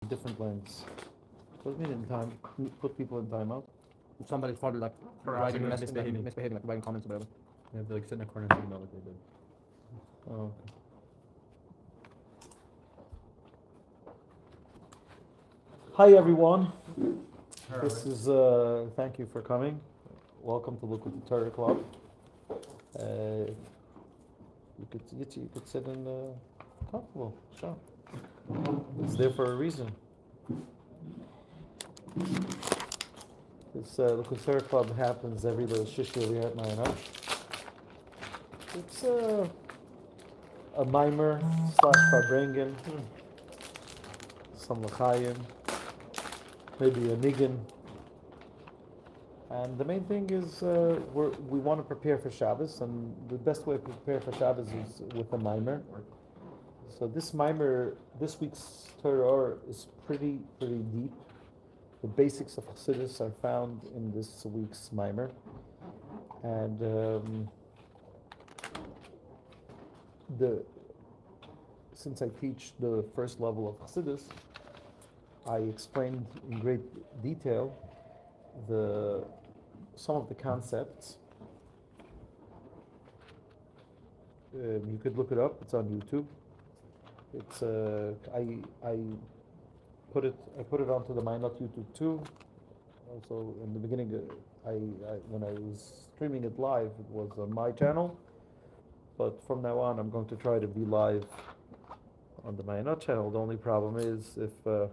different lengths. What does it mean in time? Put people in timeout? If somebody's probably like misbehaving, like writing comments or whatever. They have to like sit in a corner and think about what they did. Oh, okay. Hi everyone. This is thank you for coming. Welcome to Likutei Torah Club. You could sit in comfortable. Sure. It's there for a reason. This Likutei Torah Club happens every little Shishi over here at Mayana. It's a mimer / Farbrengen, some l'chaim, maybe a niggin. And the main thing is we want to prepare for Shabbos, and the best way to prepare for Shabbos is with a mimer. So this mimer, this week's Torah Ohr is pretty deep. The basics of Chassidus are found in this week's mimer, and since I teach the first level of Chassidus, I explained in great detail some of the concepts. You could look it up. It's on YouTube. It's I put it onto the Minot YouTube too. Also in the beginning, when I was streaming it live, it was on my channel. But from now on, I'm going to try to be live on the Minot channel. The only problem is if I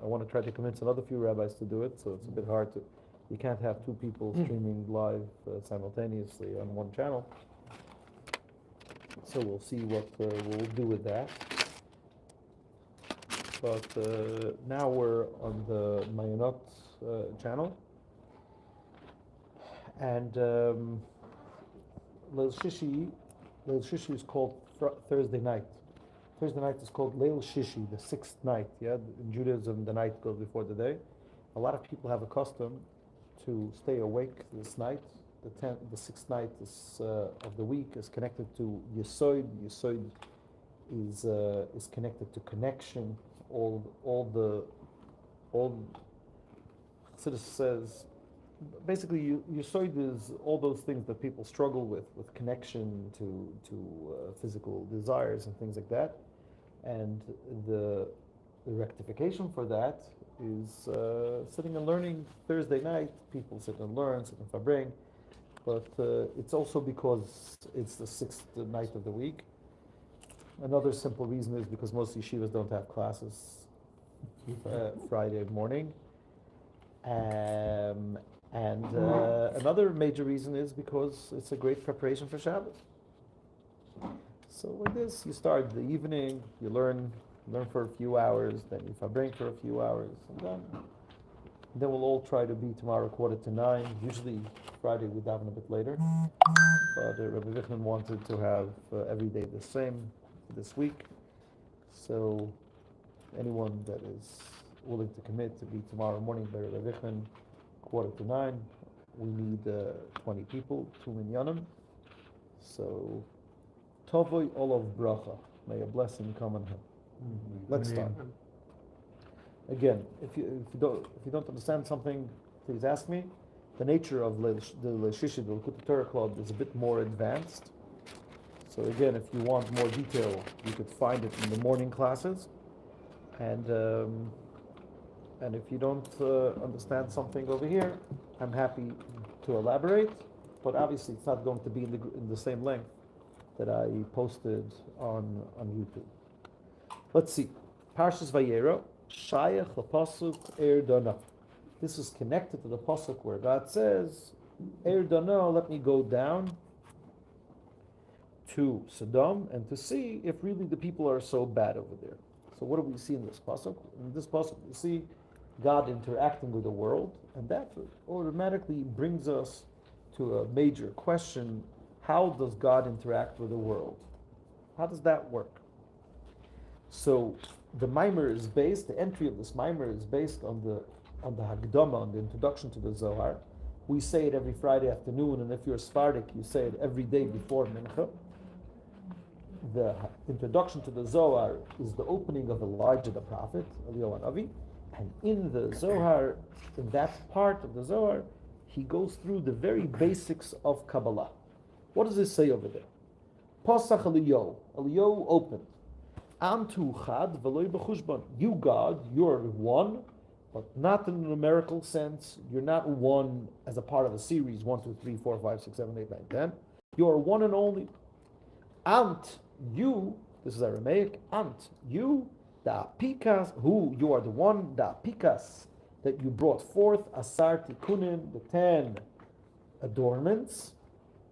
want to try to convince another few rabbis to do it, so it's a bit hard to. You can't have two people streaming live simultaneously on one channel. So we'll see what we'll do with that. But now we're on the Mayonot channel, and Leil Shishi is called Thursday night. Thursday night is called Leil Shishi, the sixth night. Yeah, in Judaism, the night goes before the day. A lot of people have a custom to stay awake this night. The sixth night of the week is connected to Yesod. Yesod is connected to connection. All Chassidus says, basically, Yesod is all those things that people struggle with connection to physical desires and things like that. And the rectification for that is sitting and learning Thursday night. People sit and learn, sit and Farbrengen. But it's also because it's the sixth night of the week. Another simple reason is because most yeshivas don't have classes Friday morning. And another major reason is because it's a great preparation for Shabbos. So with this, you start the evening, you learn for a few hours, then you Farbrengen for a few hours, and then we'll all try to be tomorrow 8:45. Usually Friday we daven a bit later, but Rabbi Vichman wanted to have every day the same this week. So anyone that is willing to commit to be tomorrow morning by Rabbi Vichman 8:45, we need 20 people, 2 minyanim. So Tovoi Olav Bracha, may a blessing come on him. Let's start. Again, if you don't understand something, please ask me. The nature of the Leil Shishi, the Likutei Torah Club, is a bit more advanced. So again, if you want more detail, you could find it in the morning classes. And if you don't understand something over here, I'm happy to elaborate. But obviously, it's not going to be in the same length that I posted on YouTube. Let's see. Parshas Vayera, Shayach LaPasuk Er Dana. This is connected to the pasuk where God says, Er Dana, let me go down to Sodom and to see if really the people are so bad over there. So what do we see in this pasuk? In this pasuk, we see God interacting with the world, and that automatically brings us to a major question: how does God interact with the world? How does that work? So the mimer is based, the entry of this mimer is based on the Hagdama, on the introduction to the Zohar. We say it every Friday afternoon, and if you're Sephardic, you say it every day before Mincha. the introduction to the Zohar is the opening of Elijah the prophet, Eliyahu Navi, and in the Zohar, in that part of the Zohar, he goes through the very basics of Kabbalah. What does it say over there? Pasach Eliyahu. Eliyahu opened. Antu chad v'loi b'chushban. You, God, you're one, but not in a numerical sense. You're not one as a part of a series, 1, 2, 3, 4, 5, 6, 7, 8, 9, 10. You're one and only. Ant, you, this is Aramaic, Ant, you, the Pikas, who, you are the one, the Pikas, that you brought forth, Asar Tikunin, the 10 adornments,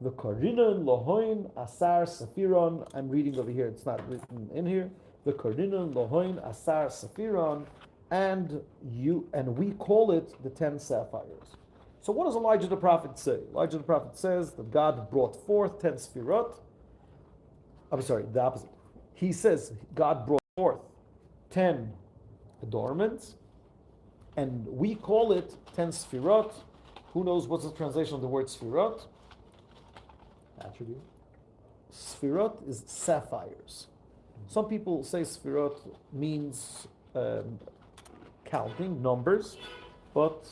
the Korinan, Lohoin, Asar Safiron, I'm reading over here, it's not written in here, the Korinan, Lohoin, Asar Safiron, and we call it the 10 sapphires. So what does Elijah the prophet say? Elijah the prophet says that God brought forth 10 Sfirot. I'm sorry, the opposite. He says God brought forth 10 adornments, and we call it 10 Sfirot. Who knows what's the translation of the word Sfirot? Attribute. Sfirot is sapphires. Some people say Sfirot means counting, numbers, but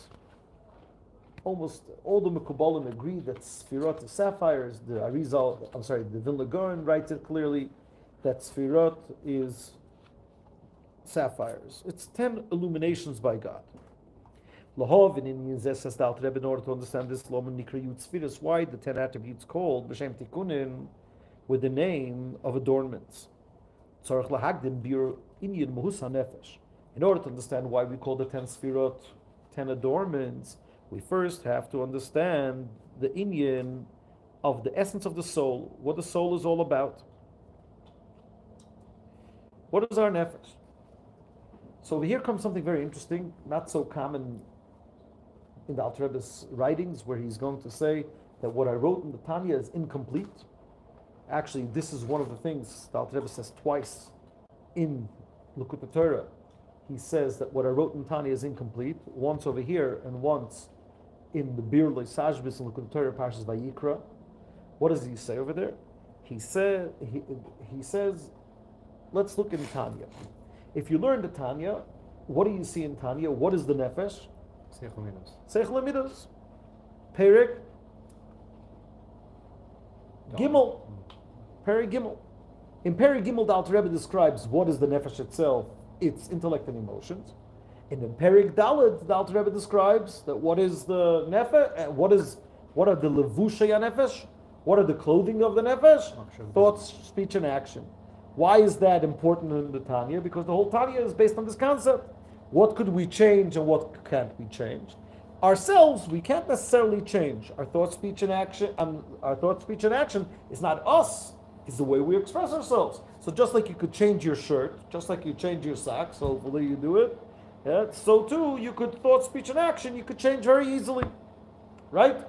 almost all the Mekubalim agree that Sfirot is sapphires. The Vilna Gaon writes it clearly that Sfirot is sapphires. It's 10 illuminations by God. Lahov in Indian says the Alter Rebbe, in order to understand this, Loman Nikra Yud Sfiras, why the 10 attributes called B'Shem Tikunin with the name of adornments. Tzarech lahagdim bir Indian Muhus HaNefesh. In order to understand why we call the 10 Sfirot 10 adornments, we first have to understand the Indian of the essence of the soul, what the soul is all about. What is our nefesh? So over here comes something very interesting, not so common in the Alter Rebbe's writings, where he's going to say that what I wrote in the Tanya is incomplete. Actually, this is one of the things the Alter Rebbe says twice in Likutei Torah. He says that what I wrote in Tanya is incomplete, once over here and once in the Bir Leisajbis in Likutei Torah Parshas Vayikra. What does he say over there? He says, let's look in Tanya. If you learn the Tanya, what do you see in Tanya? What is the nefesh? Seichel Midos. Perek Gimel. Perek Gimel. In Perek Gimel, the Alter Rebbe describes what is the nefesh itself, its intellect and emotions. And in Perek Dalet, the Alter Rebbe describes that what is the nefesh, what are the levushei nefesh, what are the clothing of the nefesh? Thoughts, speech, and action. Why is that important in the Tanya? Because the whole Tanya is based on this concept. What could we change and what can't we change? Ourselves, we can't necessarily change. Our thought, speech, and action. Our thought, speech, and action is not us. It's the way we express ourselves. So just like you could change your shirt, just like you change your socks, hopefully you do it. Yeah, so too, you could thought, speech, and action. You could change very easily, right?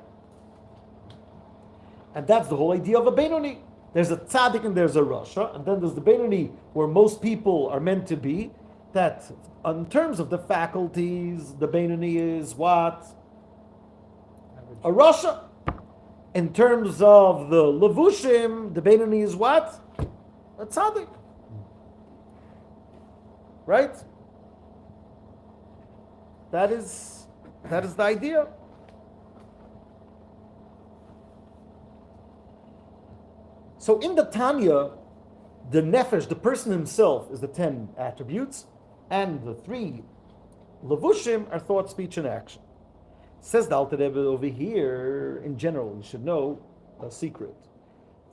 And that's the whole idea of a Benoni. There's a tzaddik and there's a rasha, and then there's the Benoni, where most people are meant to be. That, in terms of the faculties, the Benoni is what? A rasha. In terms of the levushim, the Benoni is what? A tzaddik. Right? That is the idea. So in the Tanya, the nefesh, the person himself, is the 10 attributes, and the 3 levushim are thought, speech, and action. Says the Alter Rebbe over here, in general, you should know a secret,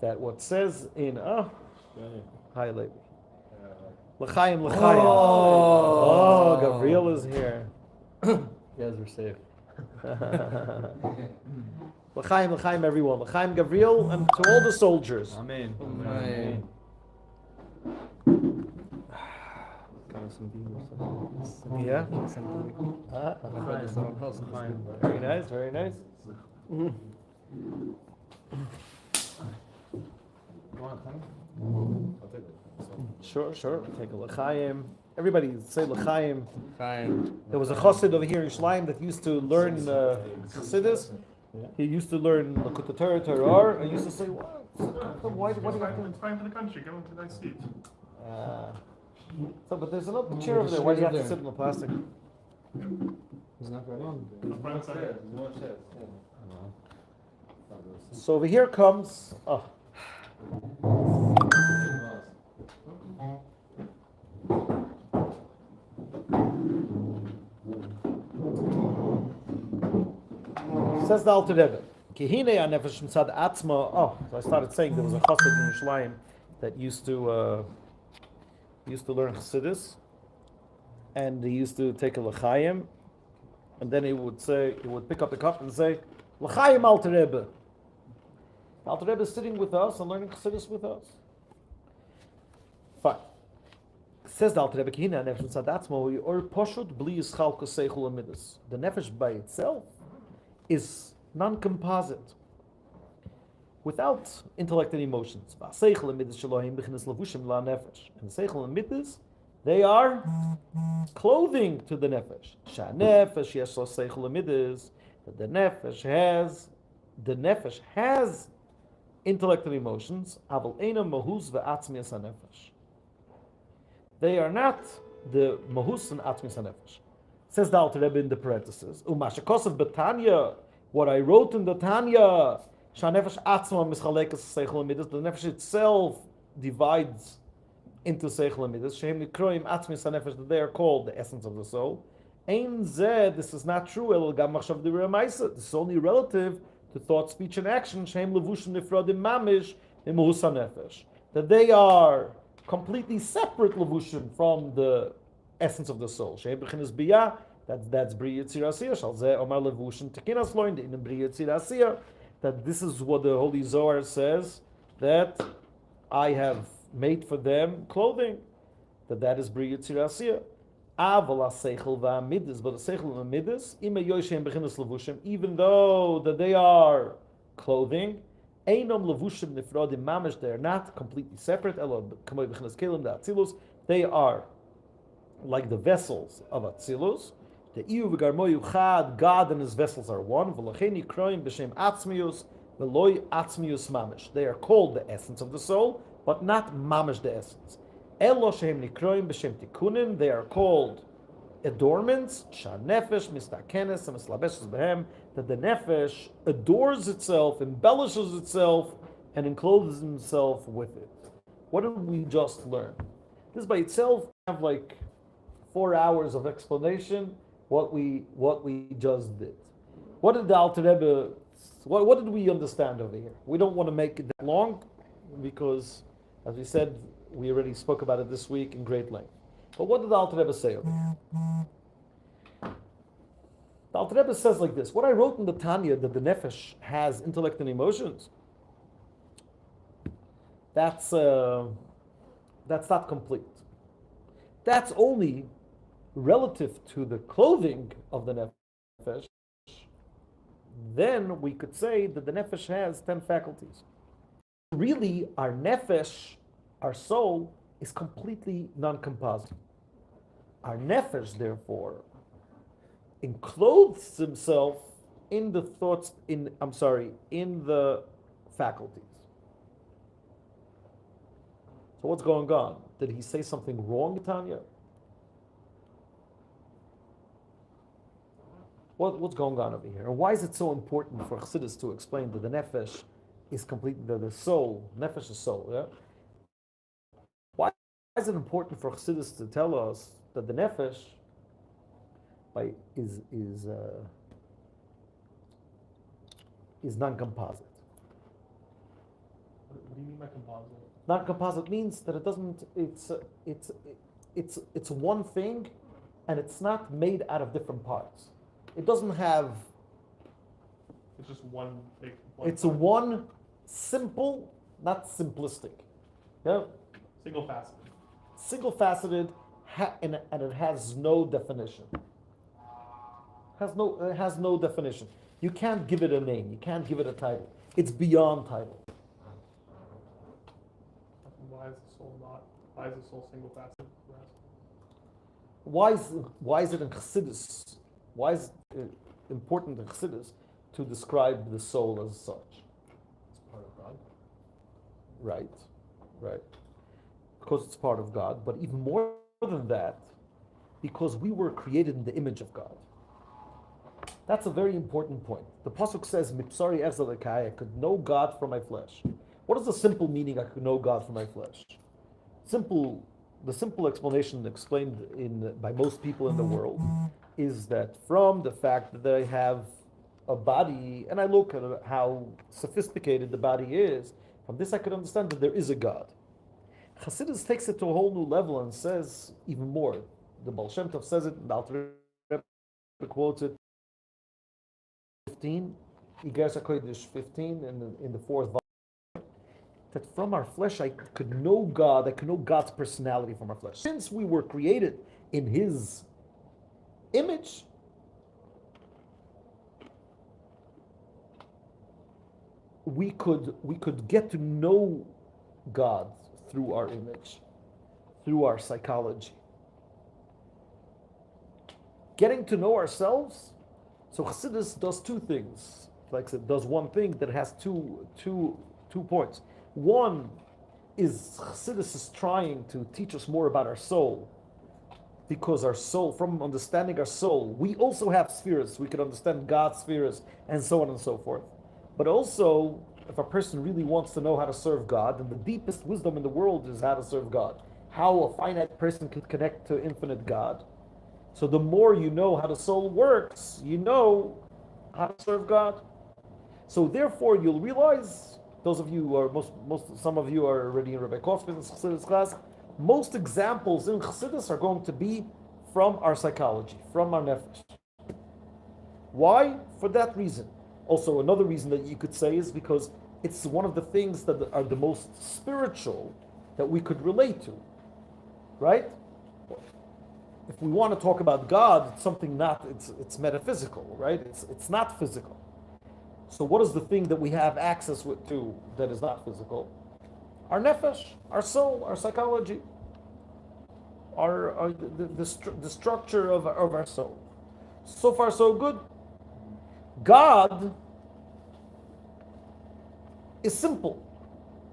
that what says in, hi lady. L'chaim, l'chaim. Oh, Gabriel is here. Yes, we're safe. L'chaim, l'chaim, everyone. L'chaim, Gabriel, and to all the soldiers. Amen. Amen. Yeah. Very nice, very nice. Sure. Take a l'chaim. Everybody say l'chaim. There was a chassid over here in Yerushalayim that used to learn chassidus. He used to learn Likutei Torah, Torah Ohr, and used to say, "What? So why do you have to? It's fine for the country. Go into a nice seat. So, but there's another chair over there. Why do you have to sit in the plastic? He's not very long. The front side. So over here comes. Oh. Says the Alter Rebbe. Kihine anefesh mitzad atzma. Oh, so I started saying there was a chassid in Yerushalayim that used to learn Chassidus, and he used to take a l'chaim, and then he would pick up the cup and say, "L'chaim Alter Rebbe." Alter Rebbe is sitting with us and learning Chassidus with us. Fine. Says the Alter Rebbe, Kihine anefesh mitzad atzma or poshut bli yischalkus seichul amidus. The nefesh by itself is non-composite, without intellect and emotions. And the seichel and midas, they are clothing to the nefesh. The nefesh has intellect and emotions. They are not the mahus and atzmius hanefesh. Says the Alter Rebbe in the parentheses, what I wrote in the Tanya, the nefesh itself divides into seichel and midas, that they are called the essence of the soul. This is not true. This is only relative to thought, speech, and action. That they are completely separate levushim from the essence of the soul. That's Bri Yitzir Asiyah. Shalzeh Omar Levushin Tekinas Loin in Bri Yitzir Asiyah. That this is what the Holy Zohar says, that I have made for them clothing. That is Bri Yitzir Asiyah. Avala Seichel Va'amidus, but the Seichel and Amidus, Ima Yoishem Bechinas Levushim, even though that they are clothing, Einom Levushim Nifrodim Mamish, they are not completely separate. Elo Kamoi Bechinas Kelim Da Atzilus, they are like the vessels of Atzilus. The Iyu v'garmoyu chad, God and His vessels are one. V'lacheni kroim b'shem atzmius v'loy atzmius mamish. They are called the essence of the soul, but not mamish the essence. Elo shehem nikroim b'shem tikunin. They are called adornments. Shanefesh mistakenes and mislabeshes behem. That the nefesh adores itself, embellishes itself, and encloses himself with it. What did we just learn? This by itself have like 4 hours of explanation. What we just did. What did the Alter Rebbe? What did we understand over here? We don't want to make it that long, because, as we said, we already spoke about it this week in great length. But what did the Alter Rebbe say over here? The Alter Rebbe says like this: what I wrote in the Tanya, that the nefesh has intellect and emotions, that's not complete. That's only relative to the clothing of the nefesh. Then we could say that the nefesh has 10 faculties. Really, our nefesh, our soul, is completely non-composite. Our nefesh, therefore, encloses himself in the thoughts, in the faculties. So what's going on? Did he say something wrong, Tanya? What's going on over here? And why is it so important for Chassidus to explain that the nefesh is completely the soul? Nefesh is soul, yeah? Why is it important for Chassidus to tell us that the nefesh is non-composite? What do you mean by composite? Non-composite means that it doesn't. It's one thing, and it's not made out of different parts. It doesn't have. It's just one big. It's a one simple, not simplistic. Yeah. Single-faceted. Single-faceted, and it has no definition. It has no definition. You can't give it a name. You can't give it a title. It's beyond title. Why is the soul single-faceted? Why is it in Chassidus? Why is it important in Chassidus to describe the soul as such? It's part of God. right, right, because it's part of God, but even more than that, because we were created in the image of God. That's a very important point. The Pasuk says, Mipsari Ezelekai, I could know God from my flesh. What is the simple meaning, I could know God from my flesh? The simple explanation explained by most people in the world is that from the fact that I have a body, and I look at how sophisticated the body is, from this I could understand that there is a God. Chassidus takes it to a whole new level and says even more. The Baal Shem Tov says it, the Alter Rebbe quotes it, 15, Igeres HaKodesh 15, in the fourth volume, that from our flesh I could know God, I could know God's personality from our flesh. Since we were created in His image, we could get to know God through our image, through our psychology. Getting to know ourselves, so Chassidus does two things. Like I said, does one thing that has two points. One is Chassidus is trying to teach us more about our soul, because our soul, from understanding our soul, we also have spheres. We can understand God's spheres and so on and so forth. But also, if a person really wants to know how to serve God, then the deepest wisdom in the world is how to serve God. How a finite person can connect to infinite God. So the more you know how the soul works, you know how to serve God. So therefore, you'll realize, those of you who are some of you are already in Rabbi Kaufman's Chassidus class. Most examples in Chassidus are going to be from our psychology, from our nefesh. Why? For that reason. Also, another reason that you could say is because it's one of the things that are the most spiritual that we could relate to, right? If we want to talk about God, it's something it's metaphysical, right? It's not physical. So what is the thing that we have access to that is not physical? Our nefesh, our soul, our psychology, the structure of our soul. So far, so good. God is simple.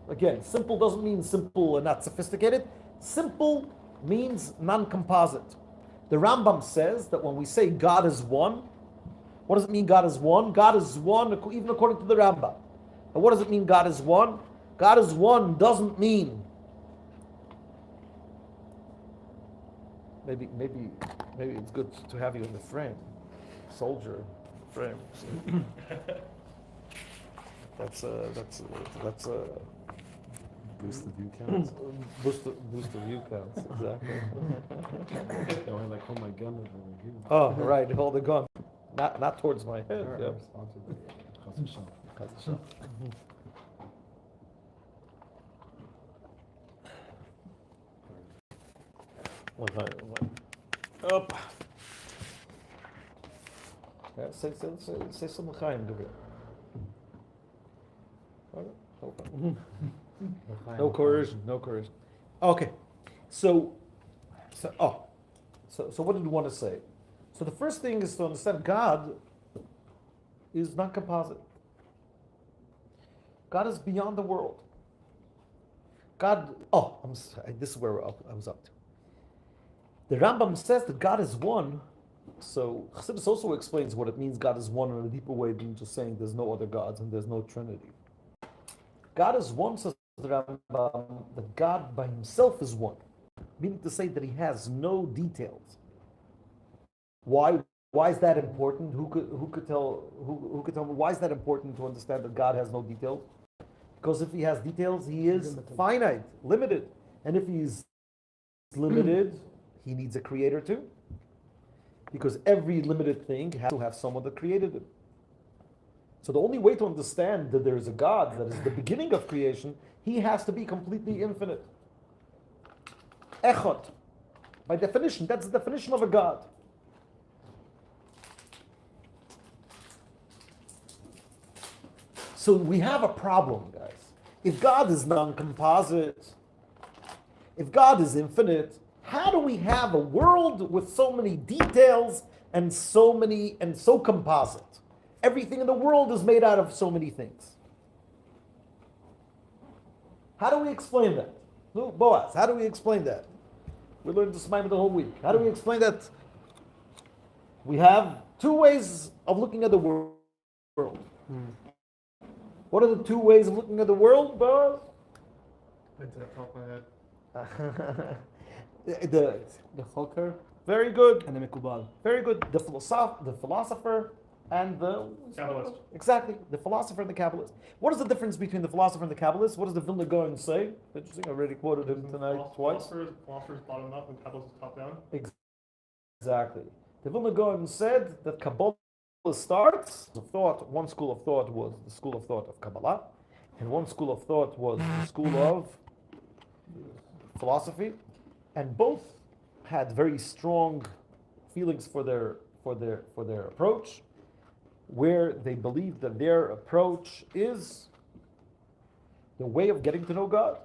Again, simple doesn't mean simple and not sophisticated. Simple means non-composite. The Rambam says that when we say God is one, what does it mean God is one? God is one even according to the Rambam. And what does it mean God is one? God is one doesn't mean maybe it's good to have you in the frame, soldier frame. That's Boost the view counts. boost the view counts, exactly. No, I like hold my gun over here. Oh, right, hold the gun, not towards my head. Sure, Yeah. responsible. Chas v'shalom. Up. Yeah, say some l'chaim, Gabriel. No coercion. Okay, so what did we want to say? So the first thing is to understand God is not composite. God is beyond the world. This is where I was up to. The Rambam says that God is one, so Chassidus also explains what it means God is one in a deeper way than just saying there's no other gods and there's no Trinity. God is one, says the Rambam, that God by himself is one, meaning to say that he has no details. Why is that important? Who could tell me why is that important to understand that God has no details? Because if he has details, he is finite, limited. And if he's limited, he needs a creator too. Because every limited thing has to have someone that created it. So the only way to understand that there is a God that is the beginning of creation, he has to be completely infinite. Echad. By definition, that's the definition of a God. So we have a problem, guys. If God is non-composite, if God is infinite, how do we have a world with so many details and so composite? Everything in the world is made out of so many things. How do we explain that? No, Boaz, how do we explain that? We learned this Maimon the whole week. How do we explain that? We have two ways of looking at the world. What are the two ways of looking at the world, Boaz? Into the top of my head. The The Choker very good, and the Mekubal. very good. The philosopher, and the Kabbalist. Exactly, the philosopher and the Kabbalist. What is the difference between the philosopher and the Kabbalist? What does the Vilna Gaon say? Interesting. I already quoted him tonight twice. Philosophers bottom up and Kabbalist is top down. Exactly. The Vilna Gaon said that Kabbalah starts of thought. One school of thought was the school of thought of Kabbalah, and one school of thought was the school of philosophy, and both had very strong feelings for their approach, where they believed that their approach is the way of getting to know God.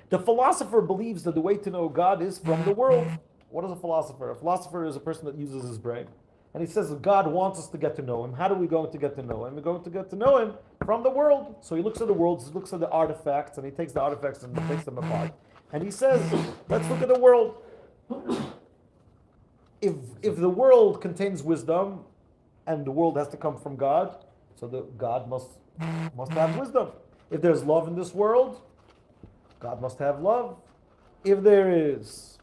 The philosopher believes that the way to know God is from the world. What is a philosopher? A philosopher is a person that uses his brain. And he says that God wants us to get to know him. How do we going to get to know him? We're going to get to know him from the world. So he looks at the world, he looks at the artifacts, and he takes the artifacts and takes them apart. And he says, let's look at the world. If the world contains wisdom, and the world has to come from God, so the God must have wisdom. If there's love in this world, God must have love. If there is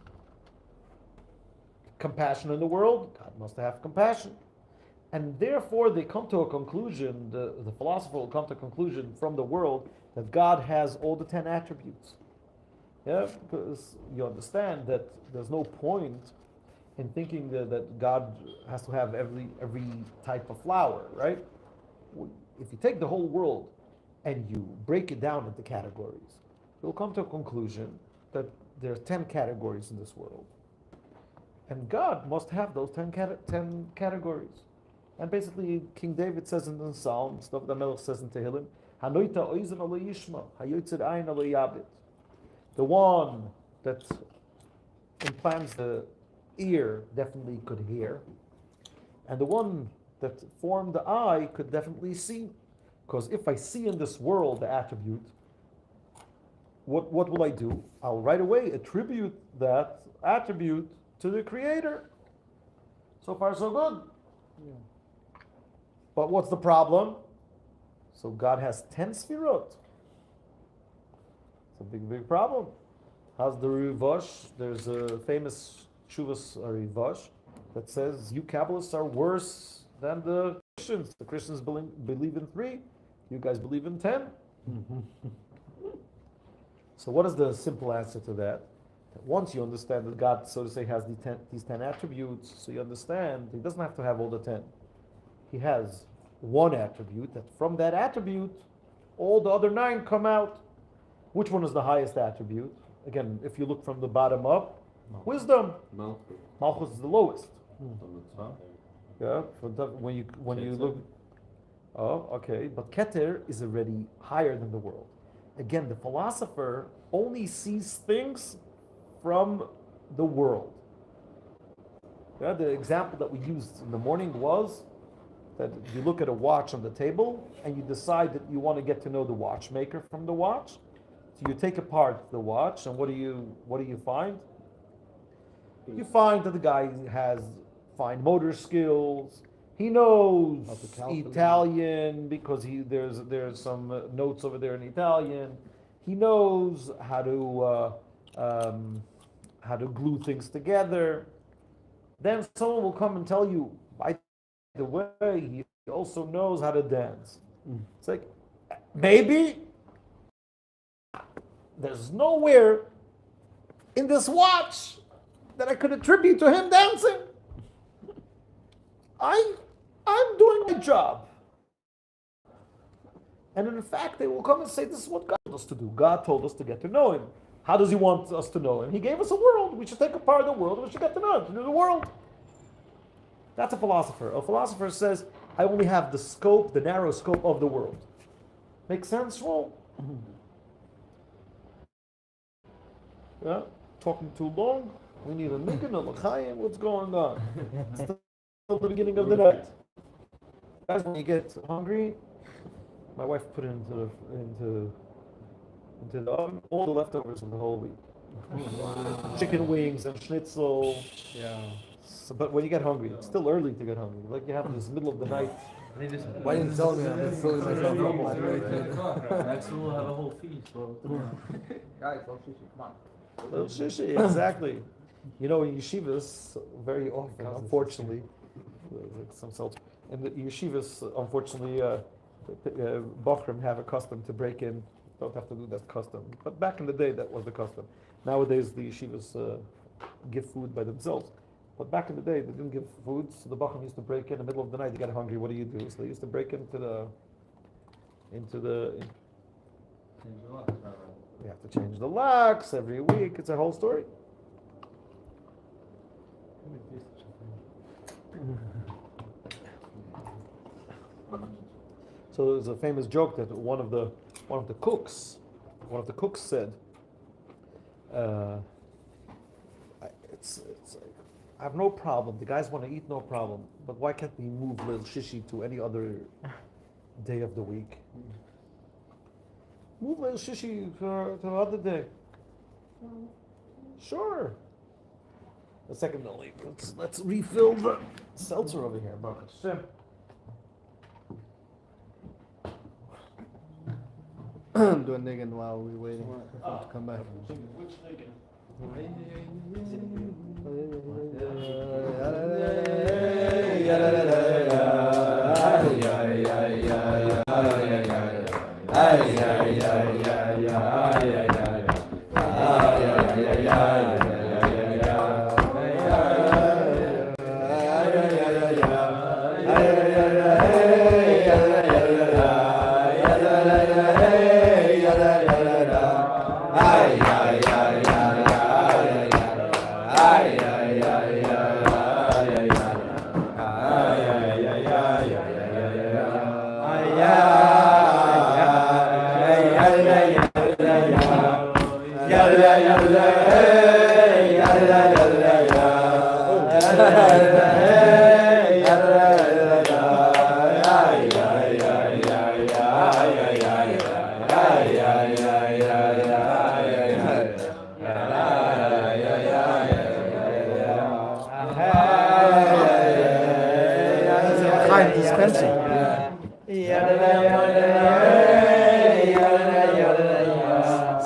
compassion in the world, God must have compassion. And therefore they come to a conclusion, the philosopher will come to a conclusion from the world that God has all the 10 attributes. Yeah, because you understand that there's no point in thinking that God has to have every type of flower, right? If you take the whole world and you break it down into categories, you'll come to a conclusion that there are 10 categories in this world. And God must have those 10 categories. And basically, King David says in the Psalms, the Melech says in Tehillim, Hanoita oizen alo yishma, hayotzer ayin alo yabit. The one that implants the ear definitely could hear, and the one that formed the eye could definitely see. Because if I see in this world the attribute, what will I do? I'll right away attribute that attribute to the Creator. So far, so good. Yeah. But what's the problem? So God has 10 sfirot. It's a big problem. How's the Rivash? There's a famous Shuvas Rivash that says you Kabbalists are worse than the Christians. The Christians believe in 3. You guys believe in 10. So what is the simple answer to that? Once you understand that God, so to say, has these 10 attributes, so you understand he doesn't have to have all the 10. He has one attribute, that from that attribute, all the other 9 come out. Which one is the highest attribute? Again, if you look from the bottom up, wisdom. Malchus is the lowest. Yeah, when you look. Oh, okay. But Keter is already higher than the world. Again, the philosopher only sees things from the world. Yeah, the example that we used in the morning was that you look at a watch on the table and you decide that you want to get to know the watchmaker from the watch. So you take apart the watch, and what do you find? You find that the guy has fine motor skills. He knows Italian because there's some notes over there in Italian. He knows how to glue things together. Then someone will come and tell you, by the way, he also knows how to dance. It's like, maybe there's nowhere in this watch that I could attribute to him dancing. I'm doing my job. And in fact, they will come and say, this is what God told us to do. God told us to get to know him. How does he want us to know him? He gave us a world. We should take apart the world and we should get to know him, to know the world. That's a philosopher. A philosopher says, I only have the scope, the narrow scope of the world. Make sense, Shmuel? Yeah? Talking too long? We need a niggin, a l'chaim. What's going on? It's still the beginning of the night. Guys, when you get hungry, my wife put it into into the oven, all the leftovers from the whole week. Chicken wings and schnitzel. Yeah. So, but when you get hungry, it's still early to get hungry. Like you have this middle of the night. Why didn't you tell me? I'm filling myself up. Next we'll have a whole feast, bro. Guys, don't shishi, come on. Little shishi, exactly. You know, in yeshivas, very often, unfortunately, like some seltzer. In the yeshivas, unfortunately, Bochrim have a custom to break in. Don't have to do that custom. But back in the day, that was the custom. Nowadays, the yeshivas give food by themselves. But back in the day, they didn't give food, so the Bochrim used to break in the middle of the night. They get hungry. What do you do? So they used to break into the. We have to change the locks every week. It's a whole story. So there's a famous joke that one of the cooks said, it's like, I have no problem. The guys want to eat, no problem. But why can't we move Leil Shishi to any other day of the week? Move Leil Shishi to another day. Sure. A second, let's refill the seltzer over here, Baruch Hashem. Do a niggin while we're waiting for him to come back. Which nigga?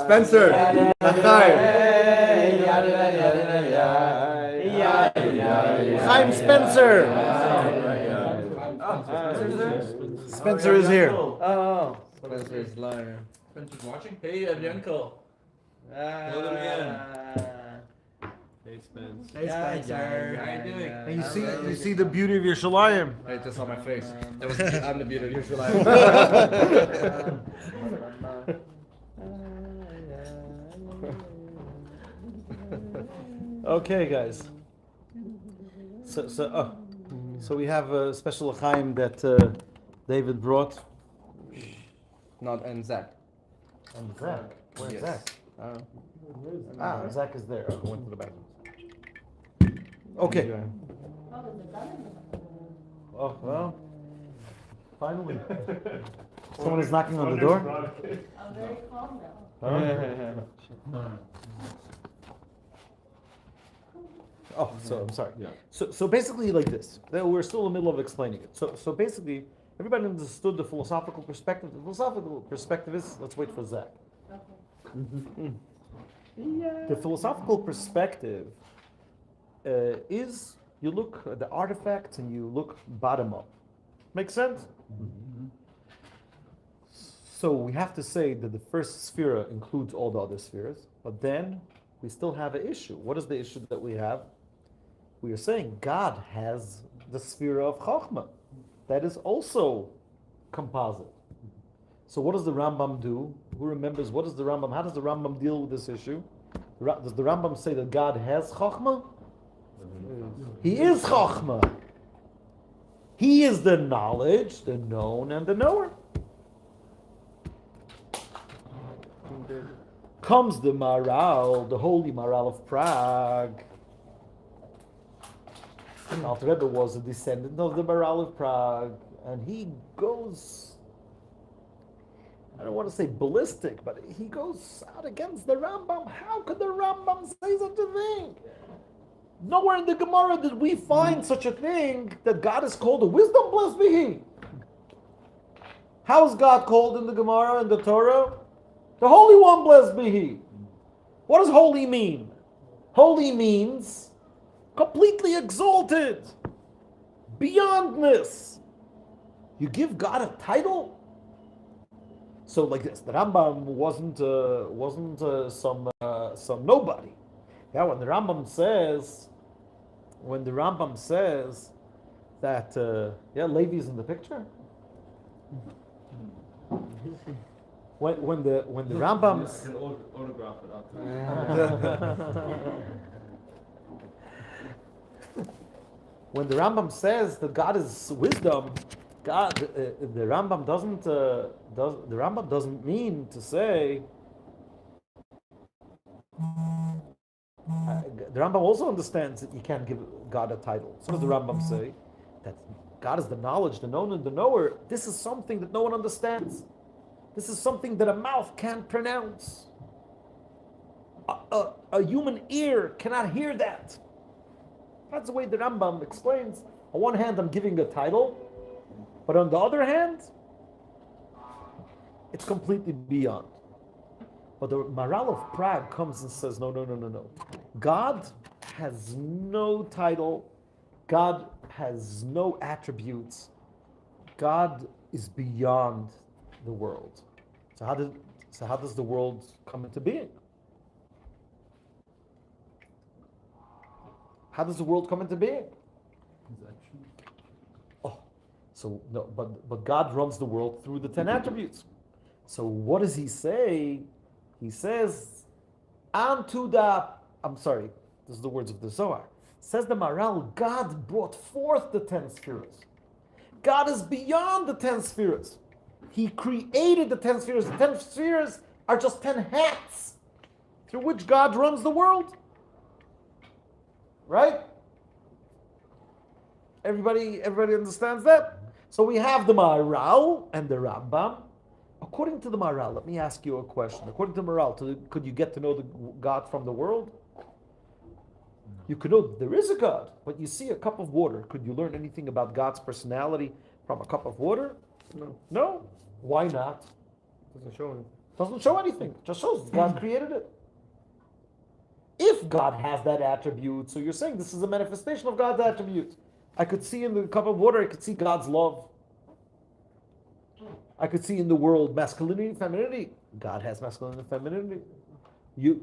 Spencer, Chaim Spencer. Spencer is here. Oh, Spencer's lying. Spencer's watching? Hey, Adrianko. Hello again. Hey, Spence. Hey, Spencer. How you doing? And you see the beauty of your shalayim. I just saw my face. I'm the beauty of your life. Okay, guys. So we have a special Chaim that David brought. Not and Zach. And Zach. Where's Yes. Zach? Uh, Zach is there. I went to the bathroom. Okay. Oh, well. Finally. Someone is knocking on the door? I'm very calm now. Oh, so I'm sorry. Yeah. So basically like this. We're still in the middle of explaining it. So basically, everybody understood the philosophical perspective. The philosophical perspective is, let's wait for Zach. Okay. The philosophical perspective is you look at the artifacts and you look bottom up. Make sense? So we have to say that the first sphera includes all the other spheres, but then we still have an issue. What is the issue that we have? We are saying God has the sphere of Chokhmah. That is also composite. So what does the Rambam do? Who remembers, what does the Rambam, how does the Rambam deal with this issue? Does the Rambam say that God has Chokhmah? He is Chokhmah. He is the knowledge, the known, and the knower. Comes the Maharal, the holy Maharal of Prague. And Alter Rebbe was a descendant of the Maharal of Prague, and he goes I don't want to say ballistic, but he goes out against the Rambam. How could the Rambam say such a thing? Nowhere in the Gemara did we find such a thing that God is called a wisdom, blessed be He. How is God called in the Gemara and the Torah? The Holy One, blessed be He. What does holy mean? Holy means completely exalted, beyondness. You give God a title? So like this, the Rambam wasn't some nobody. Yeah, when the Rambam says that Levi's in the picture. When the Rambam can autograph it after. When the Rambam says that God is wisdom, the Rambam doesn't mean to say. The Rambam also understands that you can't give God a title. So does the Rambam say that God is the knowledge, the known and the knower. This is something that no one understands. This is something that a mouth can't pronounce. A human ear cannot hear that. That's the way the Rambam explains. On one hand, I'm giving a title, but on the other hand, it's completely beyond. But the Maral of Prague comes and says, no. God has no title. God has no attributes. God is beyond the world. So how does the world come into being? How does the world come into being? So no, but God runs the world through the 10 attributes. So what does he say? He says, this is the words of the Zohar. Says the Maral, God brought forth the 10 spheres. God is beyond the 10 spheres. He created the 10 spheres. The 10 spheres are just 10 hats through which God runs the world. Right? Everybody understands that? So we have the Maral and the Rambam. According to the Maral, let me ask you a question. According to the Maral, could you get to know the God from the world? You could know that there is a God, but you see a cup of water. Could you learn anything about God's personality from a cup of water? No. Why not? Doesn't show anything. Doesn't show anything. Just shows God created it. If God has that attribute, so you're saying this is a manifestation of God's attribute. I could see in the cup of water, I could see God's love. I could see in the world masculinity, femininity. God has masculinity and femininity. You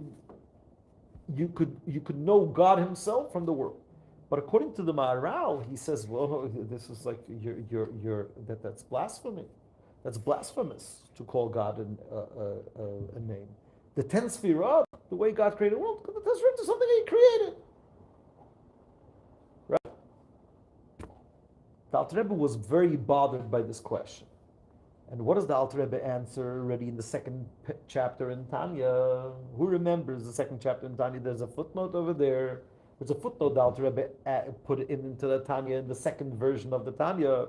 could know God Himself from the world. But according to the Maharal, he says, well, this is like that's blasphemy. That's blasphemous to call God a name. The 10 Sefirot, the way God created the world, the 10 Sefirot is something He created. Right? The Alter Rebbe was very bothered by this question. And what does the Alter Rebbe answer already in the second chapter in Tanya? Who remembers the second chapter in Tanya? There's a footnote over there. There's a footnote the Alter Rebbe put into the Tanya in the second version of the Tanya.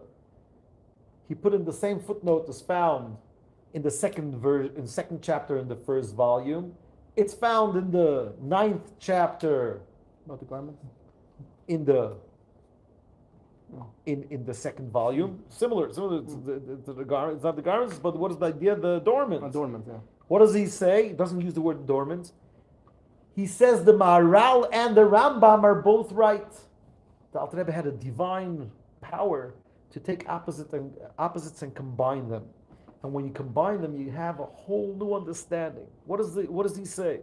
He put in the same footnote as found in the second chapter in the first volume. It's found in the 9th chapter. About the garments? In the second volume, similar to the garments. It's not the garments, but what is the idea? The adornments. Adornments, yeah. What does he say? He doesn't use the word adornments. He says the Maharal and the Rambam are both right. The Alter Rebbe had a divine power to take opposites and combine them. And when you combine them, you have a whole new understanding. What does he say?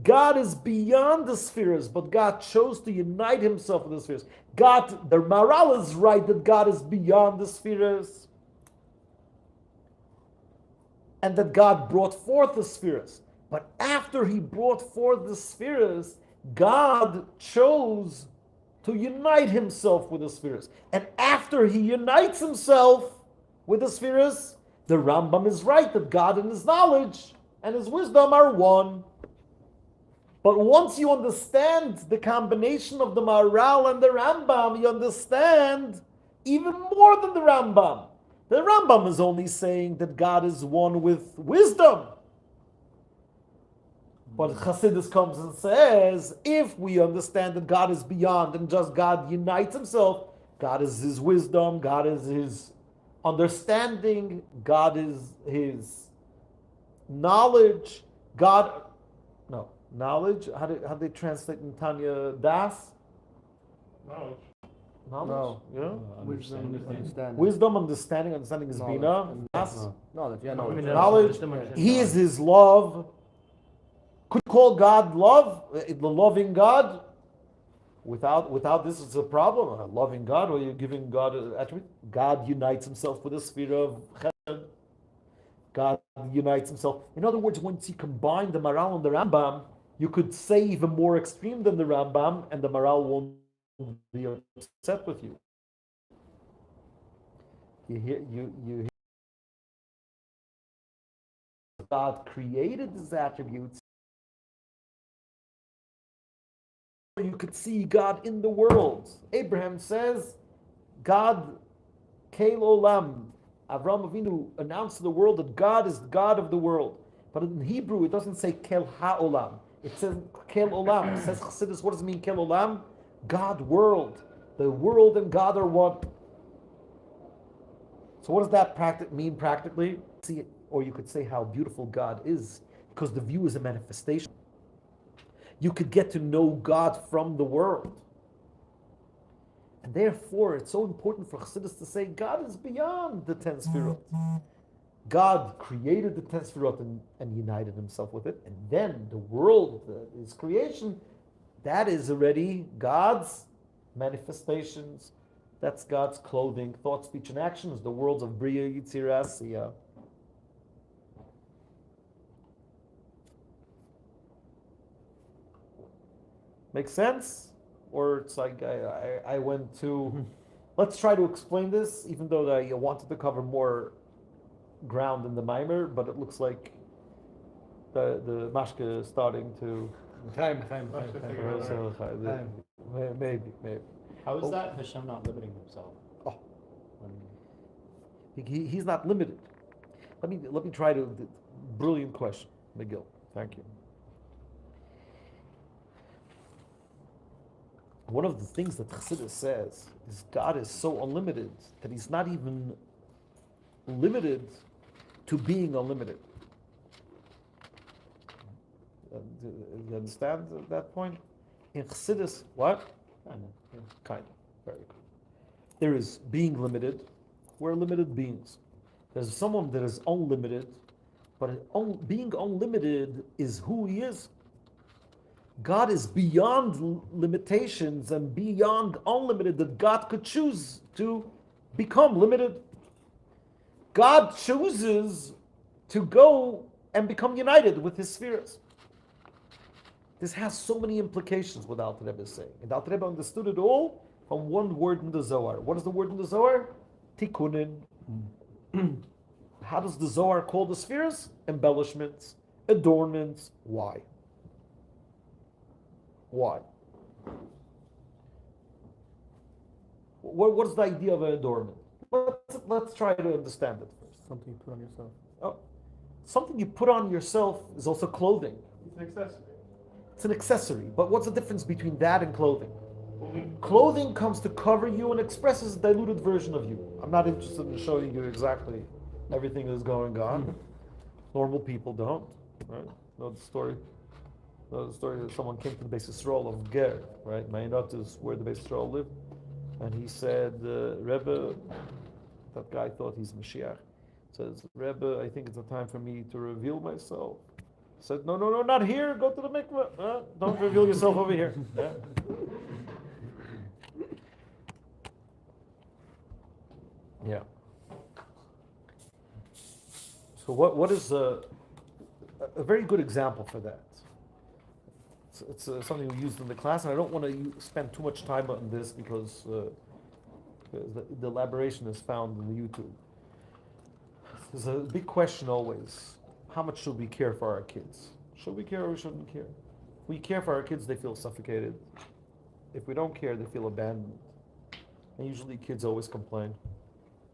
God is beyond the spheres, but God chose to unite Himself with the spheres. The Maharal is right that God is beyond the spheres, and that God brought forth the spheres. But after He brought forth the spheres, God chose to unite Himself with the spheres. And after He unites Himself with the spheres, the Rambam is right that God and His knowledge and His wisdom are one. But once you understand the combination of the Maharal and the Rambam, you understand even more than the Rambam, The Rambam is only saying that God is one with wisdom. But Chassidus comes and says, if we understand that God is beyond and just God unites himself, God is his wisdom, God is his understanding, God is his knowledge, knowledge, how do they translate in Tanya Das? Knowledge. Knowledge? No. You know? Understanding. Wisdom, understanding is Knowledge. Bina. Das? Knowledge, yeah, Knowledge. He is his love. Could you call God love, the loving God? Without this, it's a problem. A loving God, or you're giving God an attribute. God unites himself with a sphere of chesed. God unites himself. In other words, once you combine the Maral and the Rambam, you could say even more extreme than the Rambam, and the Maral won't be upset with you. You hear God created his attributes. You could see God in the world. Abraham says, God, Kel Olam. Avraham Avinu announced to the world that God is the God of the world. But in Hebrew, it doesn't say Kel HaOlam. It says Kel Olam. It says Chassidus, what does it mean, Kel Olam? God world. The world and God are one. So what does that mean practically? See it, or you could say how beautiful God is, because the view is a manifestation. You could get to know God from the world. And therefore, it's so important for Chassidus to say, God is beyond the 10 Sefirot. God created the 10 Sefirot and united himself with it. And then the world, his creation, that is already God's manifestations. That's God's clothing, thought, speech, and actions, the worlds of Bria, Yitzira, Asiya. Make sense? Or it's like I went to, let's try to explain this, even though I wanted to cover more ground in the mimer, but it looks like the mashke is starting to... Time. Maybe. How is that Hashem not limiting himself? Oh. He's not limited. Let me try to... Brilliant question, McGill. Thank you. One of the things that Chassidus says is God is so unlimited that he's not even limited to being unlimited. You understand that point? In Chassidus, what? Kind of. Very good. There is being limited. We're limited beings. There's someone that is unlimited, but being unlimited is who he is. God is beyond limitations and beyond unlimited, that God could choose to become limited. God chooses to go and become united with his spheres. This has so many implications, what Alter Rebbe is saying. And Alter Rebbe understood it all from one word in the Zohar. What is the word in the Zohar? Tikkunin. How does the Zohar call the spheres? Embellishments, adornments. Why? Why? What's the idea of an adornment? Let's try to understand it first. Something you put on yourself. Oh, something you put on yourself is also clothing. It's an accessory. It's an accessory. But what's the difference between that and clothing? Clothing comes to cover you and expresses a diluted version of you. I'm not interested in showing you exactly everything that's going on. Normal people don't. Right? Know the story? The story that someone came to the Beis Yisrael of Ger, right? Ma'inot is where the Beis Yisrael lived. And he said, Rebbe, that guy thought he's Mashiach, says, Rebbe, I think it's a time for me to reveal myself. He said, no, not here. Go to the mikveh. Don't reveal yourself over here. Yeah. Yeah. So what is a very good example for that? It's something we used in the class, and I don't want to spend too much time on this because the elaboration is found in the YouTube. There's a big question always: how much should we care for our kids? Should we care or we shouldn't care? If we care for our kids, they feel suffocated. If we don't care, they feel abandoned. And usually kids always complain.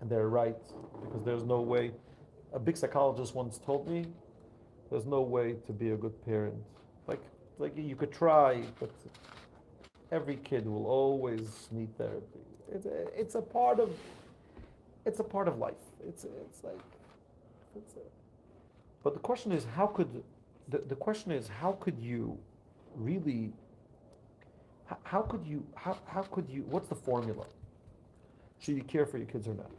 And they're right, because there's no way. A big psychologist once told me, there's no way to be a good parent. Like you could try, but every kid will always need therapy. It's a part of life. But the question is, how could you really? How could you? What's the formula? Should you care for your kids or not?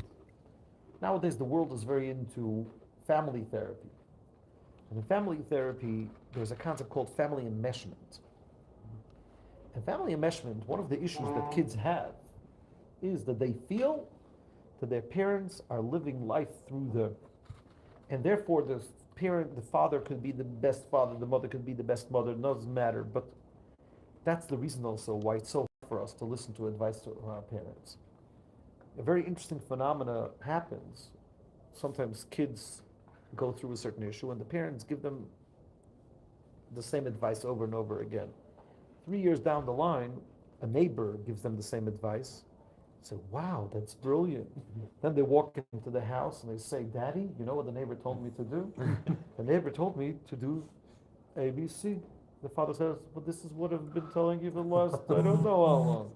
Nowadays, the world is very into family therapy. And in family therapy, there's a concept called family enmeshment. And family enmeshment, one of the issues that kids have is that they feel that their parents are living life through them. And therefore, the father could be the best father, the mother could be the best mother, it doesn't matter. But that's the reason also why it's so hard for us to listen to advice to our parents. A very interesting phenomena happens. Sometimes kids go through a certain issue and the parents give them the same advice over and over again. 3 years down the line, a neighbor gives them the same advice. Say, wow, that's brilliant. Then they walk into the house and they say, Daddy, you know what the neighbor told me to do? The neighbor told me to do ABC. The father says, but this is what I've been telling you for the last, I don't know how long.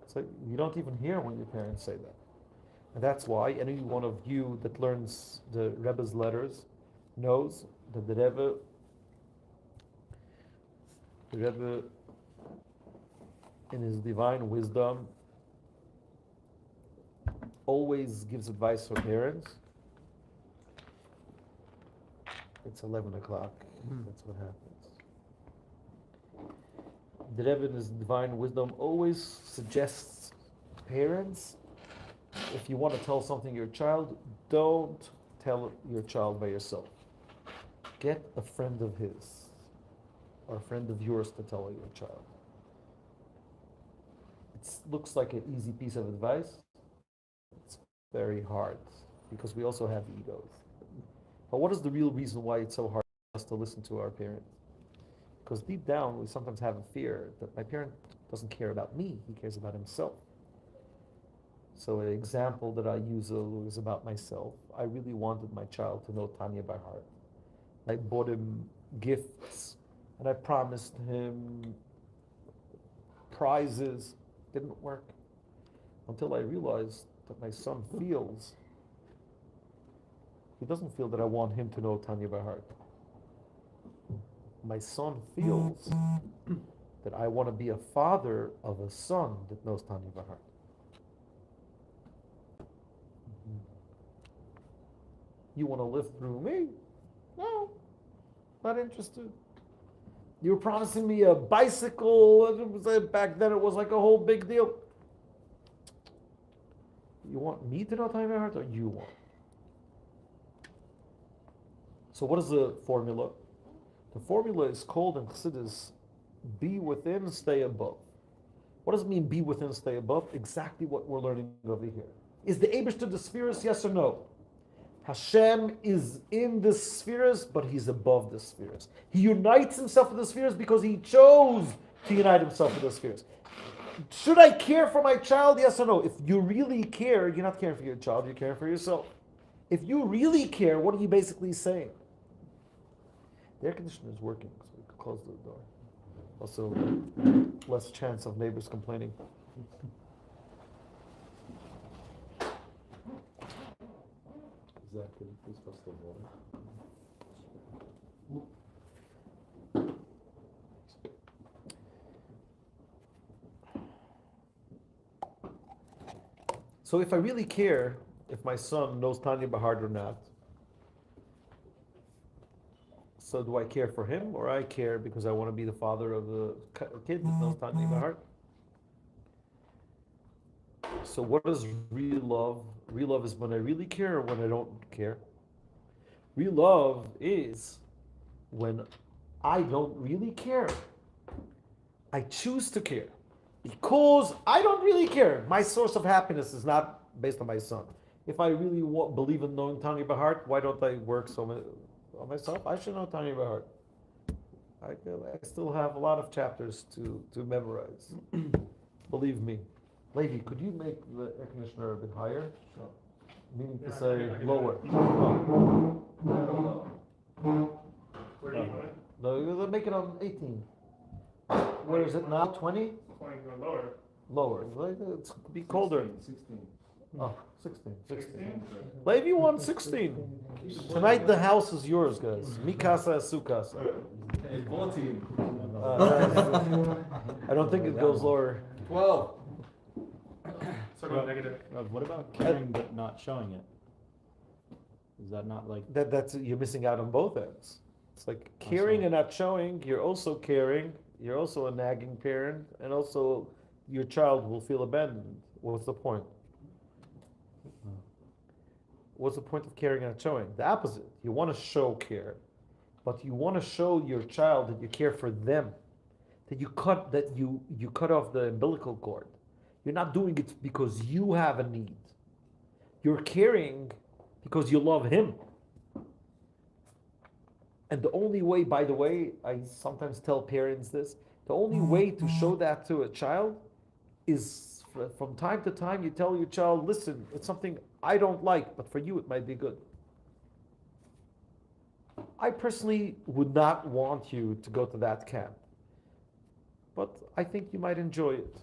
So you don't even hear when your parents say that. And that's why any one of you that learns the Rebbe's letters knows that the Rebbe in his divine wisdom always gives advice for parents. It's 11 o'clock. That's what happens. The Rebbe in his divine wisdom always suggests to parents, if you want to tell something to your child, don't tell your child by yourself. Get a friend of his or a friend of yours to tell your child. It looks like an easy piece of advice. It's very hard because we also have egos. But what is the real reason why it's so hard for us to listen to our parents? Because deep down we sometimes have a fear that my parent doesn't care about me, he cares about himself. So an example that I use is about myself. I really wanted my child to know Tanya by heart. I bought him gifts and I promised him prizes. Didn't work until I realized that my son feels, he doesn't feel that I want him to know Tanya by heart. My son feels that I want to be a father of a son that knows Tanya by heart. You want to live through me? No, not interested. You were promising me a bicycle. Back then it was like a whole big deal. You want me to know Tanya by heart or you want? So what is the formula? The formula is called in Chassidus, be within, stay above. What does it mean, be within, stay above? Exactly what we're learning over here. Is the Eibishter the spheres, yes or no? Hashem is in the spheres, but he's above the spheres. He unites himself with the spheres because he chose to unite himself with the spheres. Should I care for my child, yes or no? If you really care, you're not caring for your child, you're caring for yourself. If you really care, what are you basically saying? The air conditioner is working, so we can close the door. Also, less chance of neighbors complaining. Zach, can you please pass the water? So if I really care if my son knows Tanya by heart or not, so do I care for him or I care because I want to be the father of a kid that knows Tanya by heart? So what is real love? Real love is when I really care or when I don't care. Real love is when I don't really care. I choose to care. Because I don't really care. My source of happiness is not based on my son. If I really believe in knowing Tanya by heart, why don't I work so much on myself? I should know Tanya by heart. I still have a lot of chapters to memorize. Believe me. Levi, could you make the air conditioner a bit higher? Sure. Meaning to Yeah, say I can lower. do Oh. Where do you want it? No, make it on 18. Where is it now? 20? 20 going lower. Lower. It's be colder. 16. Oh, 16. 16. 16? Levi won 16. Tonight the house is yours, guys. Mikasa is Sukasa. Hey, 14. I don't think it goes lower. 12. So go negative. What about caring but not showing it? Is that not like That's you're missing out on both ends. It's like caring and not showing. You're also caring. You're also a nagging parent, and also your child will feel abandoned. What's the point? What's the point of caring and not showing? The opposite. You want to show care, but you want to show your child that you care for them, that you cut off the umbilical cord. You're not doing it because you have a need. You're caring because you love him. And the only way, by the way, I sometimes tell parents this, the only way to show that to a child is from time to time you tell your child, listen, it's something I don't like, but for you it might be good. I personally would not want you to go to that camp, but I think you might enjoy it.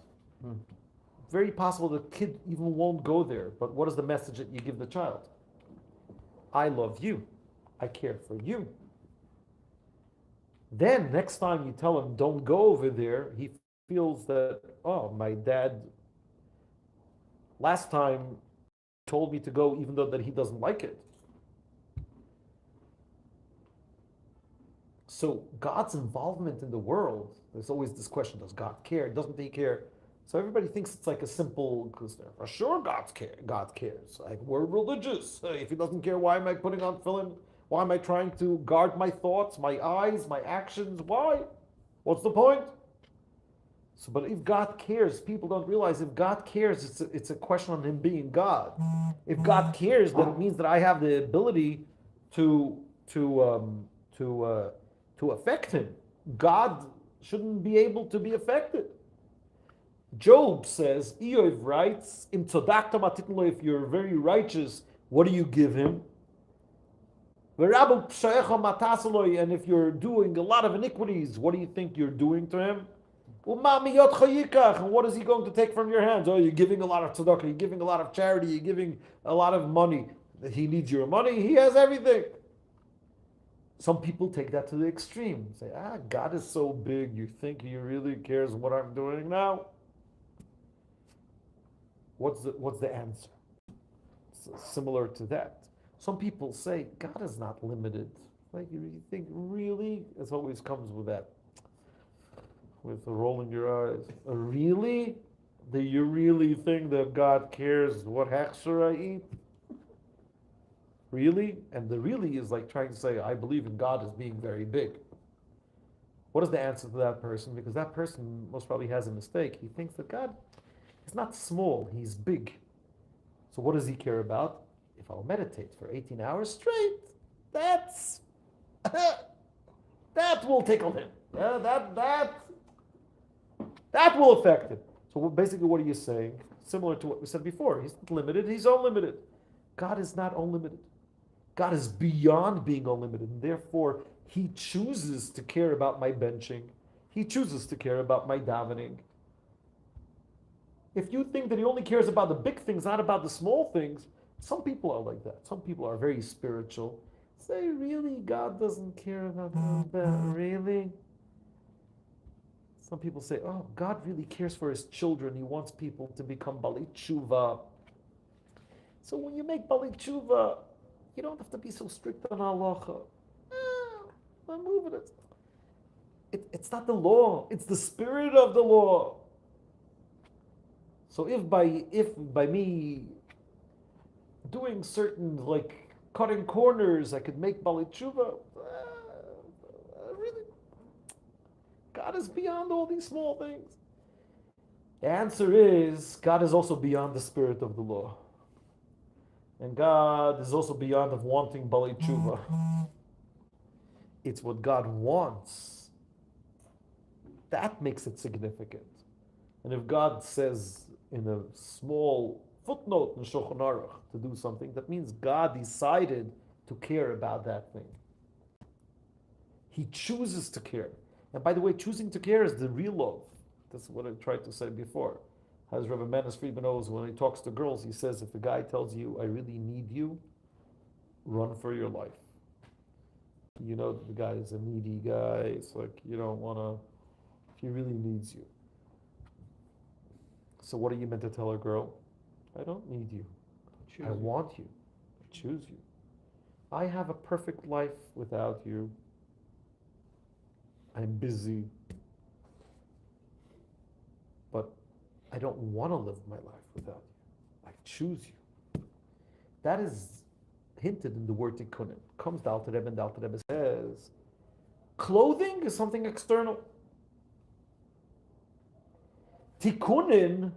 Very possible the kid even won't go there, but what is the message that you give the child? I love you. I care for you. Then next time you tell him don't go over there, he feels that, oh, my dad last time told me to go even though that he doesn't like it. So God's involvement in the world, there's always this question, does God care? Doesn't he care? So everybody thinks it's like a simple, for sure God cares. Like, we're religious. If he doesn't care, why am I putting on tefillin? Why am I trying to guard my thoughts, my eyes, my actions? Why? What's the point? So, but if God cares, people don't realize if God cares, it's a question on him being God. If God cares, then it means that I have the ability to affect him. God shouldn't be able to be affected. Job says, Eov writes, "Im tzadakta matitlo," if you're very righteous, what do you give him? And if you're doing a lot of iniquities, what do you think you're doing to him? And what is he going to take from your hands? Oh, you're giving a lot of tzedakah, you're giving a lot of charity, you're giving a lot of money. He needs your money, he has everything. Some people take that to the extreme. Say, God is so big, you think he really cares what I'm doing now? What's the answer? It's similar to that. Some people say, God is not limited. Like, you think, really? It always comes with that. With the rolling your eyes. Really? Do you really think that God cares what hechsher I eat? Really? And the really is like trying to say, I believe in God as being very big. What is the answer to that person? Because that person most probably has a mistake. He thinks that God is not small, he's big. So what does he care about? If I'll meditate for 18 hours straight, that will tickle him. That will affect him. So basically what are you saying? Similar to what we said before. He's not limited, he's unlimited. God is not unlimited. God is beyond being unlimited. And therefore, he chooses to care about my benching. He chooses to care about my davening. If you think that he only cares about the big things, not about the small things, some people are like that. Some people are very spiritual. Say, really, God doesn't care about that? Really? Some people say, oh, God really cares for his children. He wants people to become Bali Tshuva. So when you make Bali Tshuva, you don't have to be so strict on halacha. I'm moving it. It's not the law. It's the spirit of the law. So if by me doing certain, like cutting corners, I could make Bali Tshuva, really, God is beyond all these small things. The answer is, God is also beyond the spirit of the law. And God is also beyond of wanting Bali Tshuva. It's what God wants. That makes it significant. And if God says, in a small footnote in Shulchan Aruch to do something, that means God decided to care about that thing. He chooses to care. And by the way, choosing to care is the real love. That's what I tried to say before. As Rabbi Menes Friedman knows, when he talks to girls, he says, if a guy tells you, I really need you, run for your life. You know the guy is a needy guy. It's like you don't want to, if he really needs you. So what are you meant to tell a girl? I don't need you. I want you. I choose you. I have a perfect life without you. I'm busy. But I don't want to live my life without you. I choose you. That is hinted in the word tikkunin. Comes to Alter Rebbe, and Alter Rebbe says, clothing is something external. Tikkunin,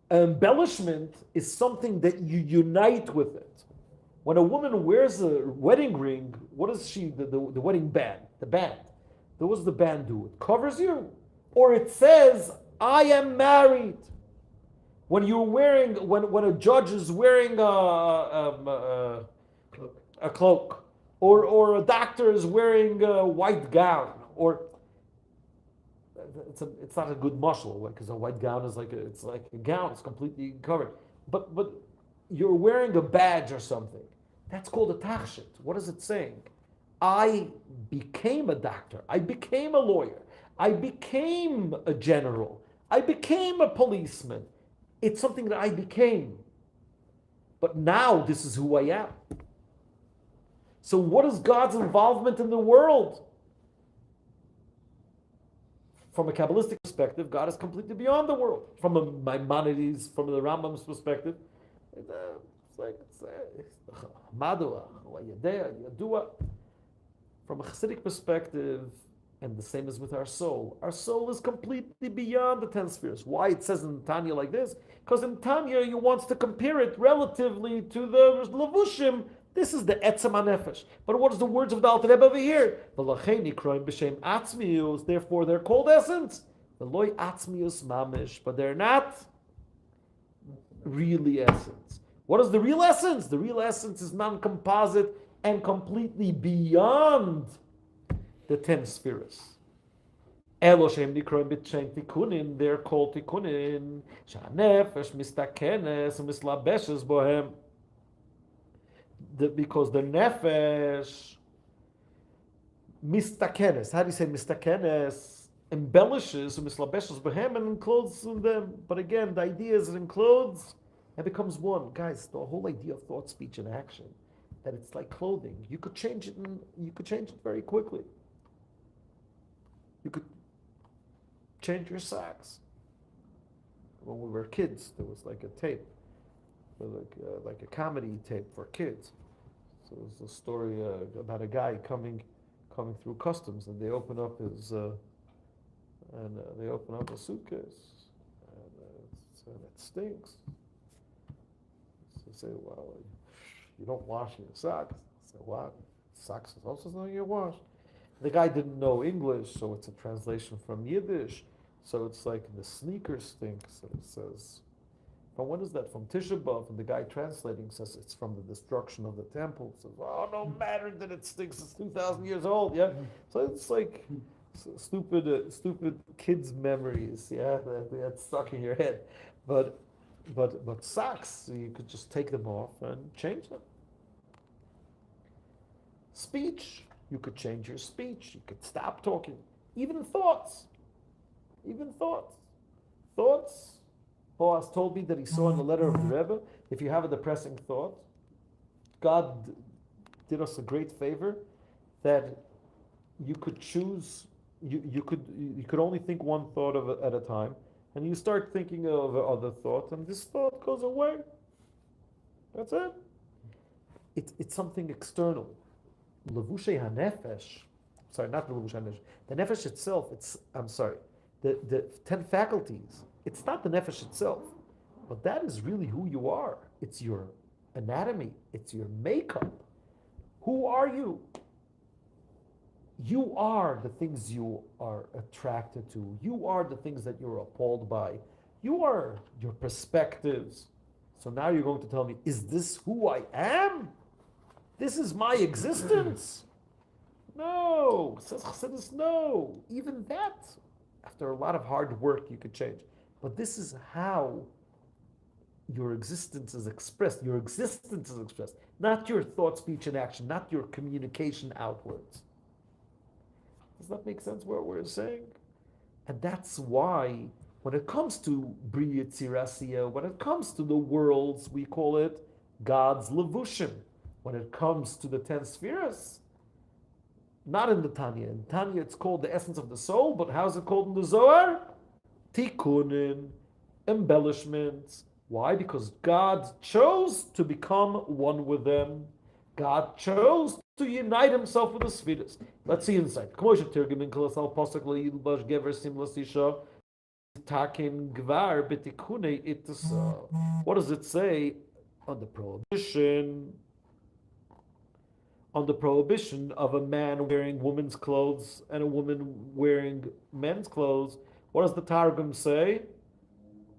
embellishment, is something that you unite with it. When a woman wears a wedding ring, what is she, the wedding band, the band? What does the band do? It covers you. Or it says, I am married. When you're wearing, when a judge is wearing a cloak, or a doctor is wearing a white gown, or it's not a good muscle, because a white gown is it's like a gown, it's completely covered. But you're wearing a badge or something. That's called a tachshit. What is it saying? I became a doctor. I became a lawyer. I became a general. I became a policeman. It's something that I became. But now this is who I am. So what is God's involvement in the world? From a Kabbalistic perspective, God is completely beyond the world. From a Maimonides, from the Rambam's perspective, it's Madua, Yadua. From a Chassidic perspective, and the same as with our soul is completely beyond the 10 spheres. Why it says in Tanya like this? Because in Tanya, you want to compare it relatively to the Levushim. This is the Etzem HaNefesh. But what is the words of the Alter Rebbe over here? Therefore, they're called essence. Veloy Atzmius Mamish, but they're not really essence. What is the real essence? The real essence is non-composite and completely beyond the 10 spheres. Eloshem nikroim b'shem tikunin, they're called tikunin. Sha'nefesh mistakenes mislabeshes bohem. Because the nefesh mistakenes, how do you say mistakenes? Embellishes mislabeshes bohem and encloses them. But again, the idea is it encloses and becomes one. Guys, the whole idea of thought, speech, and action, that it's like clothing. You could change it, and you could change it very quickly. You could change your socks. When we were kids, there was like a tape, like a comedy tape for kids. So it was a story about a guy coming through customs, and they open up his suitcase, and it stinks. So they say, well, you don't wash your socks. I say, what? Socks is also something you wash. The guy didn't know English, so it's a translation from Yiddish. So it's like the sneakers stink. So it says, from when is that? From Tisha B'Av. And the guy translating says it's from the destruction of the temple. Says, oh, no matter that it stinks. It's 2,000 years old. Yeah. So it's like stupid kids' memories. Yeah, that's stuck in your head. But socks, you could just take them off and change them. Speech. You could change your speech. You could stop talking. Even thoughts. Thoughts. Boaz told me that he saw in the letter of the Rebbe, if you have a depressing thought, God did us a great favor that you could choose, you could only think one thought at a time, and you start thinking of other thought, and this thought goes away. That's it. It's something external. Levushei hanefesh, not the levushei hanefesh. The nefesh itself, the 10 faculties, it's not the nefesh itself, but that is really who you are. It's your anatomy, it's your makeup. Who are you? You are the things you are attracted to. You are the things that you're appalled by. You are your perspectives. So now you're going to tell me, is this who I am? This is my existence? No, says Chassidus, no. Even that, after a lot of hard work, you could change. But this is how your existence is expressed. Your existence is expressed, not your thought, speech, and action, not your communication outwards. Does that make sense what we're saying? And that's why, when it comes to Bria Tzirasiya, when it comes to the worlds, we call it God's Levushim. When it comes to the 10 spheres, not in the Tanya. In Tanya, it's called the essence of the soul, but how's it called in the Zohar? Tikkunin, embellishments. Why? Because God chose to become one with them. God chose to unite himself with the spheres. Let's see inside. What does it say on the prohibition? On the prohibition of a man wearing women's clothes and a woman wearing men's clothes. What does the Targum say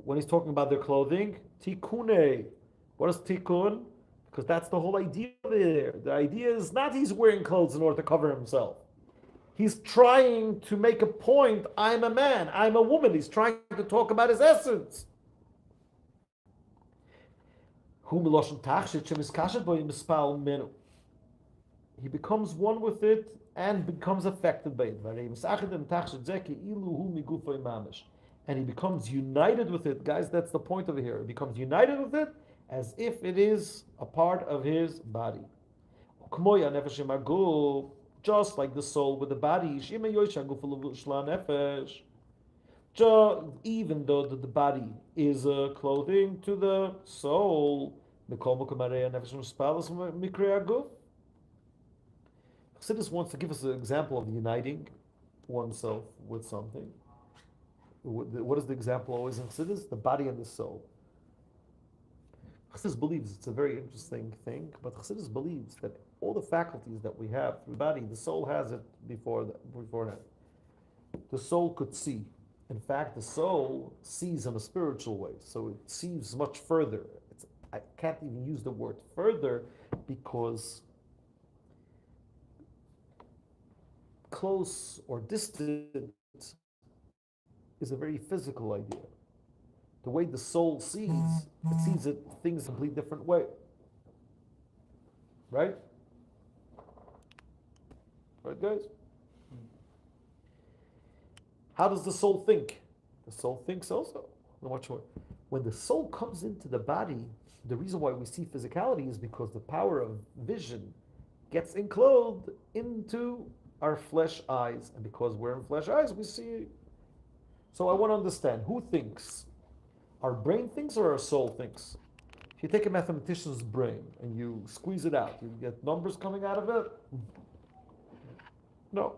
when he's talking about their clothing? Tikkune. What is tikkun? Because that's the whole idea there. The idea is not he's wearing clothes in order to cover himself. He's trying to make a point. I'm a man. I'm a woman. He's trying to talk about his essence. He becomes one with it and becomes affected by it. And he becomes united with it. Guys, that's the point over here. He becomes united with it as if it is a part of his body. Just like the soul with the body. Even though the body is clothing to the soul, Chassidus wants to give us an example of uniting oneself with something. What is the example always in Chassidus? The body and the soul. Chassidus believes it's a very interesting thing, but Chassidus believes that all the faculties that we have through the body, the soul has it beforehand. The soul could see. In fact, the soul sees in a spiritual way, so it sees much further. I can't even use the word further because close or distant is a very physical idea. The way the soul sees, it sees things a completely different way. Right? Right, guys? How does the soul think? The soul thinks also. When the soul comes into the body, the reason why we see physicality is because the power of vision gets enclosed into our flesh eyes. And because we're in flesh eyes, we see. So I want to understand, who thinks? Our brain thinks or our soul thinks? If you take a mathematician's brain and you squeeze it out, you get numbers coming out of it? No.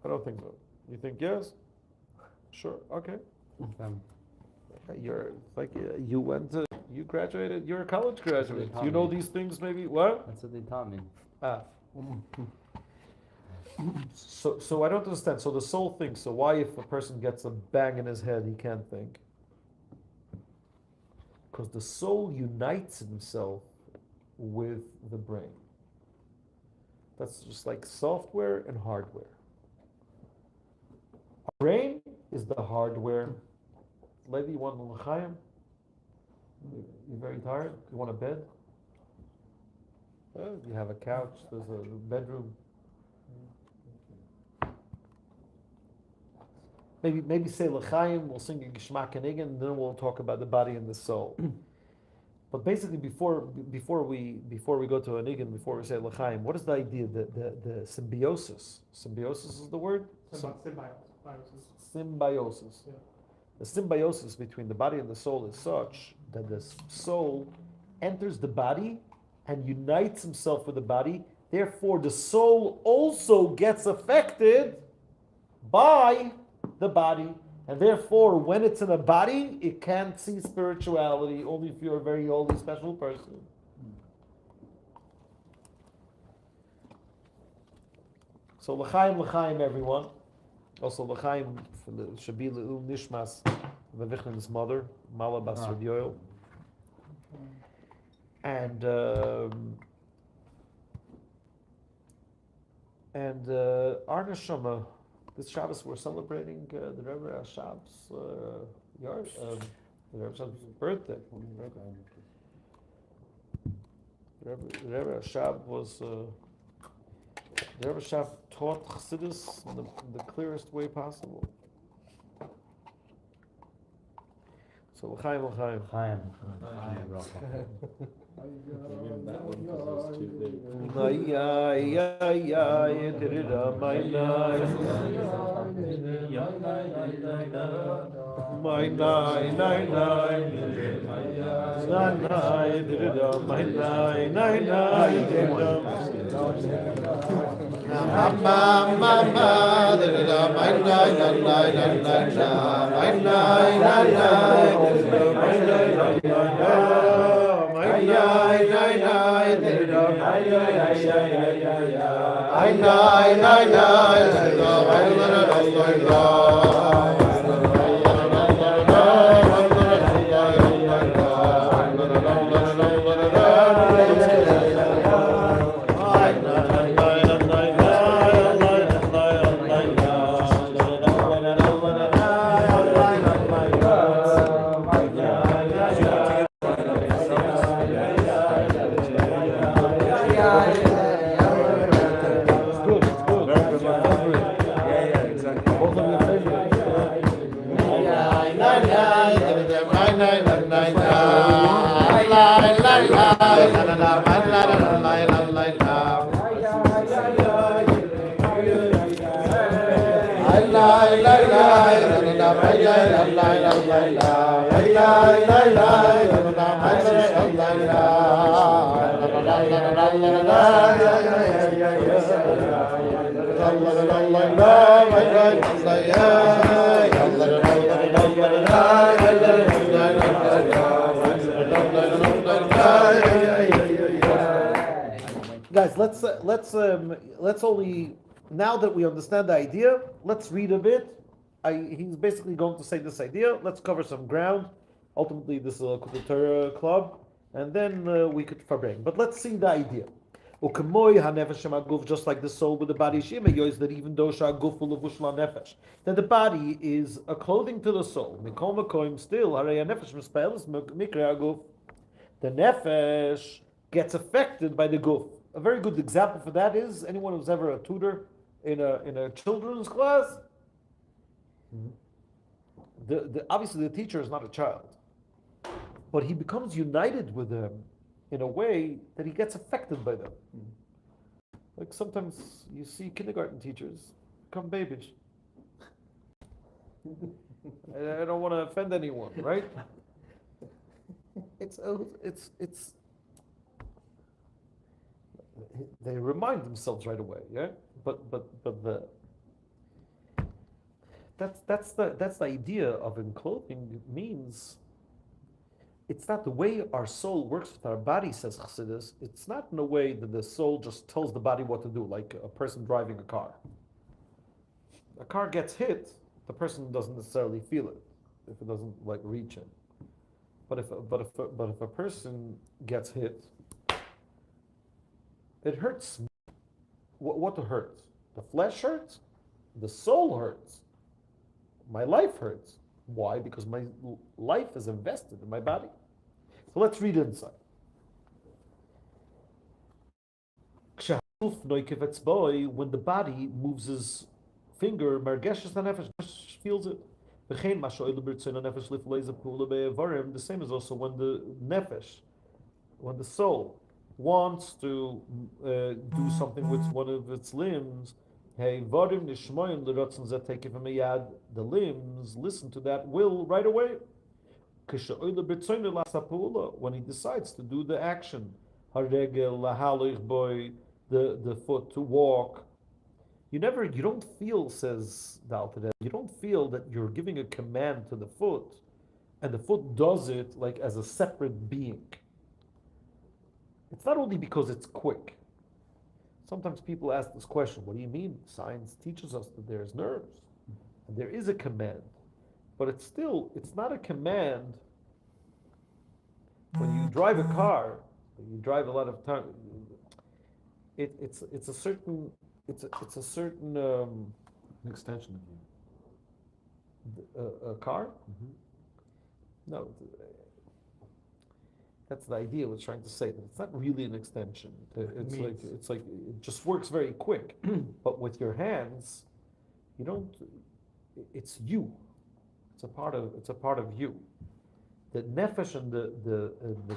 I don't think so. You think yes? Sure, okay. You're like, you graduated, you're a college graduate. You know these things maybe, what? That's what they taught me. So I don't understand. So the soul thinks. So why, if a person gets a bang in his head, he can't think? Because the soul unites himself with the brain. That's just like software and hardware. Our brain is the hardware. Levi, you want l'chaim? You're very tired? You want a bed? You have a couch. There's a bedroom. Maybe say l'chaim. We'll sing a Gishmak and Igan, and then we'll talk about the body and the soul. But basically, before we go to an Igan, before we say l'chaim, what is the idea? The symbiosis. Symbiosis is the word. Symbiosis. Yeah. The symbiosis between the body and the soul is such that the soul enters the body and unites himself with the body. Therefore, the soul also gets affected by the body. And therefore, when it's in a body, it can't see spirituality, only if you're a very holy, special person. So, l'chaim, everyone. Also, l'chaim should be le'ul nishmas Vavichnan's mother, Mala Bas Rabbi Yoel. And our neshama, this Shabbos we're celebrating the Rebbe Hashab's the Rebbe Hashab's birthday. The Rebbe Hashab was the Rebbe Hashab taught Chassidus in the clearest way possible. So l'chaim, l'chaim. Chaim. That one because it's too big. Guys, let's only, now that we understand the idea, let's read a bit. He's basically going to say this idea. Let's cover some ground. Ultimately, this is a Likutei Torah club, and then we could Farbrengen. But let's see the idea. Just like the soul with the body, that even though that the body is a clothing to the soul. Still, the nefesh gets affected by the guf. A very good example for that is anyone who's ever a tutor in a children's class. Obviously the teacher is not a child, but he becomes united with them in a way that he gets affected by them. Like sometimes you see kindergarten teachers become babies. I don't want to offend anyone, right? It's they remind themselves right away, yeah. But that's the idea of enclothing. Means it's not the way our soul works with our body, says Chassidus. It's not in a way that the soul just tells the body what to do, like a person driving a car. A car gets hit, the person doesn't necessarily feel it if it doesn't like reach it. But if a person gets hit, it hurts. What hurts? The flesh hurts. The soul hurts. My life hurts. Why? Because my life is invested in my body. So let's read inside. When the body moves his finger, feels it. The same is also when the nefesh, when the soul wants to do something with one of its limbs. Hey, the limbs listen to that will right away. When he decides to do the action, the foot to walk, you don't feel, says the Alter Rebbe, you don't feel that you're giving a command to the foot, and the foot does it like as a separate being. It's not only because it's quick. Sometimes people ask this question, what do you mean? Science teaches us that there's nerves, and there is a command. but it's not a command. When you drive a car, you drive a lot of time. It's a certain An extension of you. a car. Mm-hmm. No, that's the idea. Was trying to say that it's not really an extension. It's like it just works very quick. But with your hands, you don't. It's you. It's a part of you. The nefesh and the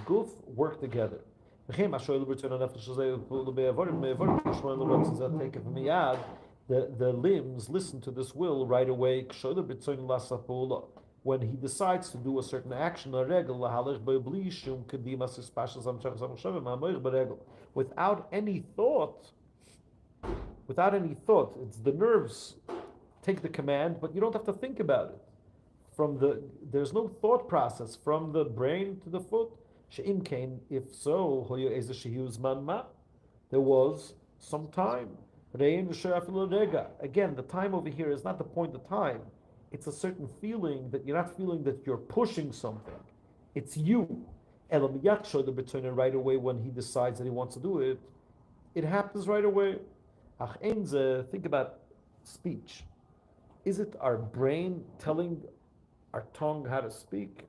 guf work together. The limbs listen to this will right away. When he decides to do a certain action, without any thought, it's the nerves take the command, but you don't have to think about it. There's no thought process from the brain to the foot. If so, there was some time. Again, the time over here is not the point of time. It's a certain feeling that you're not feeling that you're pushing something. It's you. Right away when he decides that he wants to do it, it happens right away. Think about speech. Is it our brain telling our tongue how to speak?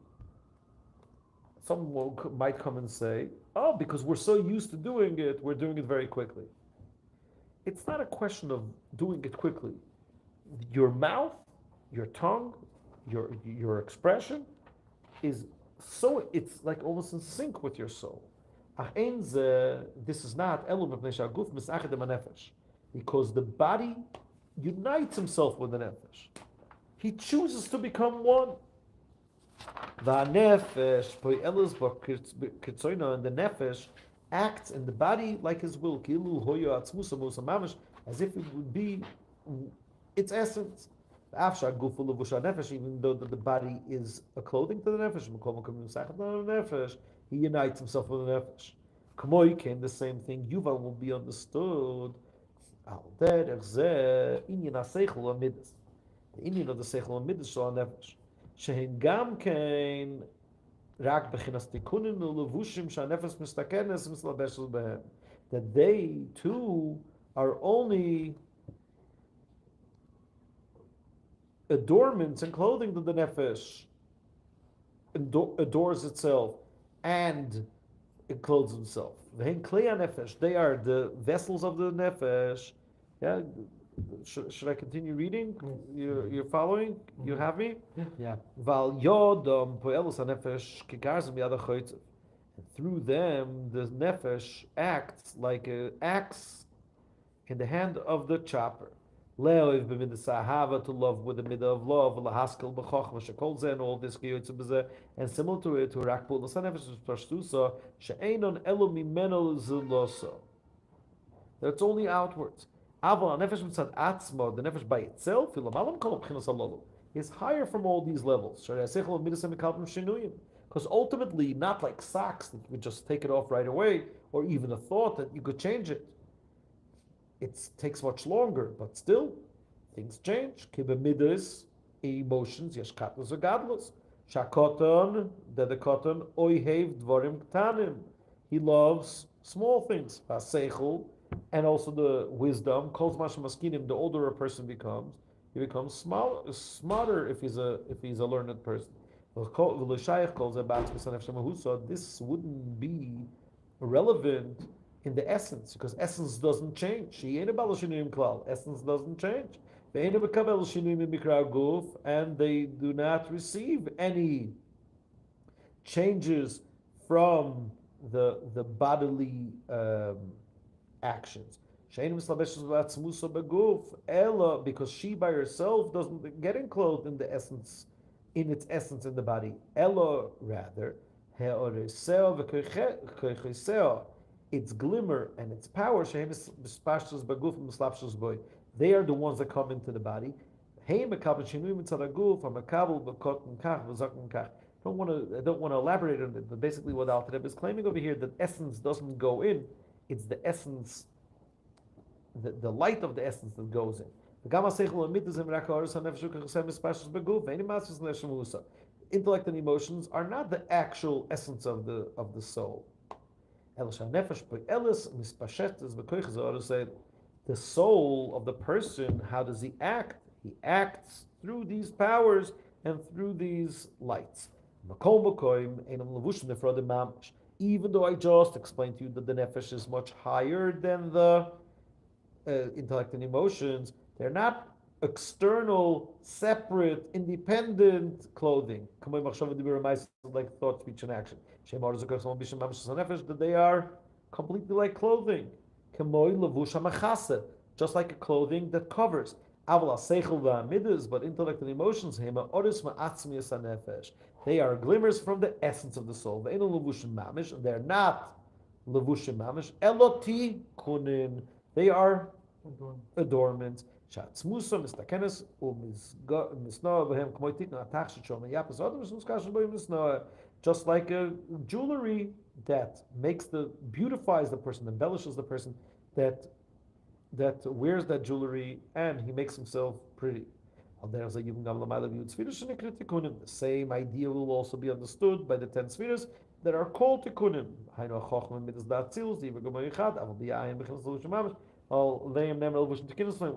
Someone might come and say, oh, because we're so used to doing it, we're doing it very quickly. It's not a question of doing it quickly. Your mouth, your tongue, your expression is so, it's like almost in sync with your soul. This is not because the body unites himself with the nefesh. He chooses to become one. And the nefesh acts in the body like his will, as if it would be its essence. Even though the body is a clothing to the nefesh, he unites himself with the nefesh. The same thing, Yuval will be understood. The Indian of the seichel amidus shel nefesh. Shehin gam kein rak bechinas tikunin ulevushim shanefesh mistakenes mislabeshel behem. That they too are only adornments and clothing that the nefesh adores itself and it clothes himself. Vehin klei nefesh. They are the vessels of the nefesh. Yeah. Should I continue reading? You're following? You have me? Yeah. Val yodam poelus hanefesh kigarzim yada choytzev. Through them, the nefesh acts like an axe in the hand of the chopper. Leil b'midah sahava, to love with the midah of love, lahaskel b'chochma shekol zeh, and all this kiyotze b'zeh, and similar to it, to rakpul l'sanefesh pashtusa she'enon elu mimeno ziloso. That's only outwards. Aval nefesh mitzad atzma, the nefesh by itself, is higher from all these levels. Because ultimately, not like socks that you could just take it off right away, or even a thought that you could change it. It takes much longer, but still, things change. Kibamidas, emotions, yeshkatlas or gadlus. Shakoton, the koton, oihev dvorim ktanim. He loves small things. Vasechel, and also the wisdom. Kol maskinim, the older a person becomes, he becomes smarter if he's a learned person. This wouldn't be relevant in the essence, because essence doesn't change. Essence doesn't change. And they do not receive any changes from the bodily actions. Because she by herself doesn't get enclosed in the essence, in its essence in the body. Ella rather, its glimmer and its power, they are the ones that come into the body. I don't want to elaborate on it, but basically what Al Tareb is claiming over here, that essence doesn't go in, it's the essence, the light of the essence that goes in. Intellect and emotions are not the actual essence of the soul. The soul of the person, how does he act? He acts through these powers and through these lights. Even though I just explained to you that the nefesh is much higher than the intellect and emotions, they're not external, separate, independent clothing. Like thought, speech, and action. That they are completely like clothing. Just like a clothing that covers. But intellect and emotions, they are glimmers from the essence of the soul. They're not levushim mamish. Eloti kunin. They are adornments. Just like a jewelry that beautifies the person, embellishes the person, that wears that jewelry and he makes himself pretty. The same idea will also be understood by the 10 spheres that are called tikunim. We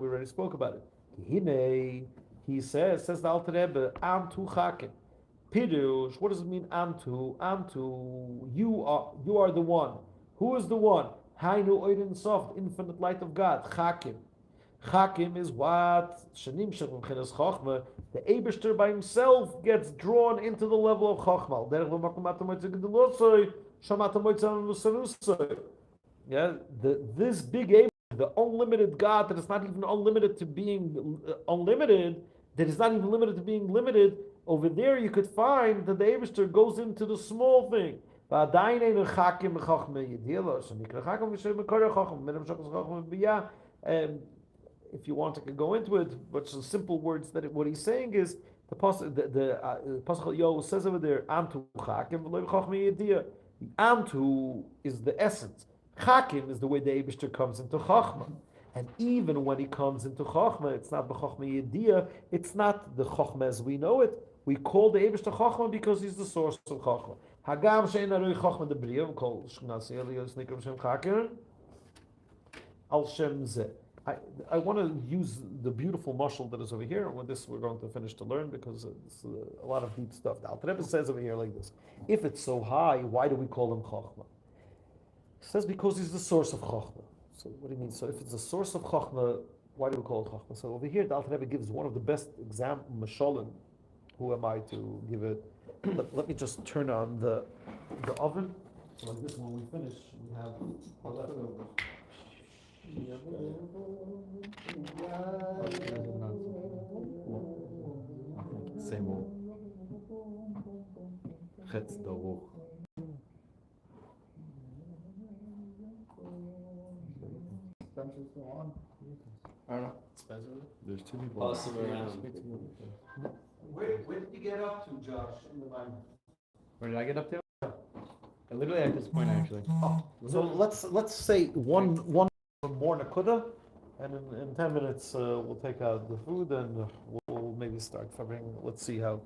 already spoke about it. He says the Alter Rebbe, Antu Chakim. Pirush, what does it mean, Antu? Antu, you are the one. Who is the one? Hainu Oidin Soft, infinite light of God. Chakim. Chakim is what? Shanim Shem Chenes Chochma. The Eibishter by himself gets drawn into the level of Chochma. Yeah, this big Eibishter, the unlimited God that is not even unlimited to being unlimited, that is not even limited to being limited, over there you could find that the Eibishter goes into the small thing. If you want, I could go into it, but some simple words that what he's saying is the Pasuk Eliyahu says over there, Antu Chakim v'lo Chachma Yediyah. Antu is the essence. Chakim is the way the Eibishter comes into Chachma. And even when he comes into Chachma, it's not B'Chachma Yediyah, it's not the Chachma as we know it. We call the Eibishter Chachma because he's the source of Chachma. Hagam she'en aroi Chachma de Bria, we call Shknas Eliyahu Snikram Shem Chakim, Al Shem Zeh. I want to use the beautiful mashal that is over here. With this, we're going to finish to learn because it's a lot of deep stuff. The Alter Rebbe says over here like this: if it's so high, why do we call him Chachma? He says because he's the source of Chachma. So what do you mean? So if it's the source of Chachma, why do we call it Chachma? So over here, the Alter Rebbe gives one of the best example mashalim. Who am I to give it? Let me just turn on the oven. So like this, when we finish, we have our leftovers. Same old. Chetz the Ruch. I don't know. There's two people. Pass them around. Where did you get up to, Josh, in the mind? Where did I get up to? Literally at this point, actually. So let's say one more nakuda, and in 10 minutes we'll take out the food and we'll maybe start Farbrengen. Let's see how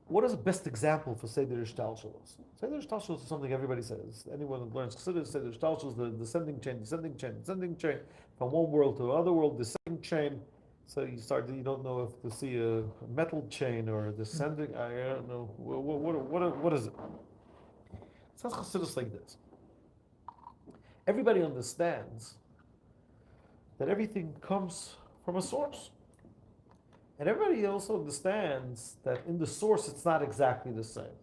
what is the best example for Seder Ishtalshalos? Seder Ishtalshalos is something everybody says. Anyone that learns Chassidus, Seder Ishtalshalos, the descending chain, from one world to another world, descending chain. So you don't know if to see a metal chain or a descending. I don't know what is it. It sounds Chassidus like this. Everybody understands that everything comes from a source. And everybody also understands that in the source it's not exactly the same.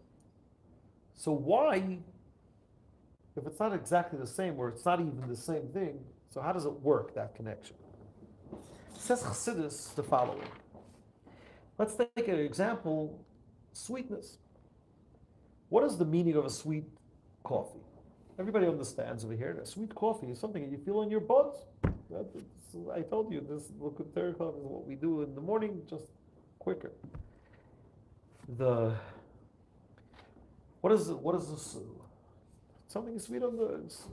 So why, if it's not exactly the same, or it's not even the same thing, so how does it work, that connection? It says Chassidus the following. Let's take an example, sweetness. What is the meaning of a sweet coffee? Everybody understands over here that sweet coffee is something that you feel in your buds. I told you this Likutei Torah is what we do in the morning, just quicker. What is this? Something sweet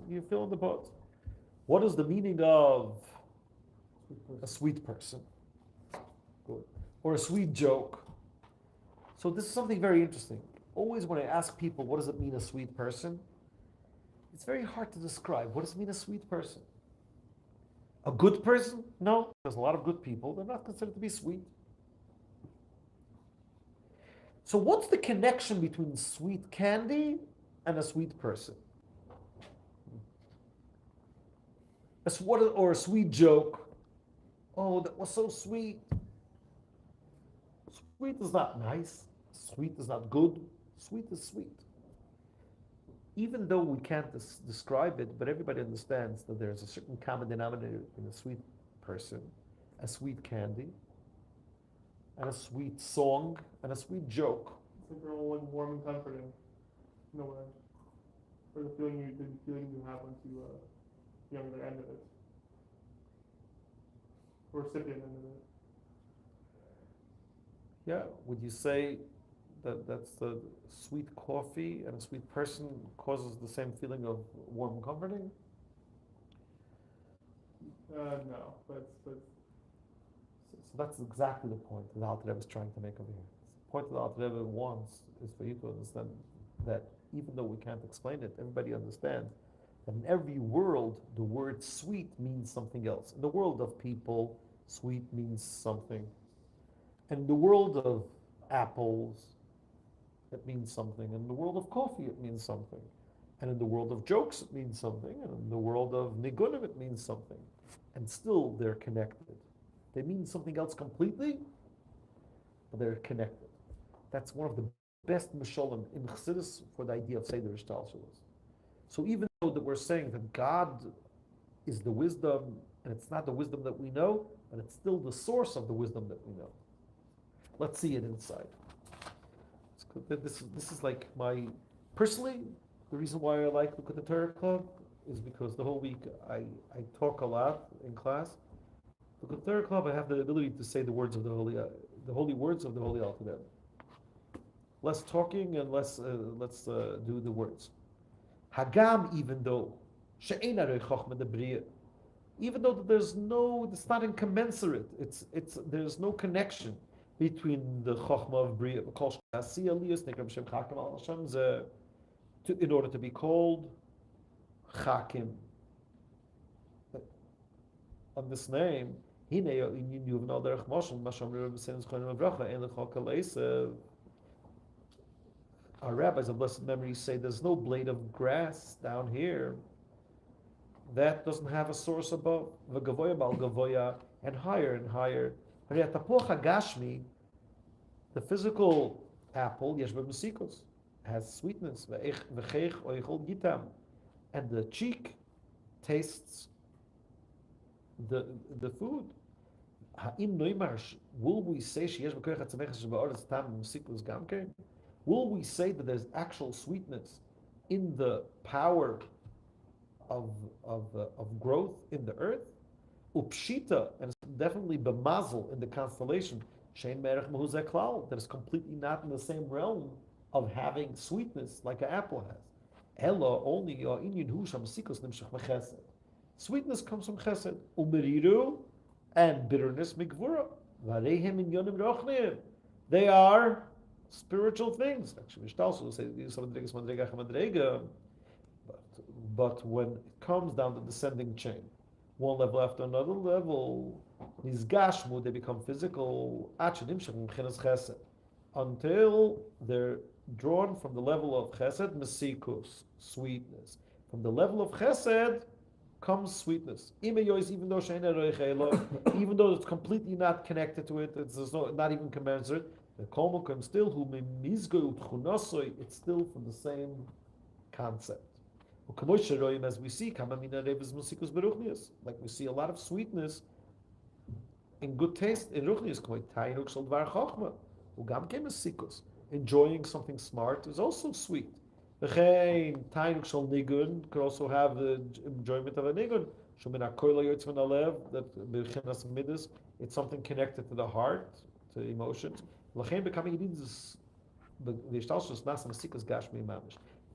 you feel in the buds. What is the meaning of a sweet person? Good. Or a sweet joke? So this is something very interesting. Always when I ask people, what does it mean a sweet person? It's very hard to describe. What does it mean a sweet person? A good person? No. There's a lot of good people. They're not considered to be sweet. So what's the connection between sweet candy and a sweet person? Or a sweet joke? Oh, that was so sweet. Sweet is not nice. Sweet is not good. Sweet is sweet. Even though we can't describe it, but everybody understands that there's a certain common denominator in a sweet person, a sweet candy, and a sweet song, and a sweet joke. It's like they're all like warm and comforting, in a way. Or the feeling you have once you be on the other end of it. Or recipient end of it. Yeah, would you say that that's the sweet coffee and a sweet person causes the same feeling of warm and comforting? No, but So that's exactly the point that Alter Rebbe is trying to make over here. The point that Alter Rebbe wants is for you to understand that even though we can't explain it, everybody understands that in every world, the word sweet means something else. In the world of people, sweet means something. And in the world of apples, it means something. In the world of coffee, it means something. And in the world of jokes, it means something. And in the world of nigunim, it means something. And still, they're connected. They mean something else completely, but they're connected. That's one of the best mishalim in Chassidus for the idea of Seder Ishtalshalos. So even though that we're saying that God is the wisdom, and it's not the wisdom that we know, but it's still the source of the wisdom that we know. Let's see it inside. This is like personally, the reason why I like Likutei Torah Club is because the whole week I talk a lot in class. Likutei Torah Club, I have the ability to say the words of the holy words of the Holy Alter Rebbe. Less talking and let's do the words. Hagam, even though there's it's not incommensurate. There's no connection between the Chochmah of Bria, in order to be called Chakim. On this name, our rabbis of blessed memory say there's no blade of grass down here that doesn't have a source above, and higher and higher. The physical apple, has sweetness, and the cheek tastes the food. Will we say will we say that there's actual sweetness in the power of growth in the earth? Upshita, and it's definitely b'mazel in the constellation, shein merech mehuzeh klal, that is completely not in the same realm of having sweetness like an apple has. Ella only inyan hu shamasikus nimshach mechesed. Sweetness comes from chesed. Umeriru, and bitterness mikvura. Varehem inyonim rochnim. They are spiritual things. Actually, Mishtalsu say but when it comes down the descending chain, one level after another level, these gashmu, they become physical, until they're drawn from the level of chesed, mesikus, sweetness. From the level of chesed comes sweetness. Even though even though it's completely not connected to it, it's not even commensurate, the kolmokim still it's still from the same concept. As we see, like we see a lot of sweetness in good taste in ruchnius. Enjoying something smart is also sweet. Could also have the enjoyment of a nigun. It's something connected to the heart, to emotions.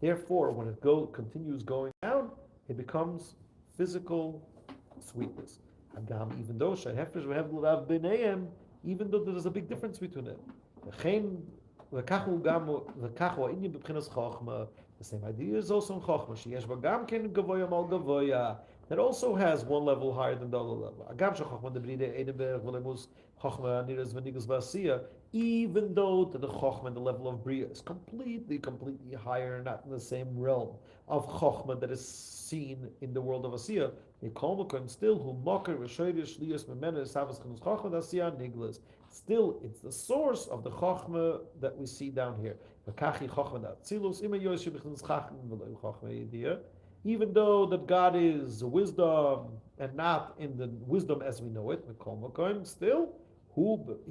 Therefore, when it continues going down, it becomes physical sweetness. Hagam, even though Shehefesh ve'hev l'rav b'neihem, even though there's a big difference between them. V'chein v'kachu gam v'kachu ha'inyan b'bchinas chachma. The same idea is also in chachma. Sheyesh v'gam ken gavoya mal gavoya. That also has one level higher than the other level. Agam shechachma debride edenberg v'lemus chachma niras v'nigas v'asiya. Even though the chachma and the level of bria is completely higher, not in the same realm of chachma that is seen in the world of asiya, still who mocker v'shoyrish liyos memena savas chanus chachma asiya niglas. Still, it's the source of the chachma that we see down here. Even though that God is wisdom and not in the wisdom as we know it, still,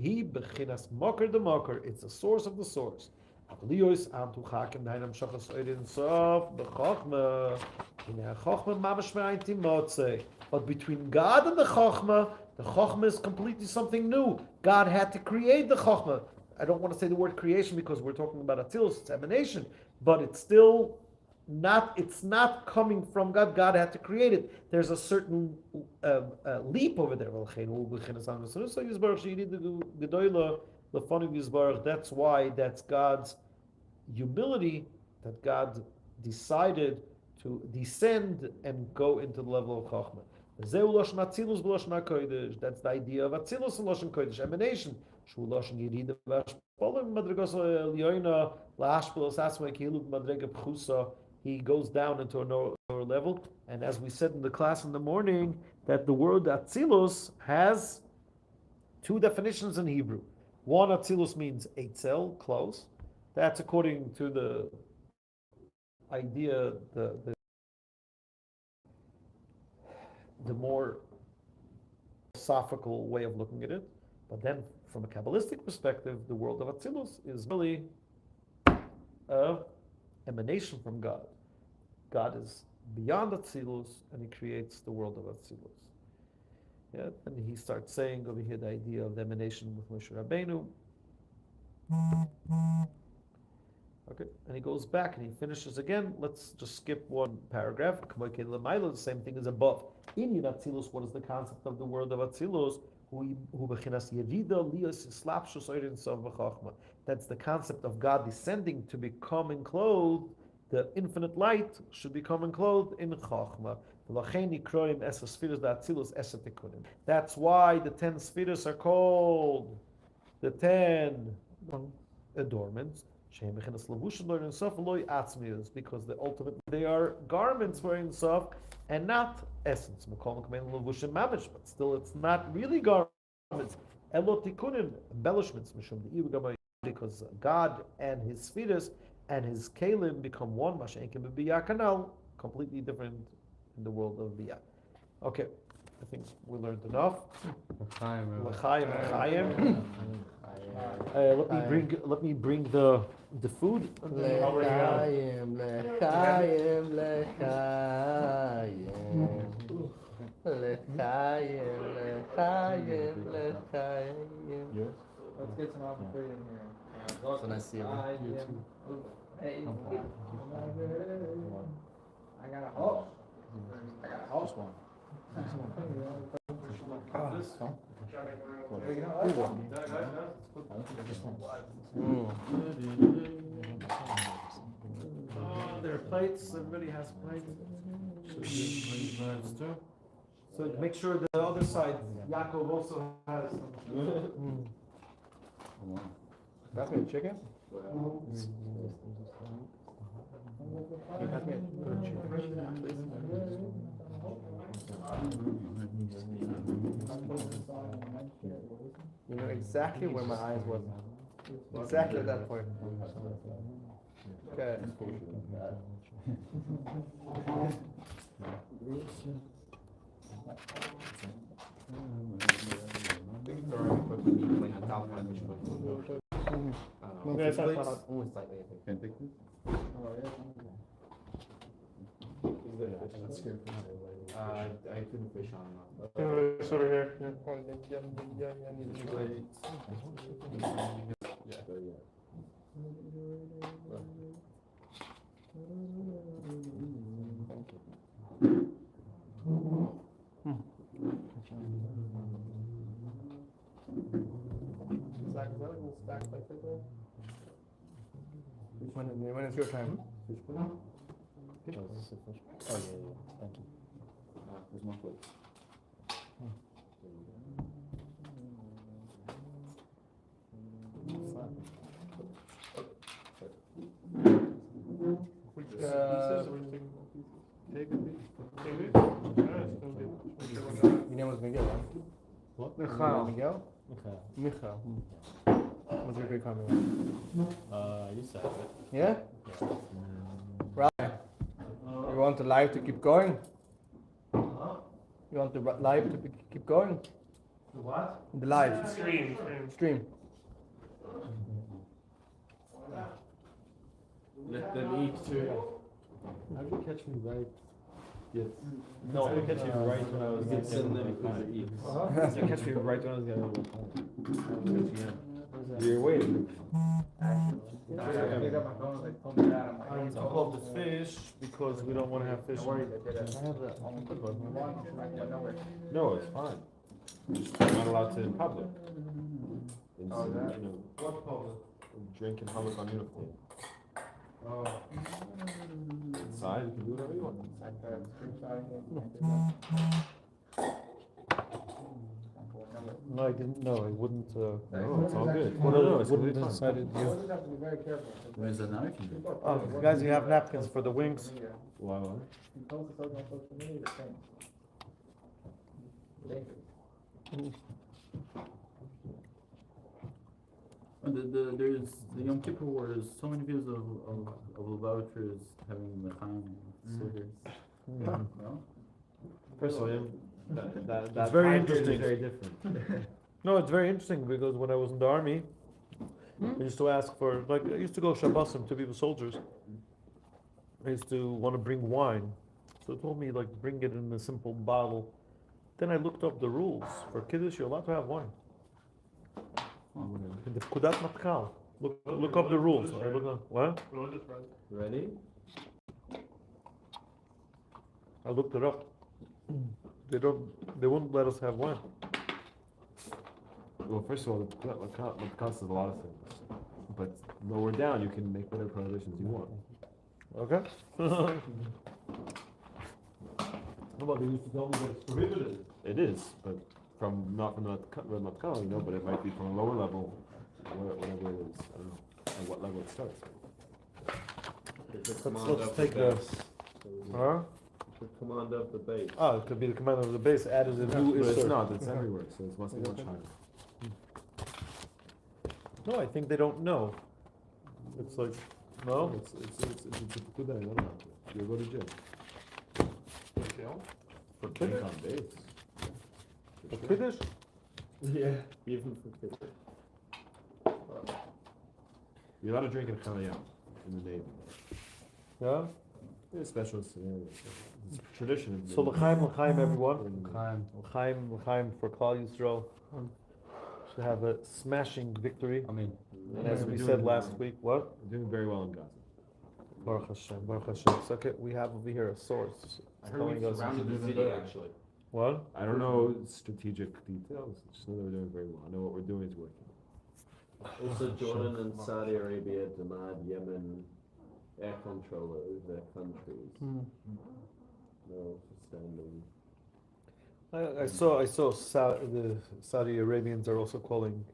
he bechinas mocker the mocker. It's the source of the source. But between God and the Chachma is completely something new. God had to create the Chachma. I don't want to say the word creation because we're talking about Atzilus, it's emanation, but it's still not, it's not coming from God. God had to create it. There's a certain leap over there. That's why that's God's humility, that God decided to descend and go into the level of Chachma. That's the idea of Atzilus and Lashon Kodesh, emanation. He goes down into a lower level, and as we said in the class in the morning, that the word Atzilus has two definitions in Hebrew. One, Atzilus means eitzel, close. That's according to the idea, the more philosophical way of looking at it. But then, from a Kabbalistic perspective, the world of Atzilus is really an emanation from God. God is beyond Atzilus, and He creates the world of Atzilus. Yeah, and he starts saying over here the idea of the emanation with Moshe Rabbeinu. Okay, and he goes back and he finishes again. Let's just skip one paragraph. The same thing as above. In Atzilus, what is the concept of the world of Atzilus? That's the concept of God descending to become enclothed. The infinite light should become enclothed in Chachma. That's why the 10 spheres are called the 10 adornments. Because they are garments for Ein Sof and not essence. But still, it's not really garments. Embellishments. Because God and His spheres and His kalim become one. Completely different in the world of Biyah. Okay, I think we learned enough. L'chaim. Let me bring the food. L'chaim. Let's get some alpha in here. So nice to see you. Hey, I got a house. Just one. There are plates. Everybody has plates. So make sure the other side, Yaakov also has some. Pass me the chicken? You know exactly where my eyes was. Exactly at that point. Okay. Okay, sorry, sorry. Only slightly, I think. I couldn't fish on It's over here. Yeah. When is your time? Oh, this is the fish. Oh, yeah. Thank you. There's more plates. Which pieces or we're taking more pieces? Take a piece. Take it? Yeah, it's no good. Whichever one. Your name was Miguel, right? What? Michael. Miguel? Okay. Michael. What's your great comment? I used to have it. Yeah? Yeah. Right. You want the live to keep going? You want the live to keep going? The what? The live Stream. stream. Let them eat too. How did you catch me right? Yes. No, I catch you right when I was You can send them because they eat. You catch me right when I was getting You're waiting. It's called the fish because we don't want to have fish. I have that on the book. No, it's fine. You're not allowed to in public. In, What public? drink in public on uniform. Oh. Inside, you can do whatever you want. No, I didn't know. I wouldn't. No, it's all good. What No, no, I it's wouldn't completely fine. decided you. Where's the knife? Oh, guys, you have napkins for the wings. Why? There's the Yom Kippur War. There's so many videos of Lubavitchers having the time. No? First of all, that It's very time period is interesting. very different. No, it's very interesting because when I was in the army, I used to ask for, like, I used to go Shabbosim to be with soldiers. I used to want to bring wine. So they told me, like, bring it in a simple bottle. Then I looked up the rules. For Kiddush, you're allowed to have wine. In the Pkudat Matkal. Look up the rules. I look up, what? Religious right. Ready? I looked it up. They won't let us have wine. Well, first of all, the cost is a lot of things. But lower down, you can make whatever prohibitions you want. Okay? Nobody used to tell me that it's prohibited. It is, but not from the Matkal, you know, but it might be from a lower level, whatever it is. I don't know at what level it starts. Let's take the. Huh? The command of the base. Oh, it could be the commander of the base added a new But it's Isser. not, it's everywhere, so it must be much higher. No, I think they don't know. It's like, no? It's a good day, I don't know. You'll go to jail. For drink on base. A Kiddush? Yeah, even for kids. You're allowed to drink in Chanayah, in the Navy. Yeah? There's special scenarios. It's tradition. So l'chaim everyone. L'chaim. L'chaim for Klal Yisrael. Should have a smashing victory. I mean, And as we said last week, what? we're doing very well in Gaza. Baruch Hashem, Baruch Hashem. So okay, we have over here a source telling us. the city actually. What? I don't know strategic details, just know that we're doing very well. I know what we're doing is working. Also, Jordan and Saudi Arabia denied Yemen air control over their countries. No standing. I saw the Saudi Arabians are also calling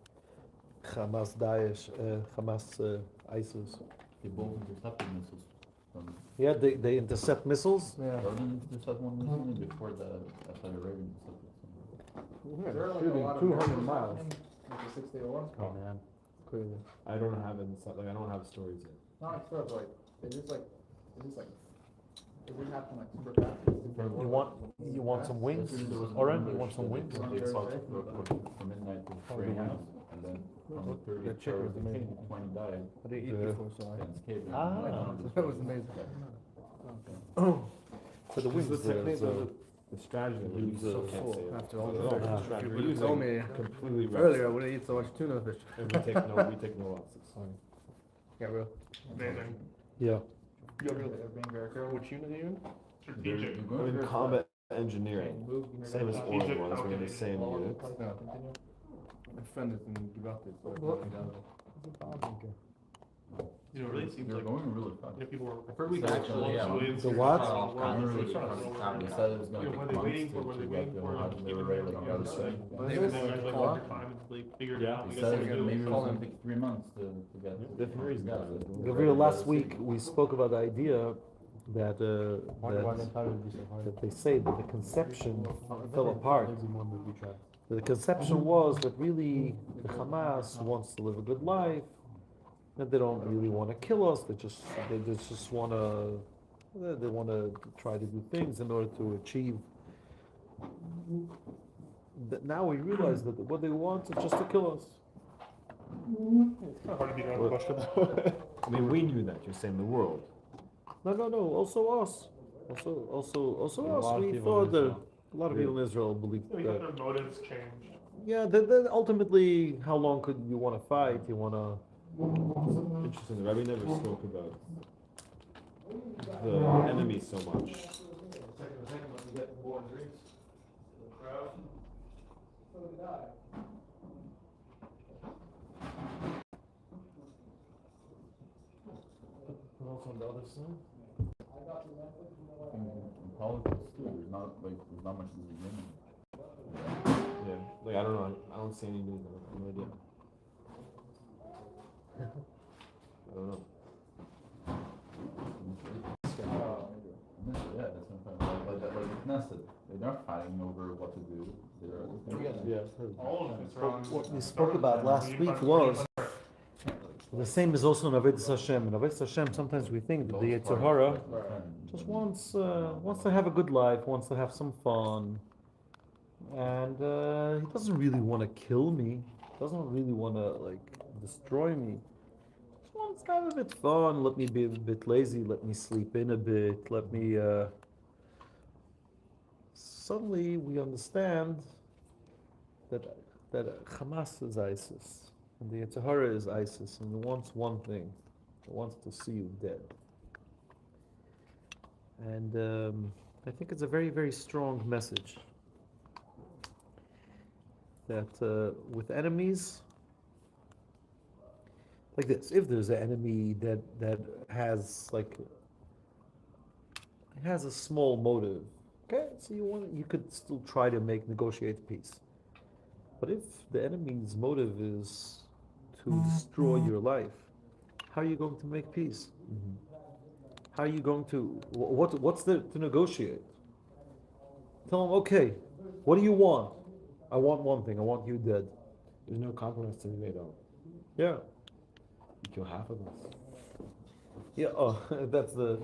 Hamas Daesh, Hamas ISIS. They both intercepted missiles from Yeah, they intercept missiles. Yeah. Jordan intercepted one recently before the Saudi Arabia intercepted some. Shooting 200 miles. Oh man. Clearly. I don't have it, like I don't have stories yet. You want some wings? Oren, you want some wings? They fought from midnight to 3 a.m. and then from 30 That chicken was they amazing. came, 20 died I didn't eat before, so and escaped. that was amazing. For the wings, The strategy that we use So can't full say it. after all No, this. the If strategy you we're would've using told me completely earlier, I would have eaten so much tuna fish. And we take no losses. Yeah, real. Amazing. yeah. Which unit are you in? Strategic. I'm in combat engineering, same as Strategic orange ones, we're in the same calculating. unit. No. My friend is in Givat, so You know, it really seems They're like, going really fast. people were. I've heard we So, can actually, yeah. civilians The who what? are I around the world, remember they're Charlie shot Tom over said it was there. gonna You know, take were they months waiting for, to were they get waiting the for, how they were even railing though, on you know, the thing. like, Is even this though there's like called? longer time, it's like figured Yeah. out. He I said guess they maybe it do. was gonna take 3 months to get. Different reasons. Yeah. Gabriel, last week we spoke about the idea that Why that they say that the conception fell apart. The conception was that really the Hamas wants to live a good life, that they don't really want to kill us. They just want to try to do things in order to achieve. That now we realize that what they want is just to kill us. It's kind of hard to beat around the bush with I mean, we knew that. You're saying the world. No. Also us. Also A lot us. of We people thought in that Israel. a lot of people in Israel believe You that. know, their motives changed. Yeah, then ultimately, how long could you want to fight? You want to. Interesting. The Rebbe never spoke about the enemy so much. On the other side. In politics too, there's not much in the beginning. Yeah. Like I don't know. I don't see any news. I have no idea. I don't know. Yeah, that's what I'm talking about. Like the Knesset, they're not fighting over what to do. Yeah. All of it's wrong. What we spoke about last week was the same is also in Avodas Hashem. In Avodas Hashem, sometimes we think that the Yetzer Hara just wants to have a good life, wants to have some fun, and he doesn't really want to kill me. Doesn't really want to destroy me. Just wants to have a bit fun. Let me be a bit lazy. Let me sleep in a bit. Let me. Suddenly we understand that Hamas is ISIS. And the Yetzer Hara is ISIS, and it wants one thing. It wants to see you dead. And I think it's a very, very strong message. That with enemies, like this, if there's an enemy that has a small motive, okay, so you could still try to negotiate peace. But if the enemy's motive is to destroy your life, how are you going to make peace? How are you going to, what's there to negotiate? Tell them, okay, what do you want? I want one thing, I want you dead. There's no compromise to be made on. Yeah. You kill half of us. Yeah, oh, that's the,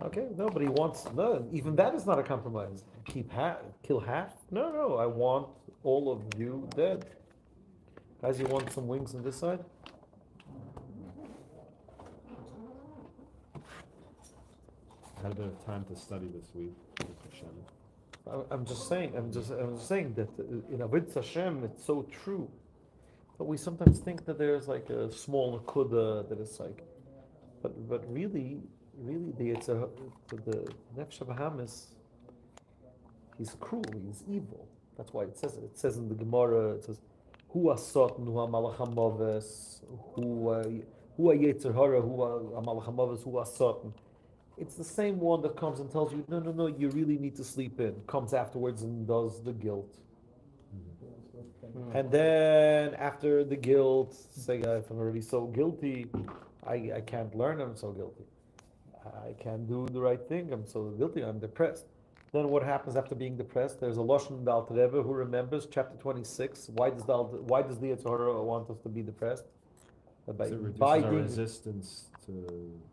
okay, no, but he wants, no, even that is not a compromise. Kill half? No, I want all of you dead. Guys, you want some wings on this side? I had a bit of time to study this week. with Hashem. I'm just saying that in Avodas Hashem, it's so true. But we sometimes think that there's like a small nakuda that is like, but really, the Nefesh Bahamis, he's cruel, he's evil. That's why it says in the Gemara, it says, Hu asot, hu ha-malach ha-moves, hu ha-yetzer hara, hu ha-malach ha-moves, hu asot. It's the same one that comes and tells you, no, you really need to sleep in. Comes afterwards and does the guilt. And then after the guilt, say, if I'm already so guilty, I can't learn, I'm so guilty. I can't do the right thing, I'm so guilty, I'm depressed. Then what happens after being depressed? There's a Lashon Dal Rebbe who remembers chapter 26. Why does the Yetzer Hara want us to be depressed? It reduces By our being, resistance to.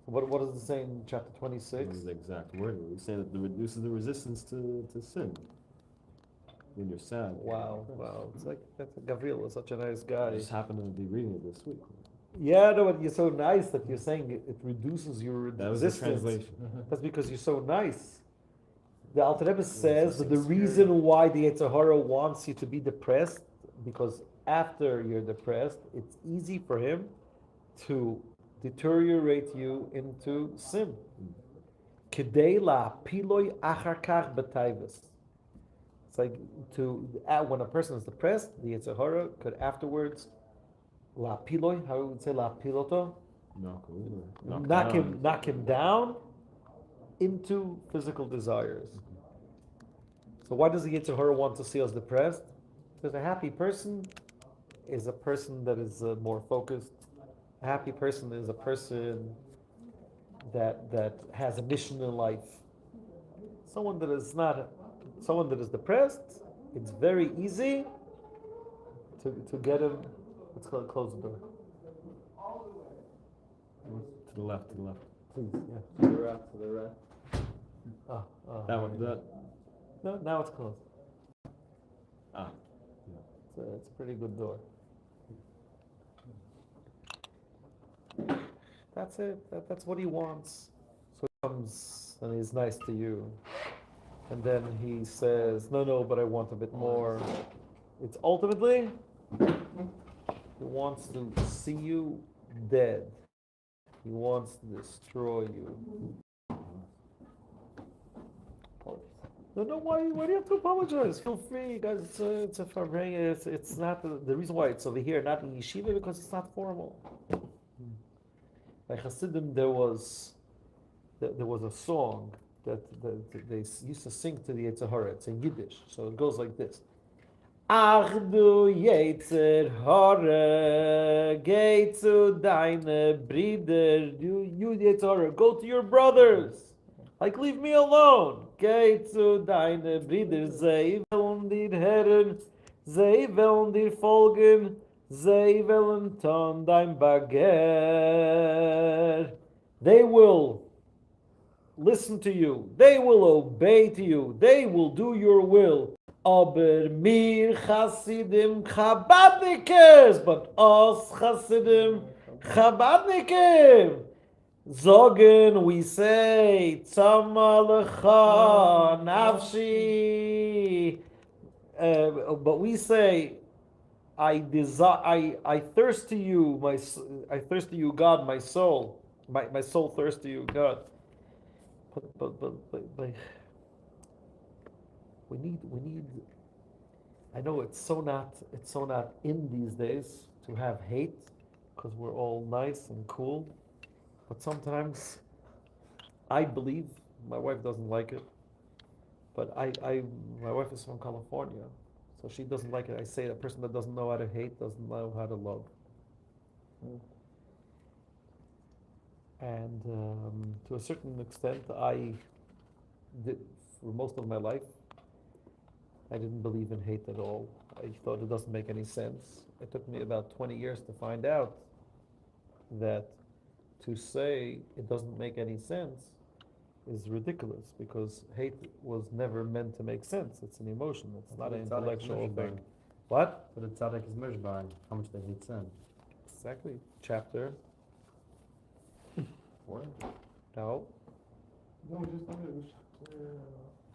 what does it say in chapter 26? What is the exact word? We're saying that it reduces the resistance to sin. When you're sad. Wow. It's like Gabriel is such a nice guy. I just happened to be reading it this week. Yeah, no, but you're so nice that you're saying it reduces your That was the resistance. translation. That's because you're so nice. The Alter Rebbe says that the reason why the Yetzer Hara wants you to be depressed, because after you're depressed, it's easy for him to deteriorate you into sin. Kedei la'piloi achar kach b'taivis. It's like when a person is depressed, the Yetzer Hara could afterwards la'piloi, how would we say la'piloto? knock him down into physical desires. So why does the Yetzer Hara want to see us depressed? Because a happy person is a person that is more focused. A happy person is a person that has a mission in life. Someone that is depressed, it's very easy to get him. Let's close the door. To the left. Please, yeah. To the right. That one. That. No, now it's closed. Ah. It's a pretty good door. That's it. That's what he wants. So he comes and he's nice to you. And then he says, no, but I want a bit more. It's ultimately, he wants to see you dead. He wants to destroy you. No, why do you have to apologize? Feel free, guys. It's a Farbrengen. It's not the reason why it's over here, not in yeshiva, because it's not formal. By Hasidim, there was a song that they used to sing to the Yetzer Hara. It's in Yiddish, so it goes like this: Ach du Yetzer Hara, geh zu deine Brüder. You Yetzer Hara, go to your brothers. Like, leave me alone. Geh zu deine Brüder, sie wollen dir hören, sie wollen dir folgen, sie wollen tun dein Begehr. They will listen to you, they will obey to you, they will do your will. Aber mir Hasidim Chabadnikes, but us Hasidim Chabadnikim. Zogen, we say, Tzamalecha nafshi. But we say, I thirst to you, I thirst to you, God, my soul. My soul thirsts to you, God. But we need. I know it's so not in these days to have hate, because we're all nice and cool. But sometimes I believe, my wife doesn't like it, but my wife is from California, so she doesn't like it. I say a person that doesn't know how to hate doesn't know how to love. And to a certain extent, I did, for most of my life, I didn't believe in hate at all. I thought it doesn't make any sense. It took me about 20 years to find out that to say it doesn't make any sense is ridiculous, because hate was never meant to make sense. It's an emotion. It's not an intellectual thing. What? So the tzaddik is measured by how much they hate sin. Exactly. Chapter. What? No. No, just not it.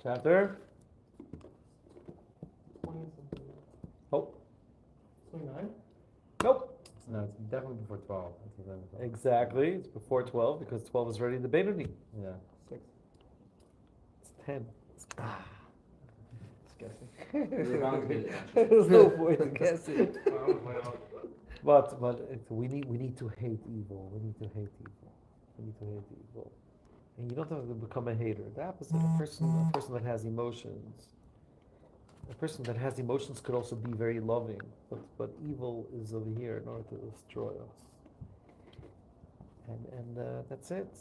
Chapter. 20 something. Oh. 29? Nope. No, it's definitely before 12. That's what I'm saying. Exactly. It's before 12, because 12 is already the Benoni. Yeah. 6. It's 10. It's guessing. You're bound to get it. There's no point in guessing. But we need to hate evil. We need to hate evil. We need to hate evil. And you don't have to become a hater. The opposite, a person that has emotions. A person that has emotions could also be very loving, but evil is over here in order to destroy us. And that's it.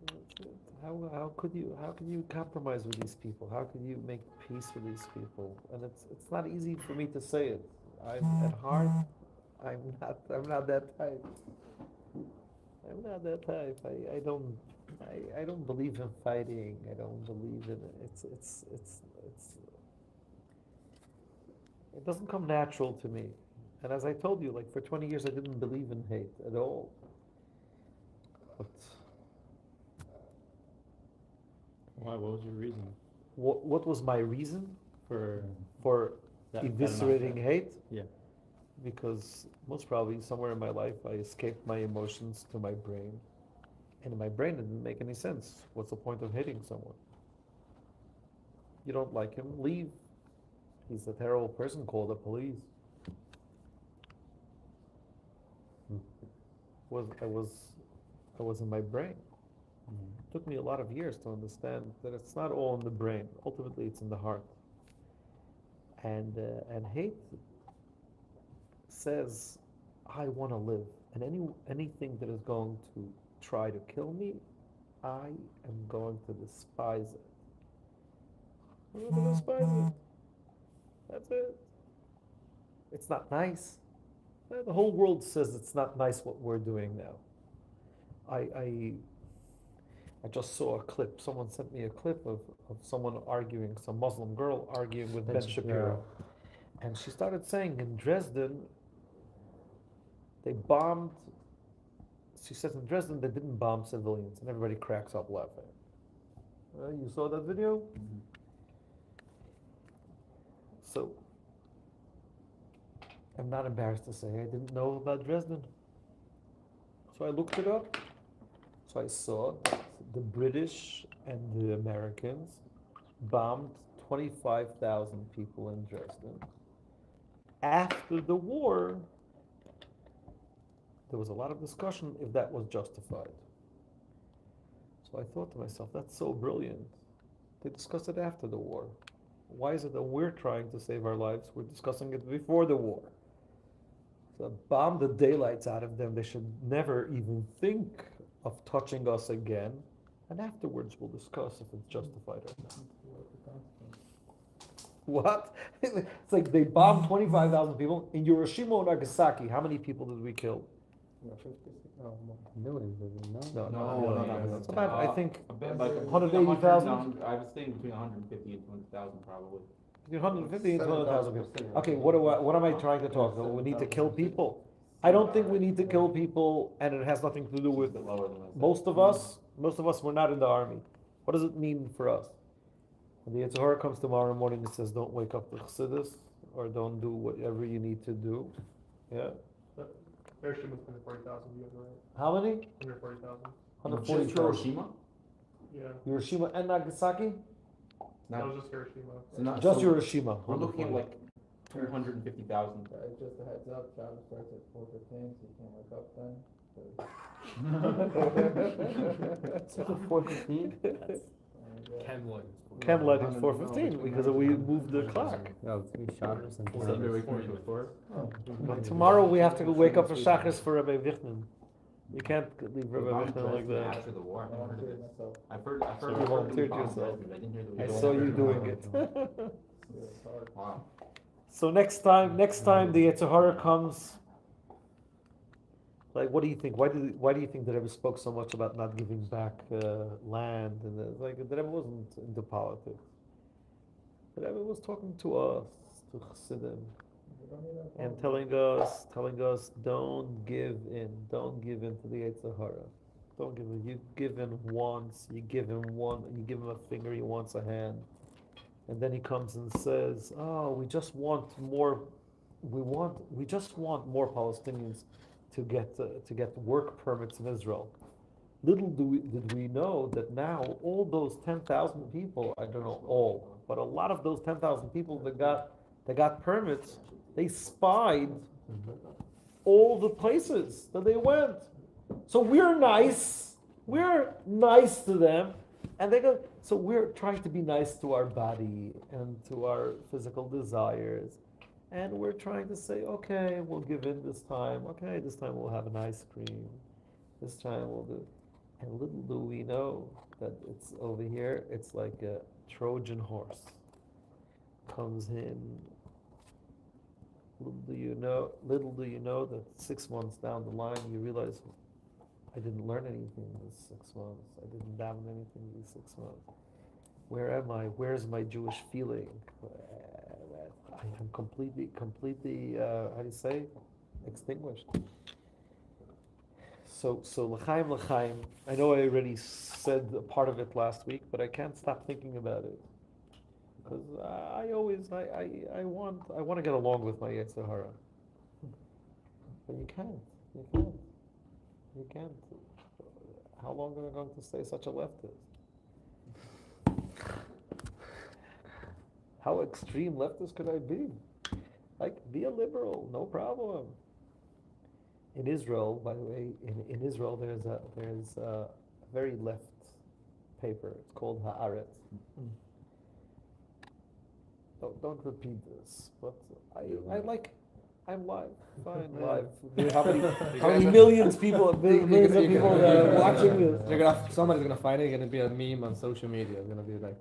That's it. How could you compromise with these people? How could you make peace with these people? And it's not easy for me to say it. I'm at heart, I'm not that type. I'm not that type. I don't believe in fighting. I don't believe in it. It doesn't come natural to me. And as I told you, like for 20 years I didn't believe in hate at all. But Why? What was your reason what was my reason for that eviscerating amount? hate? Yeah. Because most probably somewhere in my life I escaped my emotions to my brain. And in my brain it didn't make any sense. What's the point of hating someone? You don't like him, leave. He's a terrible person, call the police. was in my brain. It took me a lot of years to understand that it's not all in the brain. Ultimately, it's in the heart. And hate says, I want to live, and anything that is going to try to kill me, I am going to despise it. I'm going to despise it. That's it. It's not nice. The whole world says it's not nice what we're doing now. I just saw a clip. Someone sent me a clip of someone arguing, some Muslim girl arguing with Ben Shapiro. And she started saying in Dresden, they bombed. She says in Dresden they didn't bomb civilians, and everybody cracks up laughing. You saw that video? Mm-hmm. So, I'm not embarrassed to say I didn't know about Dresden. So I looked it up. So I saw the British and the Americans bombed 25,000 people in Dresden. After the war, there was a lot of discussion if that was justified. So I thought to myself, that's so brilliant. They discussed it after the war. Why is it that we're trying to save our lives? We're discussing it before the war. So bomb the daylights out of them. They should never even think of touching us again. And afterwards we'll discuss if it's justified or not. What? It's like they bombed 25,000 people. In Hiroshima and Nagasaki, how many people did we kill? Millions, no? No. It's about, I think, Like 180,000? I was thinking between 150 and 200,000 probably. 150 and 200,000 people. Okay, what am I trying to talk about? We need to kill people. I don't think we need to kill people, and it has nothing to do with most of us. Most of us were not in the army. What does it mean for us? When the Yetzer Hara comes tomorrow morning and says, "Don't wake up the Chassidus," or "Don't do whatever you need to do." Yeah. Hiroshima was 140,000, you guys are right. How many? 140,000. 140,000. Hiroshima? Yeah, Hiroshima and Nagasaki? that was just Hiroshima. So not, Just so Hiroshima. we're looking at like 250,000. Just a heads up, job starts at 4:15, so you can't wake up then. 4:15? Ken light is 4:15 because we moved the clock. No, 3 shoppers and So maybe we can make it before. But tomorrow we have to go wake up for Shachris for Rabbi Vichnan. You can't leave Rabbi Vichnan like that. After the war. I've heard So you volunteered yourself. I saw you doing it. Wow. So next time the Yetzer Hara comes, like, what do you think? Why do you think the Rebbe spoke so much about not giving back land? And the Rebbe wasn't into politics. The Rebbe was talking to us, to Chassidim, and telling us, don't give in to the Yetzer Hara. Don't give in. You give in once. You give him a finger. He wants a hand. And then he comes and says, "Oh, we just want more. We just want more Palestinians to get work permits in Israel." Little did we know that now all those 10,000 people, I don't know all, but a lot of those 10,000 people that got permits, they spied all the places that they went. So we're nice to them, and they go. So we're trying to be nice to our body and to our physical desires, and we're trying to say, okay, we'll give in this time. Okay, this time we'll have an ice cream. This time we'll do. And little do we know that it's over here. It's like a Trojan horse comes in. Little do you know that 6 months down the line you realize, I didn't learn anything these 6 months. I didn't daven anything these 6 months. Where am I? Where's my Jewish feeling? I am completely, how do you say, extinguished. So l'chaim. I know I already said a part of it last week, but I can't stop thinking about it because I want to get along with my Yetzer Hara, but you can't. You can't. How long am I going to stay such a leftist? How extreme leftist could I be? Like, be a liberal, no problem. in Israel, by the way, in Israel there's a very left paper. It's called Haaretz. Don't repeat this, but I'm live. Fine, live. How many millions of people that are watching this? Somebody's gonna find it. It's gonna be a meme on social media. It's gonna be like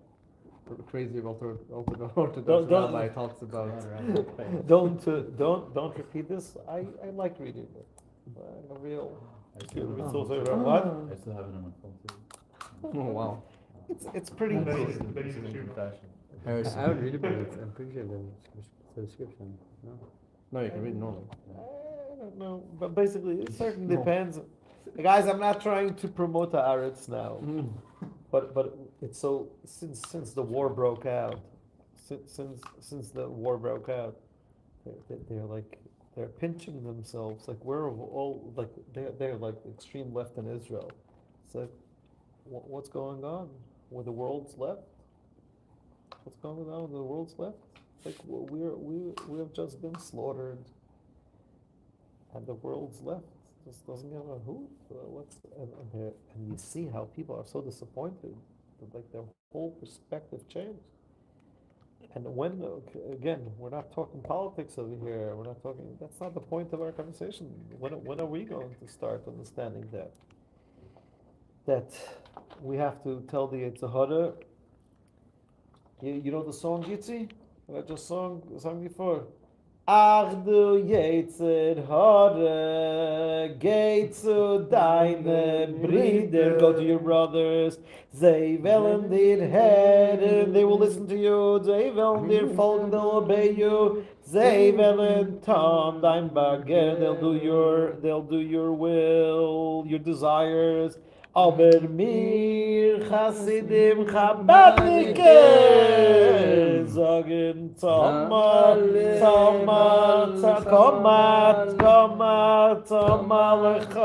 crazy Orthodox rabbi talks about. Don't repeat this. I like reading it. I'm a real. I still What? I still have it on my phone too. Oh wow. It's pretty. Betty's a shoe. I would read it, but I'm pretty sure the subscription. No. No, you can read normally. I don't know, but basically, it certainly depends. Guys, I'm not trying to promote the Haaretz now, but it's so since the war broke out, since the war broke out, they're pinching themselves like we're all like they're like extreme left in Israel. It's like what's going on? Where the world's left? What's going on with the world's left? Like we have just been slaughtered, and the world's left just doesn't give a hoot. And you see how people are so disappointed that like their whole perspective changed. And when again, we're not talking politics over here. We're not talking. That's not the point of our conversation. When are we going to start understanding that we have to tell the Yetzer Hara? You know the song Yitzi? That I just sung before. Ach du Yetzer Hara, geh zu deine Brüder, go to your brothers. They wollen dir hören, they will listen to you. They wollen dir folgen, they'll obey you. They wollen tun dein Begehr, they'll do your will, your desires. Aber mir Chassidim Chabadnike sagen Toma lecha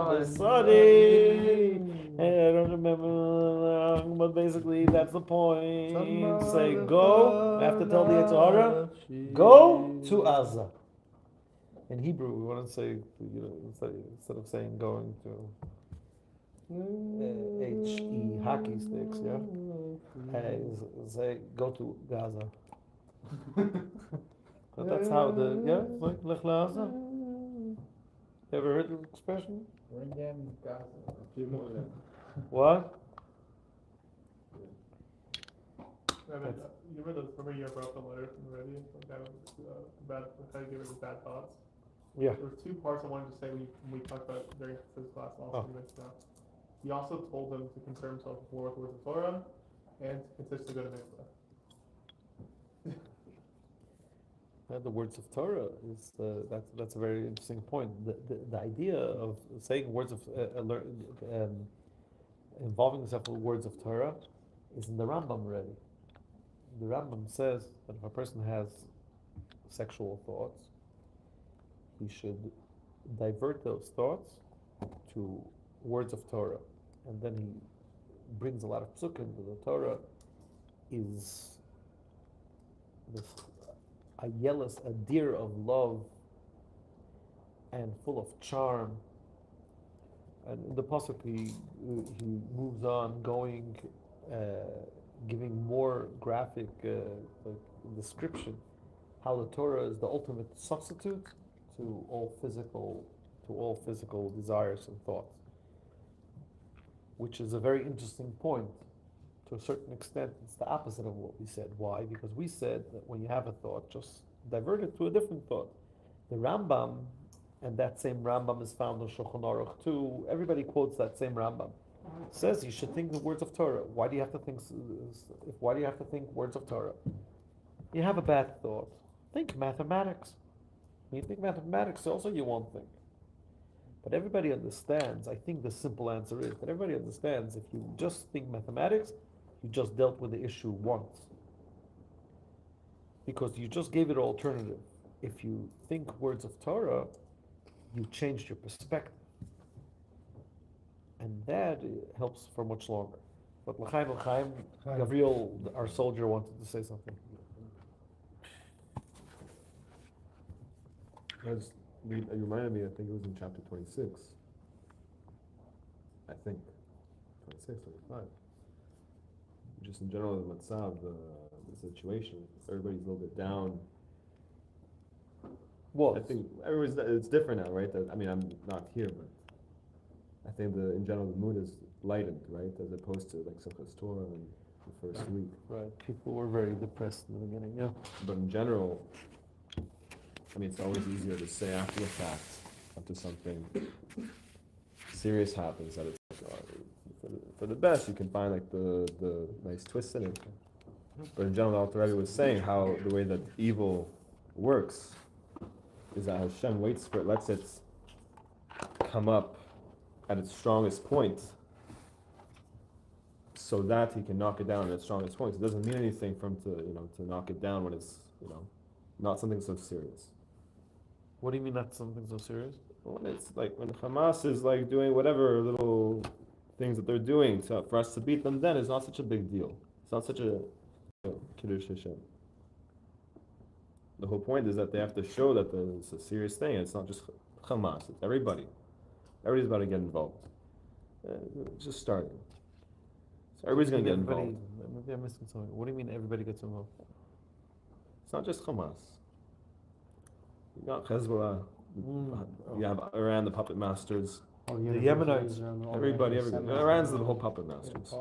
besari. I don't remember, but basically that's the point. Say go. I have to tell the Yetzer Hara, go to Gaza. In Hebrew, we want to say, instead of saying going to. H-E, hockey sticks, yeah? Say, go to Gaza. But that's how like Lech Gaza. You ever heard the expression? What? Remember you brought up the letter from the radio? About how to get rid of bad thoughts? Yeah. There were two parts I wanted to say when we talked about during this class also mixed up. He also told them to concern himself more with words of Torah and to consistently go to mikveh. The words of Torah is that's a very interesting point. The idea of saying words of involving yourself with words of Torah is in the Rambam already. The Rambam says that if a person has sexual thoughts, he should divert those thoughts to words of Torah, and then he brings a lot of psukim to the Torah. Is this a deer of love and full of charm, and in the pasuk he moves on, giving more graphic description how the Torah is the ultimate substitute to all physical desires and thoughts, which is a very interesting point. To a certain extent, it's the opposite of what we said. Why? Because we said that when you have a thought, just divert it to a different thought. The Rambam, and that same Rambam is found in Shulchan Aruch too. Everybody quotes that same Rambam. Says you should think the words of Torah. Why do you have to think? Why do you have to think words of Torah? You have a bad thought. Think mathematics. When you think mathematics, also you won't think. But everybody understands. I think the simple answer is that everybody understands. If you just think mathematics, you just dealt with the issue once, because you just gave it an alternative. If you think words of Torah, you changed your perspective, and that helps for much longer. But L'chaim, Gavriel, our soldier, wanted to say something. You reminded me, I think it was in chapter 26. I think. 26, 25. Just in general, the matzav, the situation, everybody's a little bit down. Well, I think it's different now, right? I mean, I'm not here, but I think in general the mood is lightened, right? As opposed to like Simchas Torah and the first week. right. People were very depressed in the beginning. Yeah. But in general, I mean, it's always easier to say after the fact, after something serious happens, that it's like, for the best. You can find like the nice twist in it. But in general, the Alter Rebbe was saying how the way that evil works is that Hashem waits for it, lets it come up at its strongest point, so that he can knock it down at its strongest point. It doesn't mean anything for him to knock it down when it's not something so serious. What do you mean that's something so serious? When it's like when Hamas is like doing whatever little things that they're doing for us to beat them, then it's not such a big deal. It's not such a Kiddush Hashem. The whole point is that they have to show that it's a serious thing. It's not just Hamas, it's everybody. Everybody's about to get involved. It's just starting. So everybody's going to get involved. Maybe I'm missing something. What do you mean everybody gets involved? It's not just Hamas. You got Hezbollah, you have Iran, the puppet masters. All The Yemenites. Everybody. Iran's the whole puppet masters.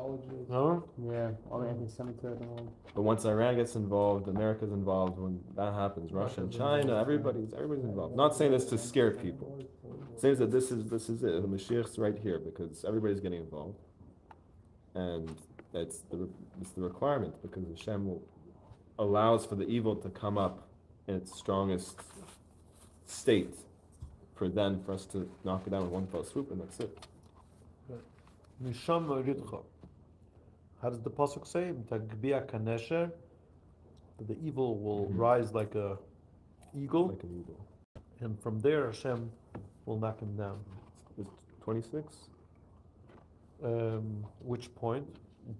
No? Yeah, all the anti-Semitism. But once Iran gets involved, America's involved. When that happens, Russia and China, everybody's involved. Not saying this to scare people. Saying that this is it. The Mashiach's right here because everybody's getting involved, and it's the requirement because Hashem allows for the evil to come up in its strongest state, for us to knock it down with one fell swoop, and that's it. Misham Ridcha. How does the pasuk say? Tagbia kanesher. That the evil will rise like a eagle, Like an eagle. and from there Hashem will knock him down. It's 26. Which point?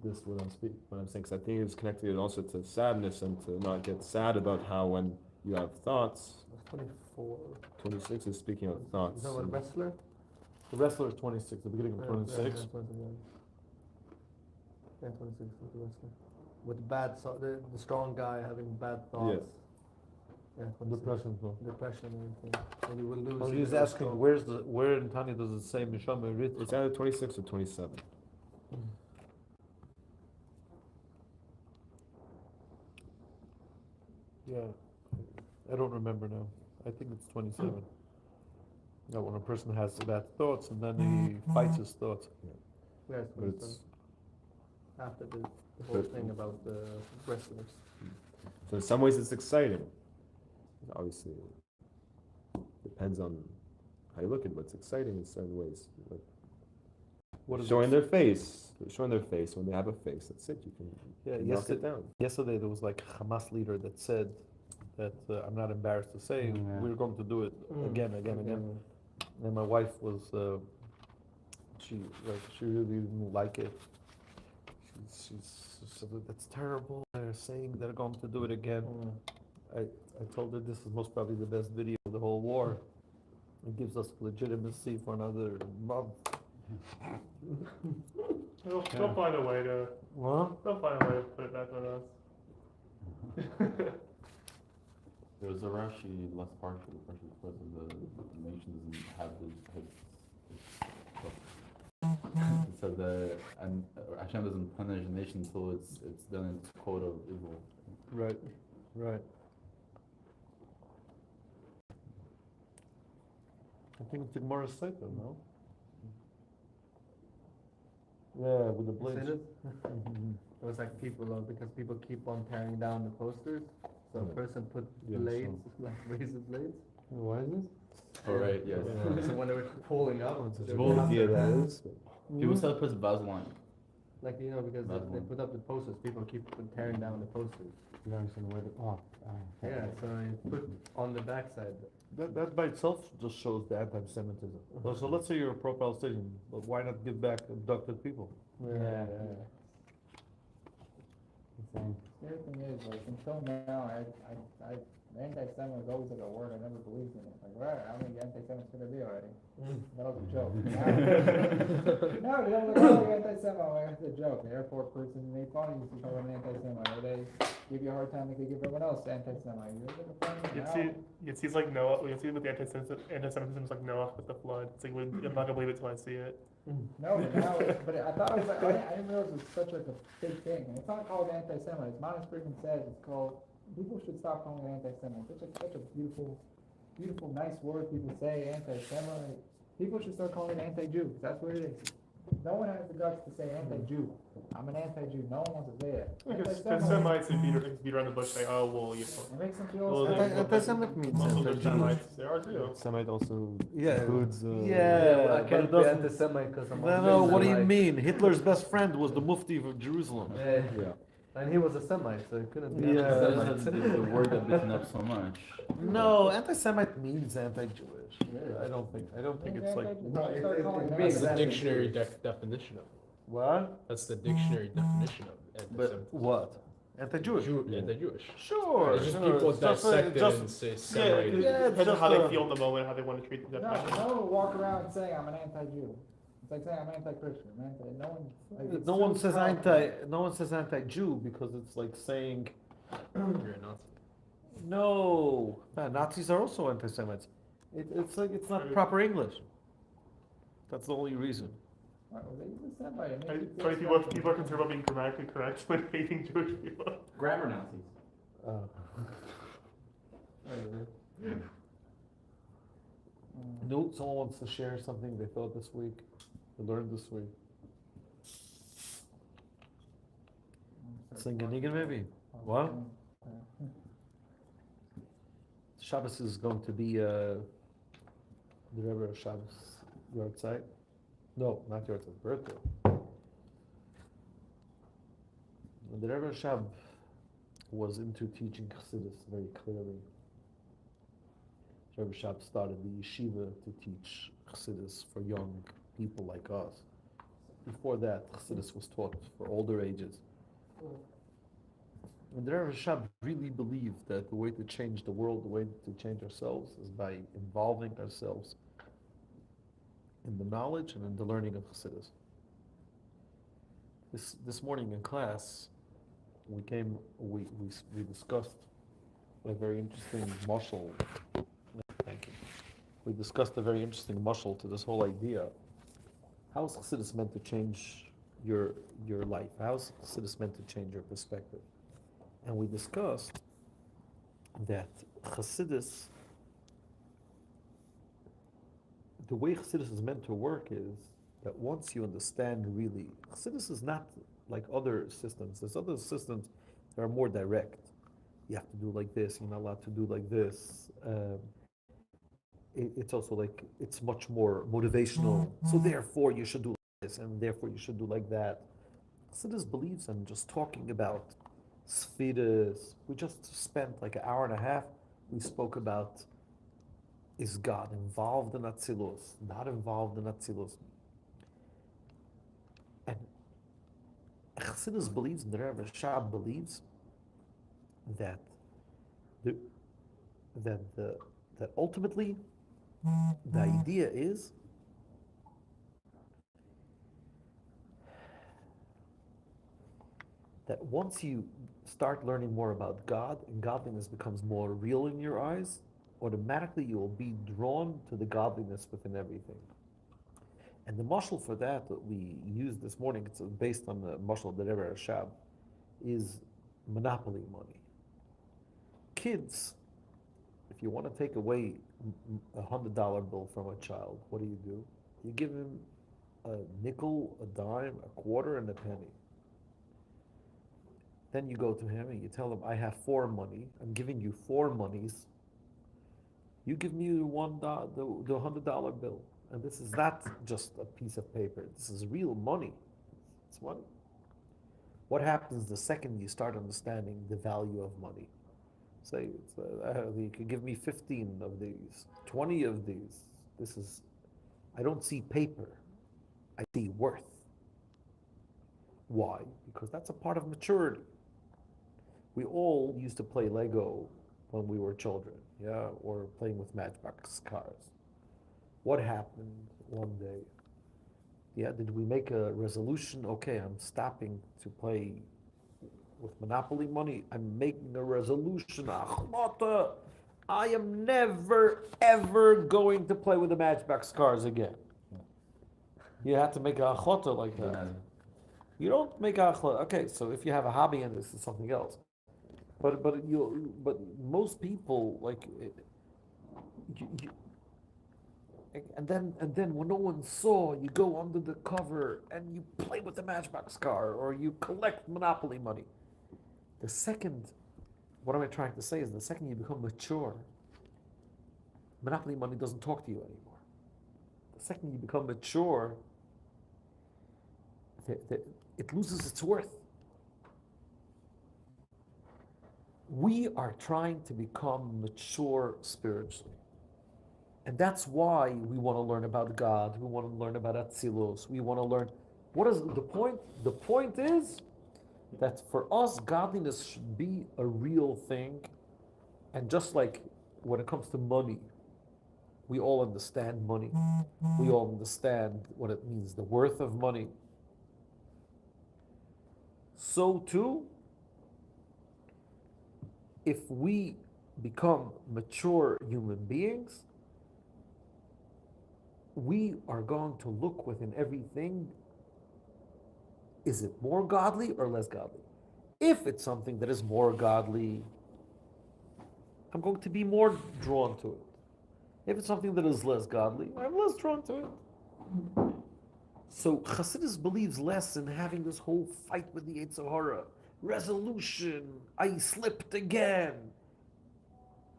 This what I'm saying, because I think it's connected also to sadness and to not get sad about how when you have thoughts. 24. 26 is speaking of thoughts. Is that what wrestler? The wrestler is 26. The beginning of 26. Yeah, 26 is the wrestler. With bad the strong guy having bad thoughts. Yeah, 26. Depression. So. Depression and everything. And you will lose. I was your just asking, scope. where in Tanya does it say Misham Ridcha? It's either 26 or 27. Yeah, I don't remember now. I think it's 27. Now, when a person has bad thoughts and then he fights his thoughts. Yes, But it's, after the whole thing about the wrestlers. so in some ways it's exciting. Obviously, depends on how you look at it, but it's exciting in certain ways. Like What is showing their face. Showing their face. When they have a face, that's it. You can knock it down. Yesterday there was like a Hamas leader that said that I'm not embarrassed to say we're going to do it again. And my wife was she really didn't like it. She said that's terrible. They're saying they're going to do it again. I told her this is most probably the best video of the whole war. It gives us legitimacy for another month. They'll find a way to. What? They'll find a way to put it back on us. There was a Rashi less partial, because the nation doesn't have his it said that and Hashem doesn't punish a nation until it's done its quota of evil. Right. I think it's the Gemara's Sefer, no? Yeah, with the blades. It was like because people keep on tearing down the posters. So a person put Yeah, blades, like razor blades. Why is it? Oh right, yes. So when they were pulling up, they No would have idea to- that is. People still put Vaseline. like because That's they one. put up the posters, people keep tearing down the posters. Yeah, so they put on the backside. That by itself just shows the anti-Semitism. So let's say you're a pro-Palestinian, but why not give back abducted people? Yeah. The other thing is, like, until now, I Anti-Semite was always like a word I never believed in it. Like, right, how many anti-Semites could there be already? That was a joke. No, they don't look like anti-Semite. Like, that's a joke. The airport person made fun of you if you call them an anti-Semite. Or they give you a hard time like they give everyone else anti-Semite. You're like a funny It's like Noah. You see with the anti-Semitism is like Noah with the flood. It's like I'm not gonna believe it till I see it. No, but now, but I thought it was like, I didn't realize it was such like a big thing. And it's not called anti-Semite. As Modern Freaking says, it's called, people should stop calling it anti-Semite. Such a beautiful, nice word people say, anti-Semite. People should start calling it anti-Jew, because that's what it is. No one has the guts to say anti-Jew. I'm an anti-Jew. No one wants to say that. Because Semites beat around the bush say, oh well, you know. It makes them feel Well, sad. anti-Semite means Also, there's anti-Jew. Semites. There are too. Semite also Yeah. includes. Yeah, but I but can't it be doesn't. anti-Semite because I'm No, what do you Semite. mean? Hitler's best friend was the Mufti of Jerusalem. Yeah. Yeah. And he was a Semite, so it couldn't be Yeah. anti-Semite. The word got beaten up so much. No, anti-Semite means anti-Jewish. I don't think it's like. That's the dictionary definition of it. What? That's the dictionary definition of But anti-Semitism. what? Anti-Jewish. Anti-Jewish. Sure. It's just sure. people It's just dissect it just- and say Yeah, Semite. it depends on how just they feel in the moment, how they want to treat the No, definition. no one will walk around saying I'm an anti-Jew. It's like saying I'm anti-Christian. No one. Like, it's No one too says strong. no one says anti-Jew because it's like saying You're a Nazi. no. Nazis are also anti-Semites. It's like it's not proper English. That's the only reason. Right, well, they use a Semite. It makes you feel Funny, special. people are concerned about being grammatically correct when hating Jewish people. Grammar Nazis. No, someone wants to share something they thought this week, they learned this week. Sing a nigga maybe. What? Shabbos is going to be the Rebbe of Shabbos yard site. No, not yard site, birthday. The Rebbe of Shab was into teaching Chassidus very clearly. Rebbe Shab started the yeshiva to teach Chassidus for young people like us. Before that, Chassidus was taught for older ages. And the Rebbe Shab really believed that the way to change the world, the way to change ourselves, is by involving ourselves in the knowledge and in the learning of Chassidus. This morning in class, we discussed a very interesting mashal. Thank you. We discussed a very interesting mashal to this whole idea. How is Chassidus meant to change your life? How is Chassidus meant to change your perspective? And we discussed that Chassidus, the way Chassidus is meant to work is that once you understand really, Chassidus is not like other systems. There's other systems that are more direct. You have to do like this, you're not allowed to do like this. It's also like, it's much more motivational. So therefore you should do like this, and therefore you should do like that. Chassidus believes in just talking about Sfidas. We just spent like an hour and a half. We spoke about, is God involved in Atzilus, not involved in Atzilus? And Chassidus believes, and the Rebbe Shab believes, that ultimately the idea is that once you start learning more about God and godliness becomes more real in your eyes, automatically you will be drawn to the godliness within everything. And the mashal for that we used this morning, it's based on the mashal of the Rebbe Rashab, is monopoly money. Kids, if you want to take away $100 bill from a child, what do? You give him a nickel, a dime, a quarter, and a penny. Then you go to him and you tell him, I have 4 money, I'm giving you 4 monies. You give me the $100 bill. And this is not just a piece of paper, this is real money. It's money. What happens the second you start understanding the value of money? Say, you could give me 15 of these, 20 of these. I don't see paper, I see worth. Why? Because that's a part of maturity. We all used to play Lego when we were children, yeah, or playing with matchbox cars. What happened one day? Yeah, did we make a resolution? Okay, I'm stopping to play with Monopoly money. I'm making a resolution. Achmata, I am never, ever going to play with the matchbox cars again. You have to make a achota like that. You don't make a achota. Okay, so if you have a hobby and this is something else. But most people like you, and then when no one saw, you go under the cover and you play with the matchbox car or you collect Monopoly money. The second, what am I trying to say is the second you become mature, Monopoly money doesn't talk to you anymore. The second you become mature, it loses its worth. We are trying to become mature spiritually. And that's why we want to learn about God, we want to learn about Atzilus, we want to learn, what is the point? The point is that for us, godliness should be a real thing. And just like when it comes to money, we all understand money. We all understand what it means, the worth of money. So too, if we become mature human beings, we are going to look within everything. Is it more godly or less godly? If it's something that is more godly, I'm going to be more drawn to it. If it's something that is less godly, I'm less drawn to it. So Chassidus believes less in having this whole fight with the Yetzer Hara. Resolution, I slipped again.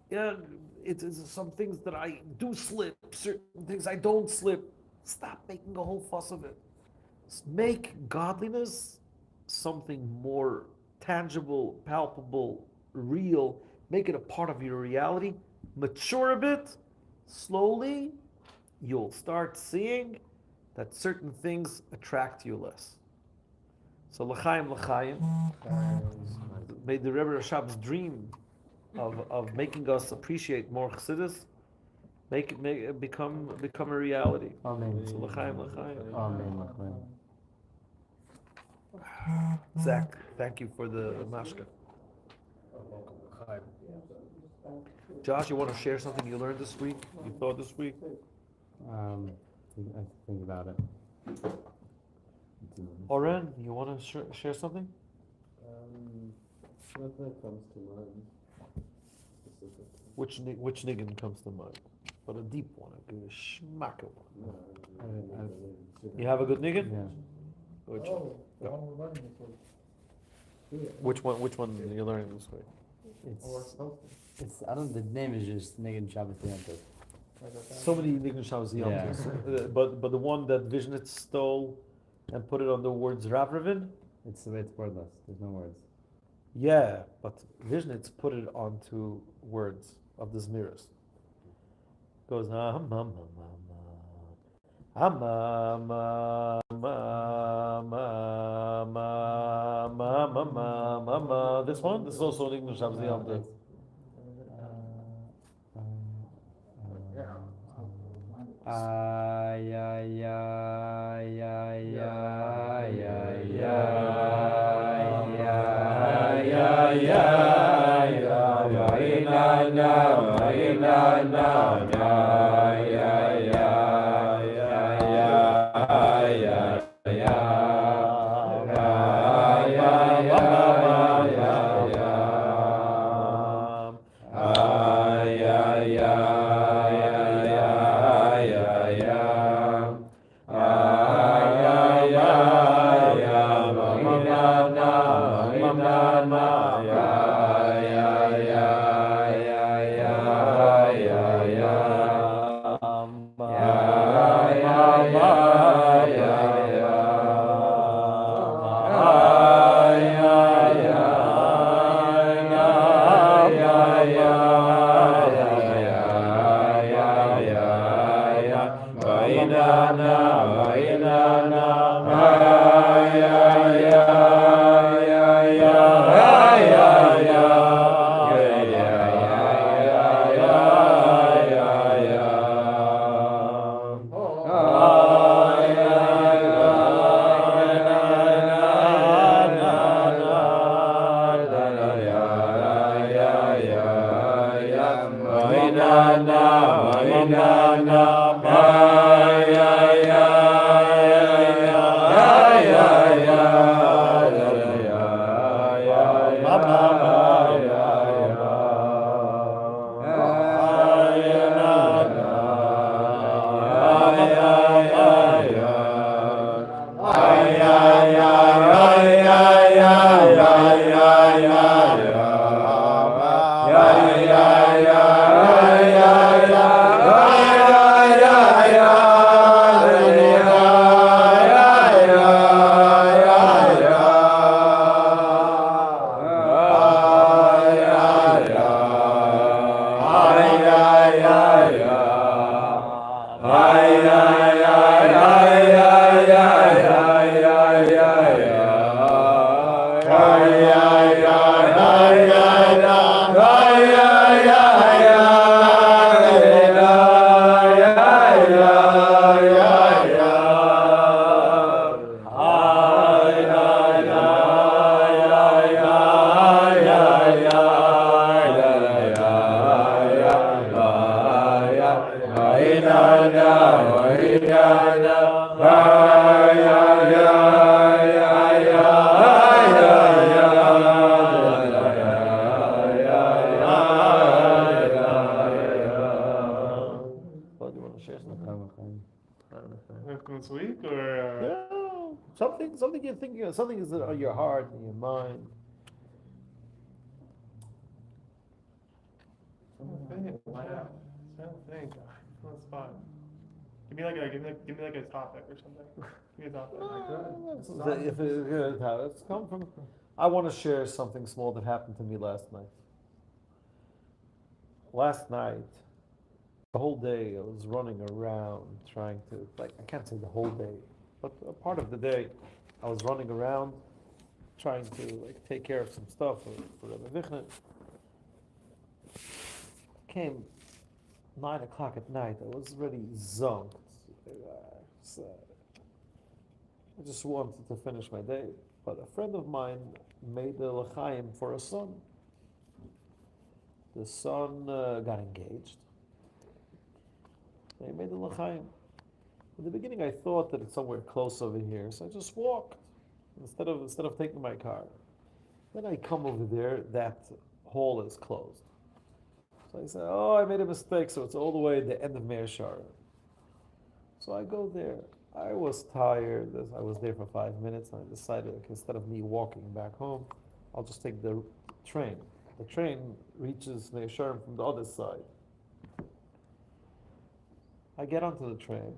Yeah, it's some things that I do slip, certain things I don't slip. Stop making a whole fuss of it. Make godliness something more tangible, palpable, real. Make it a part of your reality. Mature a bit. Slowly, you'll start seeing that certain things attract you less. So l'chaim, may the Rebbe Rashab's dream of making us appreciate more Chassidus, make it become a reality. Amen. So l'chaim. Amen. Zach, thank you for the mashka. Josh, you want to share something you learned this week? You thought this week? I think about it. Oren, you want to share something? Nothing comes to mind. Specifically. Which niggin comes to mind? But a deep one, a good schmacker one. You have a good niggin? Yeah. Which Oh, the one? one we're learning this week. Which one are you learning this week? It's I don't. The name is just Negan Shabbat Yantiv. So many niggin shavs Yeah. but the one that Vishnitz stole and put it on the words Ravravin? It's wordless. There's no words. Yeah, but Vishnitz put it onto words of the Zmiris. Goes this one? This is also an English Shabbat Yom Tov. What do you want to share? Something? This week or Yeah, something you're thinking of, something is on your heart and your mind. trying to think. On the spot. Give me like a topic or something. Give me a topic. It's come from. I want to share something small that happened to me last night. Last night, the whole day I was running around trying to, like, I can't say the whole day, but a part of the day I was running around trying to, like, take care of some stuff for Rebbe Vichner. Came 9 o'clock at night, I was already zonked. So I just wanted to finish my day, but a friend of mine made a l'chaim for a son. The son got engaged. They made a l'chaim. In the beginning, I thought that it's somewhere close over here, so I just walked instead of taking my car. Then I come over there, that hall is closed. So I said, oh, I made a mistake, so it's all the way at the end of Meir Shara. So I go there. I was tired. I was there for 5 minutes, and I decided, like, instead of me walking back home, I'll just take the train. The train reaches Meir Shara from the other side. I get onto the train,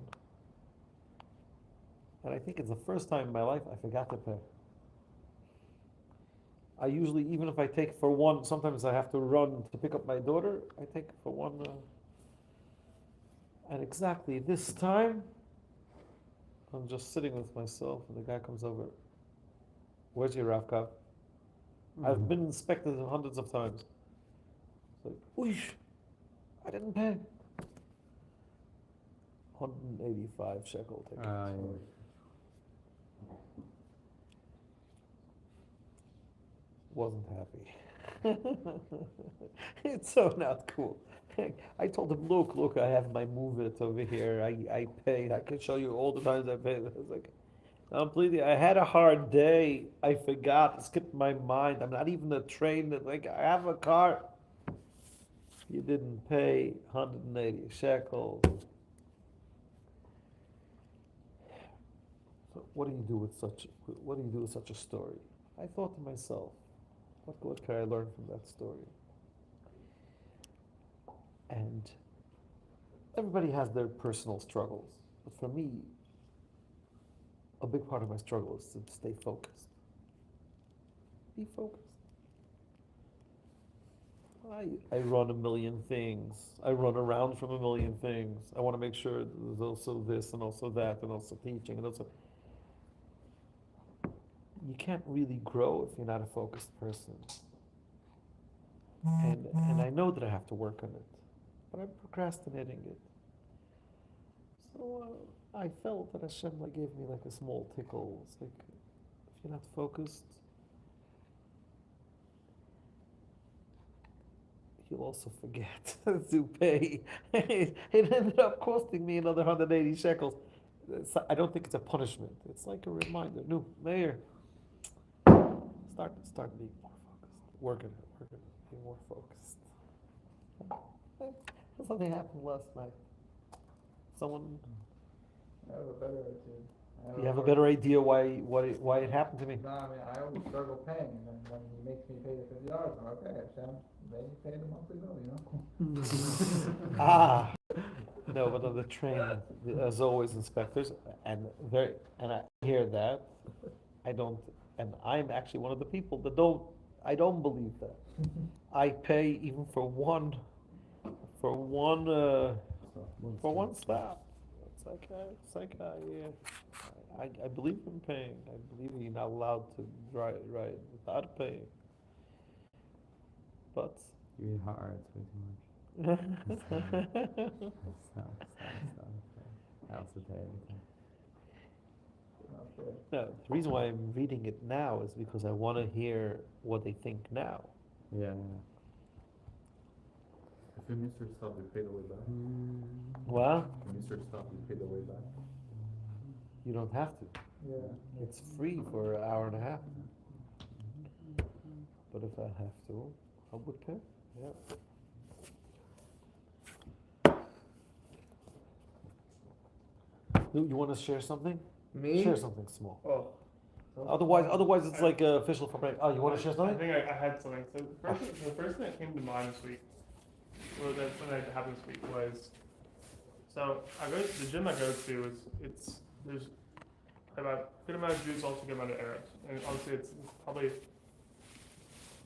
and I think it's the first time in my life I forgot to pay. I usually, even if I take for one, sometimes I have to run to pick up my daughter, I take for one. And exactly this time, I'm just sitting with myself, and the guy comes over. Where's your Rav-Kav? I've been inspected hundreds of times. It's like, whoosh, I didn't pay. 185 shekel ticket. Wasn't happy. It's so not cool. I told him, look, I have my move it over here. I paid. I can show you all the times I paid. I was like, completely. I had a hard day. I forgot. It skipped my mind. I'm not even a train. Like, I have a car. You didn't pay 180 shekels. So what do you do with such a story? I thought to myself, what can I learn from that story? And everybody has their personal struggles. But for me, a big part of my struggle is to stay focused. Be focused. I run a million things. I run around from a million things. I want to make sure there's also this and also that and also teaching and also. You can't really grow if you're not a focused person. And I know that I have to work on it, but I'm procrastinating it. So I felt that Hashem gave me like a small tickle. It's like, if you're not focused, you'll also forget to pay. It ended up costing me another 180 shekels. I don't think it's a punishment. It's like a reminder. No, Mayor, start being more focused. Work it. Be more focused. Something happened last night. Someone. I have a better idea. You have a better idea why it happened to me? No, I mean, I always struggle paying, and then when he makes me pay the $50, I'm like, okay, Hashem, maybe pay the monthly bill, you know? No, but on the train, there's always inspectors, and I hear that. I don't, and I'm actually one of the people that I don't believe that. I pay even for one stop. It's like I believe in paying. I believe you're not allowed to ride without paying. But You eat hot it's way too much. Stop. I also pay everything. no, the reason why I'm reading it now is because I want to hear what they think now. Yeah. If If you miss your stop, you pay the way back. What? If you miss your stop, you pay the way back. You don't have to. Yeah. It's free for an hour and a half. But if I have to, I would pay. Yeah. You want to share something? Me? Share something small. Oh. Otherwise it's like official for break. Oh, you want to share I something? think I had something. So the first thing that came to mind this week, or that something that happened this week was, so the gym I go to there's about a good amount of Jews, also a good amount of Arabs, and obviously it's probably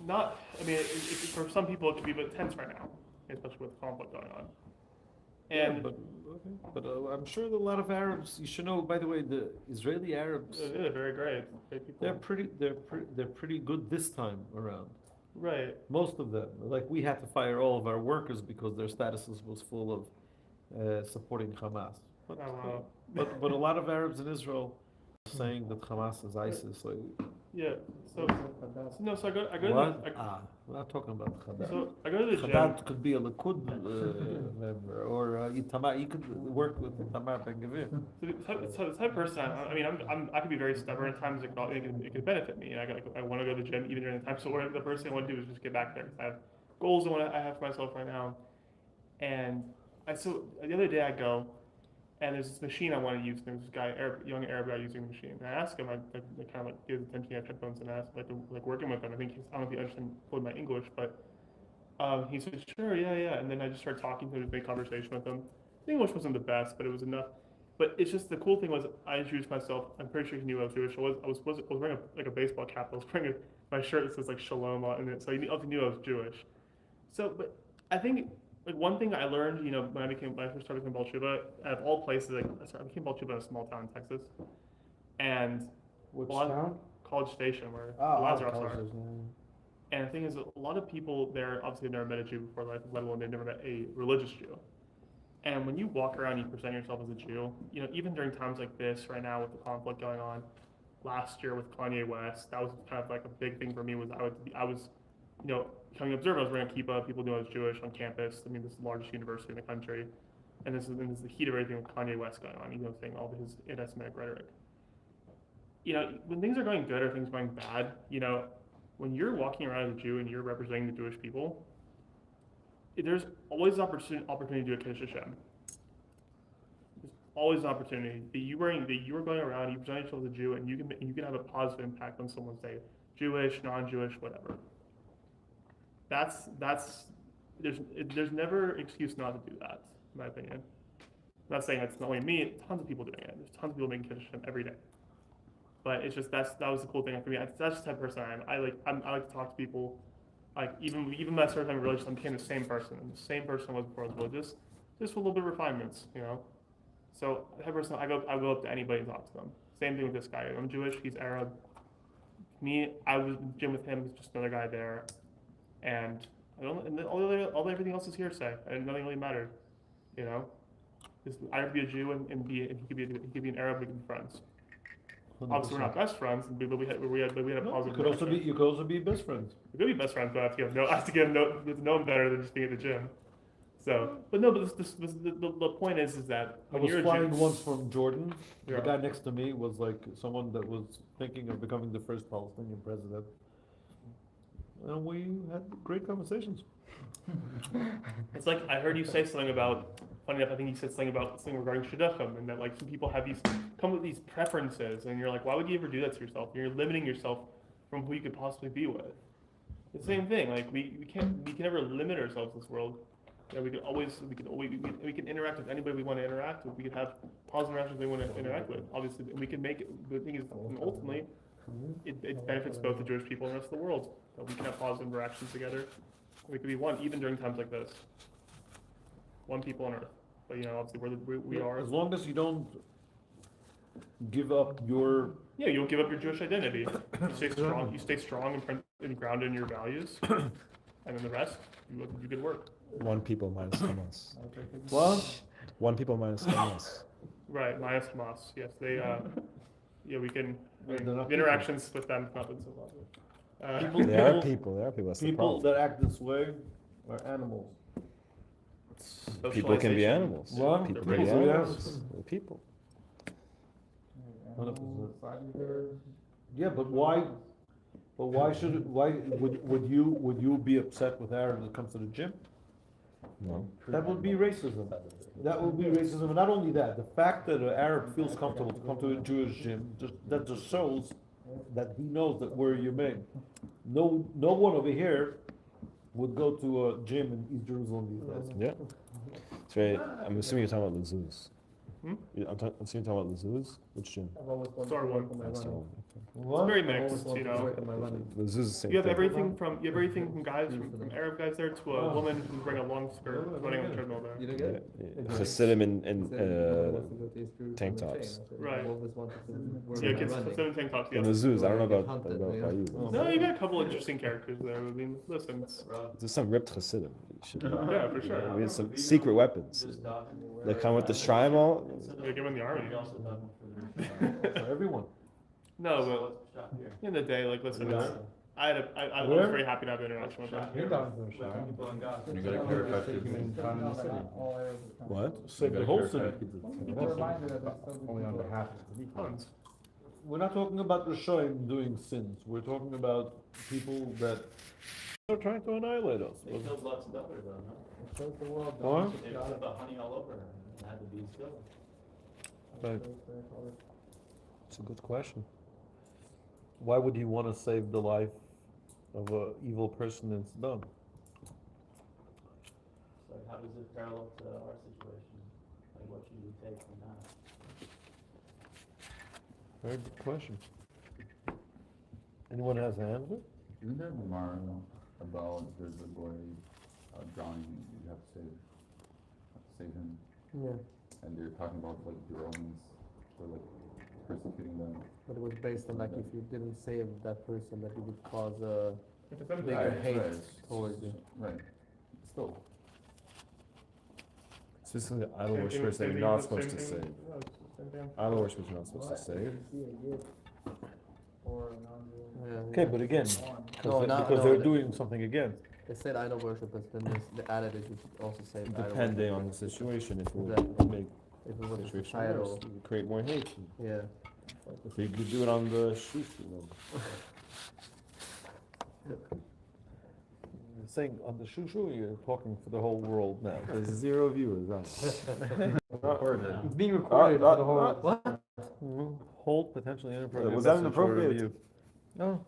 not. I mean, for some people it could be a bit tense right now, especially with conflict going on. And But I'm sure that a lot of Arabs. You should know. By the way, the Israeli Arabs. they're very great people. They're pretty good this time around. Right. Most of them. Like we had to fire all of our workers because their statuses was full of supporting Hamas. But, Oh, wow. but a lot of Arabs in Israel are saying that Hamas is ISIS. Like, Yeah. So I go what? to the, We're not talking about Chabad. so I go to the gym. Chabad could be a Likud member, or Itamar. You could work with Itamar Ben Gvir. So the type of person I could be very stubborn at times. It could benefit me. And I want to go to the gym even during the time. So what the first thing I want to do is just get back there. I have goals I have for myself right now. And so the other day I go, and there's this machine I want to use. There's this guy, young Arab guy using the machine. And I ask him, I kind of like give attention, I have headphones, and ask like working with him. I don't know if he understands my English, but he said, sure, yeah. And then I just started talking to him, make conversation with him. The English wasn't the best, but it was enough. But it's just the cool thing was I introduced myself. I'm pretty sure he knew I was Jewish. I was wearing a baseball cap. I was wearing my shirt that says like Shalom on it, so he obviously knew I was Jewish. So, but I think like one thing I learned, when I first started becoming Baal Tshuva, out of all places, I became Baal Tshuva in a small town in Texas, and Which town? College Station, where the Lazarus are. And the thing is, a lot of people there obviously have never met a Jew before, let alone they've never met a religious Jew. And when you walk around, you present yourself as a Jew. Even during times like this, right now with the conflict going on, last year with Kanye West, that was kind of like a big thing for me. Was I was becoming an observer. I was wearing a kippah. People knew I was Jewish on campus. I mean, this is the largest university in the country, and this is the heat of everything with Kanye West going on. Saying all of his anti-Semitic rhetoric. When things are going good or things are going bad, when you're walking around as a Jew and you're representing the Jewish people, there's always an opportunity to do a Kiddush Hashem. There's always an opportunity that you are going around, you present yourself as a Jew, and you can have a positive impact on someone, say Jewish, non-Jewish, whatever. There's never an excuse not to do that, in my opinion. I'm not saying it's not only me, tons of people doing it. There's tons of people making Kiddush Hashem every day. But it's just that was the cool thing for me. That's the type of person I am. I like to talk to people. Like even when I started becoming religious, I became the same person. And the same person I was before I was religious, just with a little bit of refinements, So that person, I go up to anybody and talk to them. Same thing with this guy. I'm Jewish. He's Arab. Me, I was in the gym with him. He's just another guy there, and everything else is hearsay, and nothing really mattered. I could be a Jew and he could be an Arab. We could be friends. 100%. Obviously, we're not best friends, but we had a positive. You could also be best friends. We could be best friends, but I have to know him better than just being at the gym. So, but the point is that I was flying once from Jordan. The guy next to me was like someone that was thinking of becoming the first Palestinian president, and we had great conversations. It's like I heard you say something about. Funny enough, I think you said something regarding shidduchim, and that like some people have come with these preferences, and you're like, why would you ever do that to yourself? You're limiting yourself from who you could possibly be with. The same thing, like we can never limit ourselves in this world. We can interact with anybody we want to interact with. We can have positive interactions we want to interact with. Obviously, and we can make it. The thing is, ultimately, it benefits both the Jewish people and the rest of the world. That we can have positive interactions together. We can be one, even during times like this. One people on earth, but obviously we are. As long as you don't give up your. Yeah, you don't give up your Jewish identity. You stay strong. You stay strong and grounded in your values, and then the rest, you do good work. One people minus Hamas. What? One people minus Hamas. Right, minus Hamas. Yes, they. We can. The interactions with them have not been so positive. They are people. That's people that act this way are animals. People can be Socialization. animals. What? People They're can be pretty animals. They're people. 100%. Yeah, but why? But why should it? Why would you be upset with Arab when it comes to the gym? No. That would be racism. That would be racism. And not only that, the fact that an Arab feels comfortable to come to a Jewish gym, that just shows that he knows that we're Yemen. No one over here would go to a gym in East Jerusalem these days. Yeah. That's right. I'm assuming you're talking about the zoos. Hmm? I'm assuming you're talking about the zoos? Which gym? I've always wanted Star to Wars. work on my That's running. all. It's very I've always mixed, wanted you to know. work on my running. The zoos is the same You have thing. everything from guys from Arab guys there to a woman who's wearing a long skirt running on the treadmill there. You don't Yeah, get it? yeah. Chassidim He said no one wants to go to East Jerusalem tank and train. tops. I said, Right. I've always wanted to work Yeah, on my kids running. sit in tank tops. In Yeah. the zoos, I don't know about Hunted, about yeah. you. No, you got a couple interesting characters there. I mean, listen, There's some ripped Chassidim. You should know. yeah, for sure. We have some secret weapons. They come with the Strymol. They give in the army. For everyone. No, but in the day, like, listen, I was Where? very happy to have the interaction with them. You're down for a shot. You gotta clarify for Human time in the city. All Arabs are coming. What? Save the whole city. We're reminded of that so Only on before. behalf of the Tons. We're not talking about Rishoyim doing sins. We're talking about people that are trying to annihilate us. They killed lots of others, though, no? It shows the world. What? They put the honey all over her and had the bees kill her. Right. It's a good question. Why would you want to save the life of an evil person in Saddam? So how does it parallel to our situation? Like what should we take from that? Very good question. Anyone has an answer? Isn't there a Gemara about there's a boy drowning, you have to save him, Yeah, and they're talking about like the Romans were like persecuting them. but it was based on like if you didn't save that person, that it would cause a If it's empty, bigger hate Right. towards you. Right. Still. It's just the idol same worshippers that thing, you're not same supposed to thing. save. No, it's the same thing. Idol worshippers you're not supposed to save. See a gift or a non-Jew. Yeah, Okay, yeah. but again, One. because they're doing something against. They said idol worship, but then they added it, you should also say idol Depending worship. on the situation, if it Exactly. would make If it the was situation societal, worse, it would create more hate. yeah. If you could do it on the Shishi, You're saying on the shushu, you're talking for the whole world now. there's 0 viewers. That's It's being recorded for the whole. What? Hold potentially inappropriate. Was that message for inappropriate? review. No.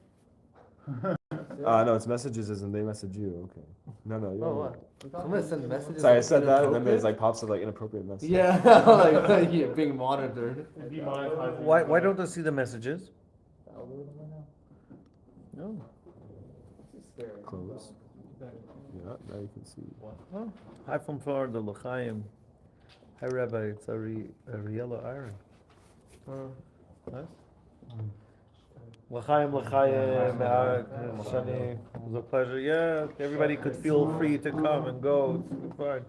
no, it's messages and they message you. Okay. No, you Oh, don't. what? I'm gonna send messages. Sorry, I like said that, and then inappropriate? there's like pops up like inappropriate message. Yeah, like yeah, being monitored. Demonetizing. Why don't I see the messages? No. Close. Yeah, now you can see. Oh, hi from Florida, L'chaim. Hi Rabbi, it's Ariella Iron. Nice. L'chaim, L'chaim, Shani. It was a pleasure. Yeah, everybody could feel free to come and go. It's fine.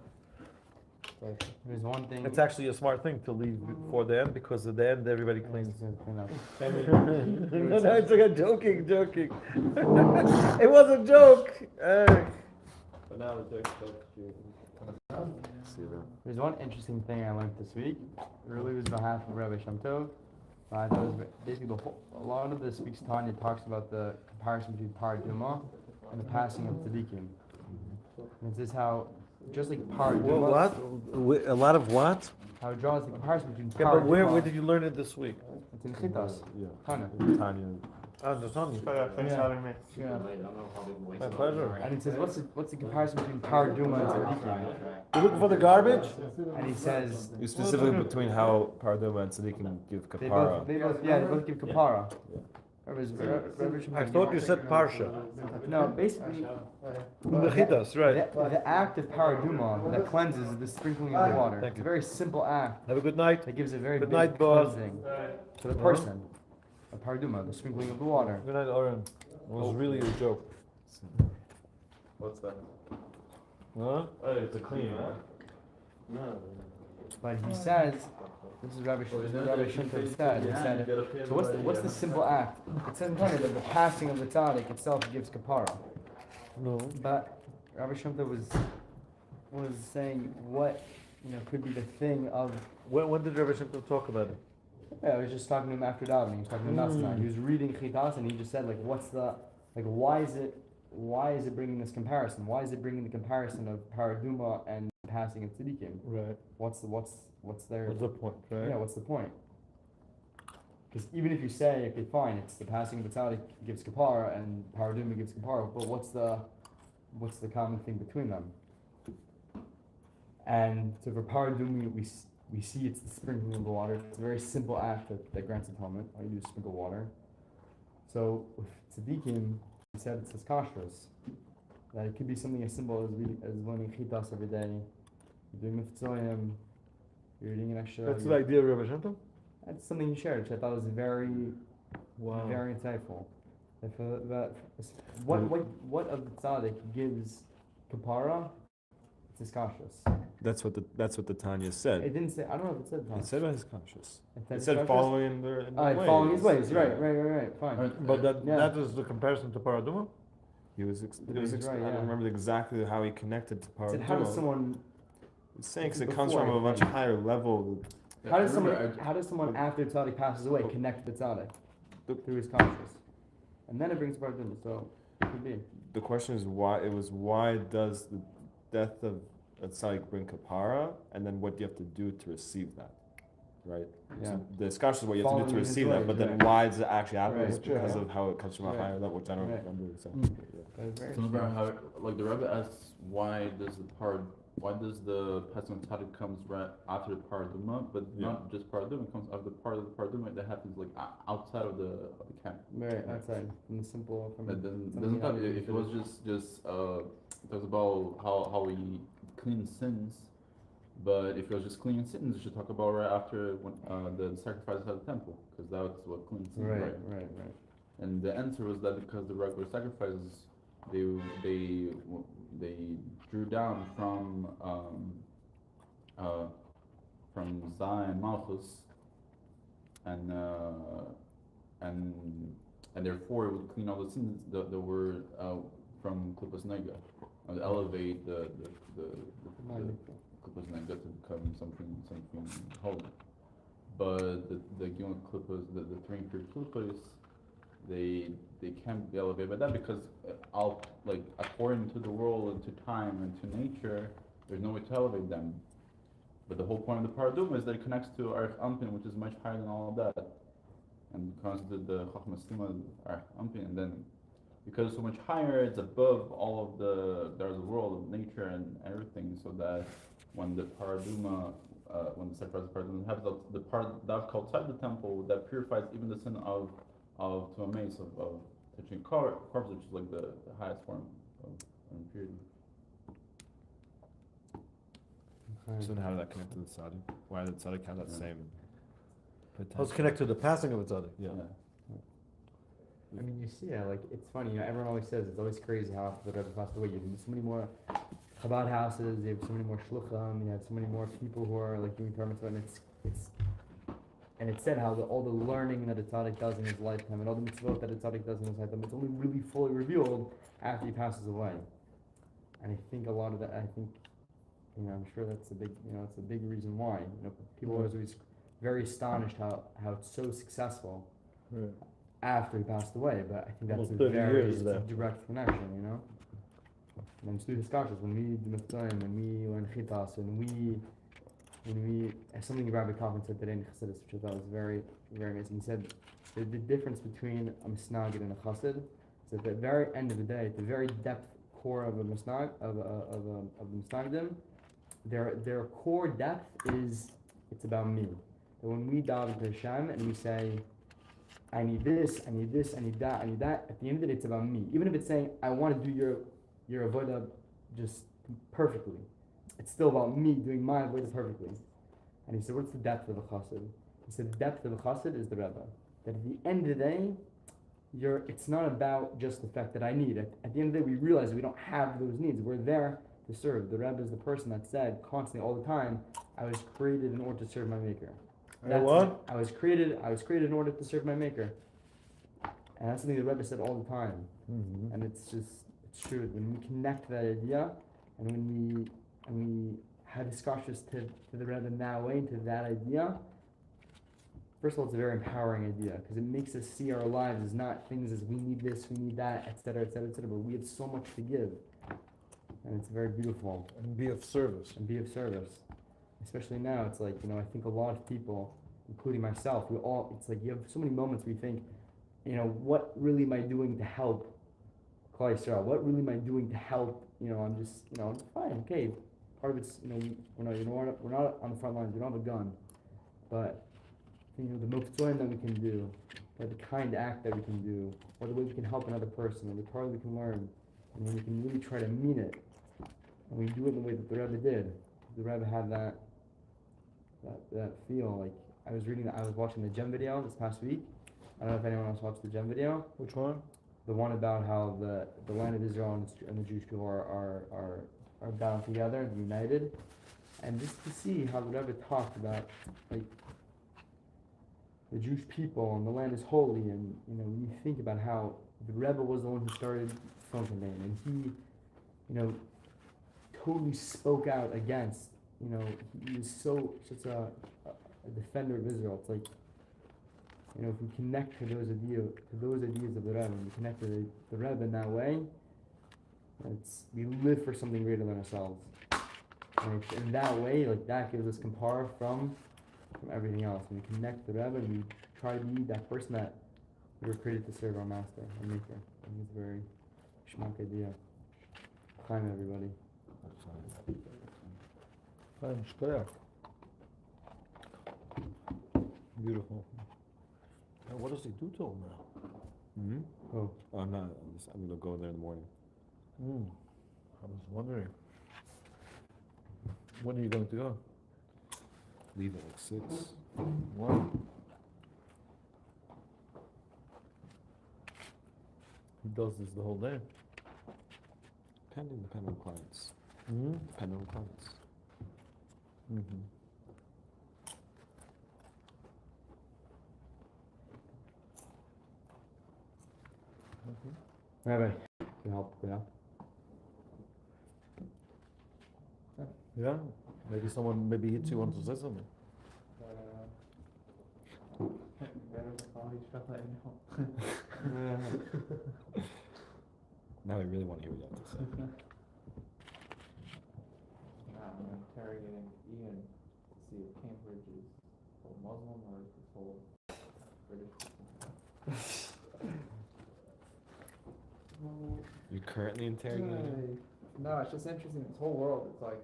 There's one thing. It's actually a smart thing to leave before the end because at the end everybody cleans. No, it's like a joking. It was a joke. But now the joke's back to you. See that. There's one interesting thing I learned this week. Really was on behalf of Rabbi Shem Tov. I thought it was basically a lot of this week's Tanya talks about the comparison between Paraduma and the passing of Tzaddikim. And it's this how, just like Paraduma, What? A lot of what? how it draws the comparison between Yeah, but where Paraduma. did you learn it this week? It's in Chitas. Yeah. Tanya. Tanya. Oh, the Tanya. Thanks for having me. Yeah. My pleasure. And it says, what's the comparison between Paraduma and Tzaddikim? You looking for the garbage? And he says, You specifically between how Paraduma and Tzaddikim give they kapara. both give kapara. Rabbi Shem I Tov thought you gave- said Parsha. No, basically, The Chitas, right. the act of paraduma that cleanses is the sprinkling of the water. Thank It's you. a very simple act Have a good night. that gives a very Good big night, boss. cleansing to the person. A paraduma, the sprinkling of the water. Good night, Oren. It was really a joke. What's that? Huh? Oh, it's a clean, huh? But he says, this is Rabbi Shem Tov said. He said, so what's the simple act? It says in Tanya that the passing of the tzaddik itself gives kapara. No. But Rabbi Shem Tov was was saying what could be the thing of. When did Rabbi Shem Tov talk about it? Yeah, I was just talking to him after davening. He was talking to Nasna. He was reading Chitas and he just said why is it bringing this comparison? Why is it bringing the comparison of paraduma and passing of tzaddikim? Right. What's their What's the point, right? Yeah, what's the point? Because even if you say, okay, fine, it's the passing of the tzaddik gives kapara and paraduma gives kapara, but what's the common thing between them? And so for paraduma, we see it's the sprinkling of the water. It's a very simple act that grants atonement. All you do is sprinkle water. So with tzaddikim, he said it's kashrus. That it could be something as simple as learning chitas every day, you're doing mitzvahim, you're reading an extra. That's the idea of Rabbi Shem Tov? That's something he shared, which I thought was very insightful. What of the tzaddik gives kapara? It's his kashrus. That's what the Tanya said. It didn't say. I don't know if it said. It said about his conscious. It said following the ways. Following his ways. Right. Fine. But that is the comparison to paraduma? He was. Right, I don't remember exactly how he connected to Said, paraduma. how does someone? He's saying 'cause it comes from a much higher level. How does someone after the tzaddik passes away connect to the tzaddik through his conscious, and then it brings paraduma. So it could be. The question is why does the death of a tzaddik bring kapara, and then what do you have to do to receive that, right? Yeah. So the discussion is what you have to do Following to his receive that, ways, but then right. why does it actually happen? Right, It's because of how it comes from a Right. higher level, which I don't Right. remember. So. That is very So true. about how, like the Rebbe asks, why does the passing of tzaddik comes right after the paraduma, but not just paraduma, it comes after the part of the paraduma that happens like outside of the camp. Right outside from the simple from. But then something doesn't talk, out of if it was just it talks about how we clean sins, but if it was just cleaning sins, it should talk about right after when the sacrifices at the temple, because that's what cleans sins, Right. And the answer was that because the regular sacrifices, they drew down from Zion Malchus, and therefore it would clean all the sins that were from Klippas Nega, and elevate the Klippas Nega to become something holy. But the Gimel Klippas, the three impure Klippas, they can't be elevated by that because according to the world and to time and to nature, there's no way to elevate them. But the whole point of the paraduma is that it connects to Arich Ampin, which is much higher than all of that, and comes to the Chachma Stima Arich Ampin, and then because it's so much higher, it's above all of there's a world of nature and everything, so that when the paraduma, when the sacrifice of paraduma happens, the part that's outside the temple that purifies even the sin of to a mace of touching corpse, which is like the highest form of impurity. So then how did that connect to the tzaddik? Why did the tzaddik have that same potential? How it's connected to the passing of a tzaddik. Yeah. I mean, you see, it's funny. Everyone always says it's always crazy how after the Rebbe passed away, you have so many more Chabad houses, you have so many more shluchim, you have so many more people who are like doing Torah mitzvah, and it's said how all the learning that a tzaddik does in his lifetime and all the mitzvot that a tzaddik does in his lifetime, it's only really fully revealed after he passes away. And I think a lot of that, I'm sure that's a big, it's a big reason why. People are always very astonished how it's so successful after he passed away. But I think that's Almost a 30 very years there. direct connection, And through discussions, when we do mitzvahim, when we learn chitas, when we something Rabbi Kaufman said today in Chassidus, which I thought was very, very amazing. He said the difference between a misnagid and a chassid is at the very end of the day, at the very depth core of a misnag of the misnagdim, their core depth is it's about me. And when we daven to Hashem and we say, I need this, I need this, I need that, at the end of the day, it's about me. Even if it's saying, I want to do your avodah just perfectly, it's still about me doing my avodah perfectly. And he said, what's the depth of a chassid? He said, the depth of a chassid is the Rebbe. That at the end of the day, it's not about just the fact that I need. At the end of the day, we realize we don't have those needs. We're there to serve. The Rebbe is the person that said constantly, all the time, I was created in order to serve my Maker. I was created in order to serve my Maker. And that's something the Rebbe said all the time. Mm-hmm. And it's true. When we connect that idea, and when and we had discussions to the Rebbe in that way, to that idea, first of all, it's a very empowering idea because it makes us see our lives as not things as we need this, we need that, etc., etc., etc., but we have so much to give. And it's very beautiful. And be of service. And be of service. Especially now, it's like, I think a lot of people, including myself, it's like you have so many moments where you think, what really am I doing to help Klal Yisrael? What really am I doing to help? I'm just, fine, okay. Part of it's, we're not on the front lines, we don't have a gun. But, the muftzoim that we can do, or the kind act that we can do, or the way we can help another person, or the Torah we can learn, and when we can really try to mean it, and we do it the way that the Rebbe did. The Rebbe had that feel. Like I was watching the Gem video this past week. I don't know if anyone else watched the Gem video. Which one? The one about how the land of Israel and the Jewish people are bound together and united, and just to see how the Rebbe talked about like the Jewish people and the land is holy, and you think about how the Rebbe was the one who started Farbrengen, and he totally spoke out against, he was such a defender of Israel. It's like, if we connect to those ideas of the Rebbe, and we connect to the Rebbe in that way, we live for something greater than ourselves. And in that way, that gives us compar from everything else. And we connect to the Rebbe, and we try to be that person that we were created to serve our master, our maker. And it's a very shmak idea. Time, everybody. Beautiful. Now, what does he do to him now? Mm-hmm. Oh, I'm not. I'm gonna go there in the morning. I was wondering. When are you going to go? Leave at like 6. What? He does this the whole day. Depending on clients. Depending on clients. Rabbi, can help, Yeah? Maybe hits you want to say something. Now I really want to hear what you have to say. I'm interrogating Ian to see if Cambridge is full Muslim or if it's full British. You're currently interrogating? No, it's just interesting. This whole world, it's like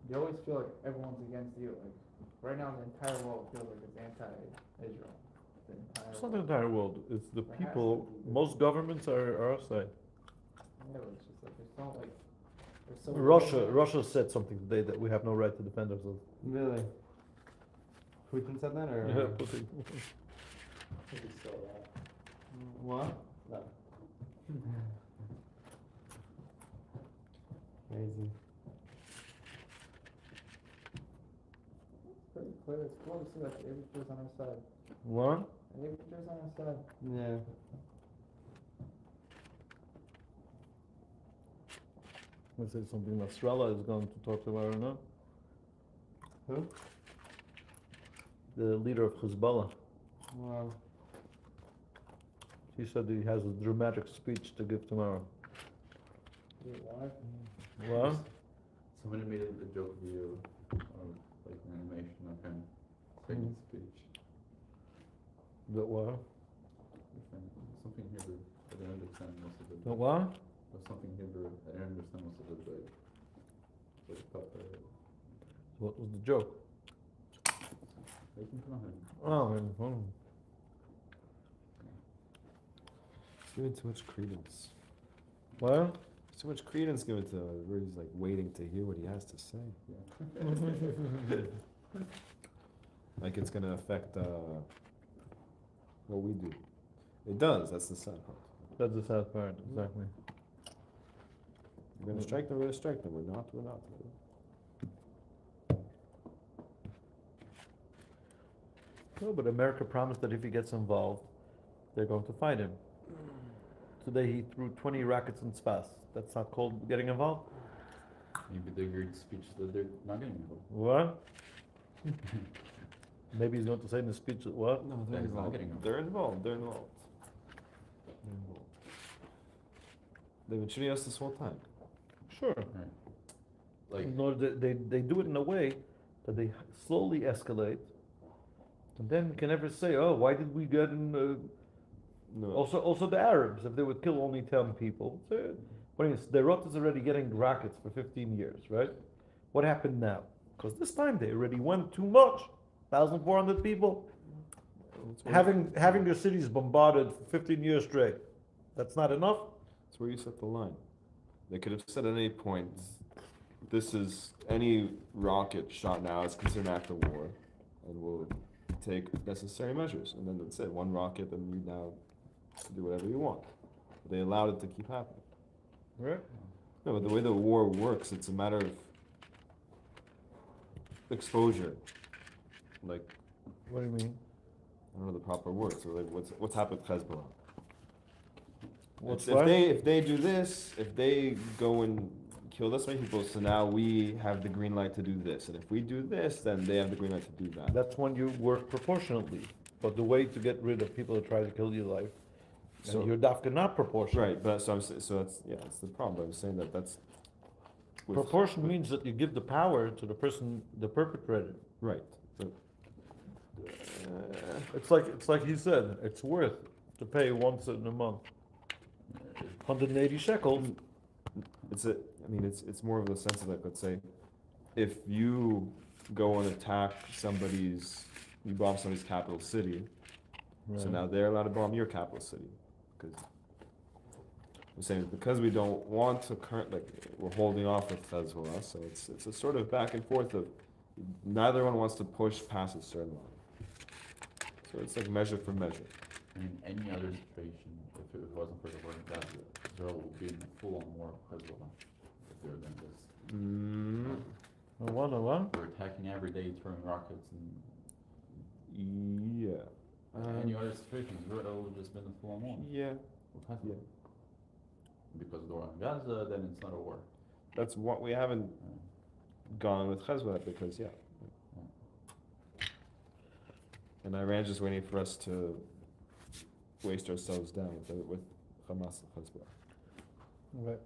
you always feel like everyone's against you. Like right now, the entire world feels like it's anti-Israel. It's not the entire world. It's the Perhaps people. it is. Most governments are our side. Yeah, but it's just like there's so Russia said something today that we have no right to defend ourselves. Really? Putin said that, or? Yeah, Putin. What? No. Crazy. It's pretty clear. It's cool to see like Abishur's on our side. What? Abishur's on our side. Yeah. We said something that Nasrallah is going to talk to, I don't know. Who? The leader of Hezbollah. Wow. He said he has a dramatic speech to give tomorrow. Wait, what? What? Somebody made a joke video, like an animation of him saying his speech. The what? Something Hebrew. I didn't understand most of it. The what? Or something Hebrew. I didn't understand most of it, but Patach. What was the joke? Making fun of him. Oh, Giving too much credence. what? Too much credence given to where he's like waiting to hear what he has to say. Like it's gonna affect what we do. It does. That's the sad part. That's the sad part, exactly. We're gonna strike them. We're gonna strike them. We're not. We're not. No, but America promised that if he gets involved, they're going to fight him. Today he threw 20 rockets in space. That's not called getting involved? Maybe the great speech that they're not getting involved. What? Maybe he's going to say in the speech that what? No, That they're is not involved. getting involved. They're involved. They're involved. They're involved. They've been shooting us this whole time. Sure. Right. Like, No, they do it in a way that they slowly escalate, and then you can never say, oh, why did we get in? No. Also the Arabs, if they would kill only 10 people. So, Sderot is already getting rockets for 15 years, right? What happened now? Because this time they already went too much. 1,400 people. Having their cities bombarded for 15 years straight. That's not enough? That's where you set the line. They could have said at any point, this is any rocket shot now is considered an act of war, and we'll take necessary measures. And then that's it. One rocket, and you now do whatever you want. But they allowed it to keep happening. Right. No, but the way the war works, it's a matter of exposure. Like, What do you mean? I don't know the proper word. So like, what's happened with Hezbollah? What's If what? they do this, if they go and kill this many people, so now we have the green light to do this, and if we do this, then they have the green light to do that. That's when you work proportionately. But the way to get rid of people that try to kill your life, So- you're dafka not proportional. Right, but so that's the problem. But I'm saying that's with- Proportion means that you give the power to the person, the perpetrator. right. But, It's like you said, it's worth to pay once in a month. 180 shekels. it's more of the sense of like, let's say, if you go and attack you bomb somebody's capital city, so Right. now they're allowed to bomb your capital city, because I'm saying because we don't want to we're holding off with Hezbollah, so it's a sort of back and forth of neither one wants to push past a certain line. So it's like measure for measure. I mean, any other situation, if it wasn't for the war in Gaza, Israel would be in full-on war with Hezbollah if they were doing this. What? They're attacking every day, throwing rockets, and Yeah. any other situation, Israel would have just been in full-on war Yeah. with Hezbollah. Because of the war in Gaza, then it's not a war. That's what we haven't gone with Hezbollah because and Iran's just waiting for us to waste ourselves down with Hamas and Hezbollah. Right.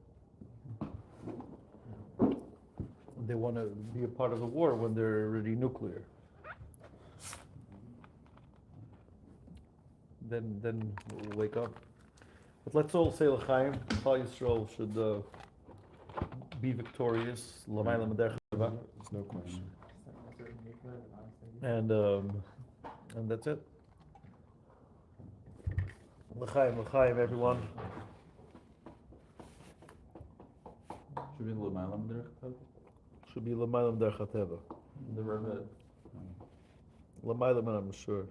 They want to be a part of the war when they're already nuclear. Then we'll wake up. But let's all say l'chaim. Klal Yisrael should be victorious. L'mayla m'derech ha'tova. There's no question. And that's it. L'chaim, everyone. Should be L'maylam there, Should be l'mayla m'derech ha'tova. the Rebbe. L'mayla, I'm sure.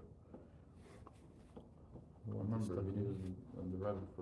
I remember videos of the Rebbe for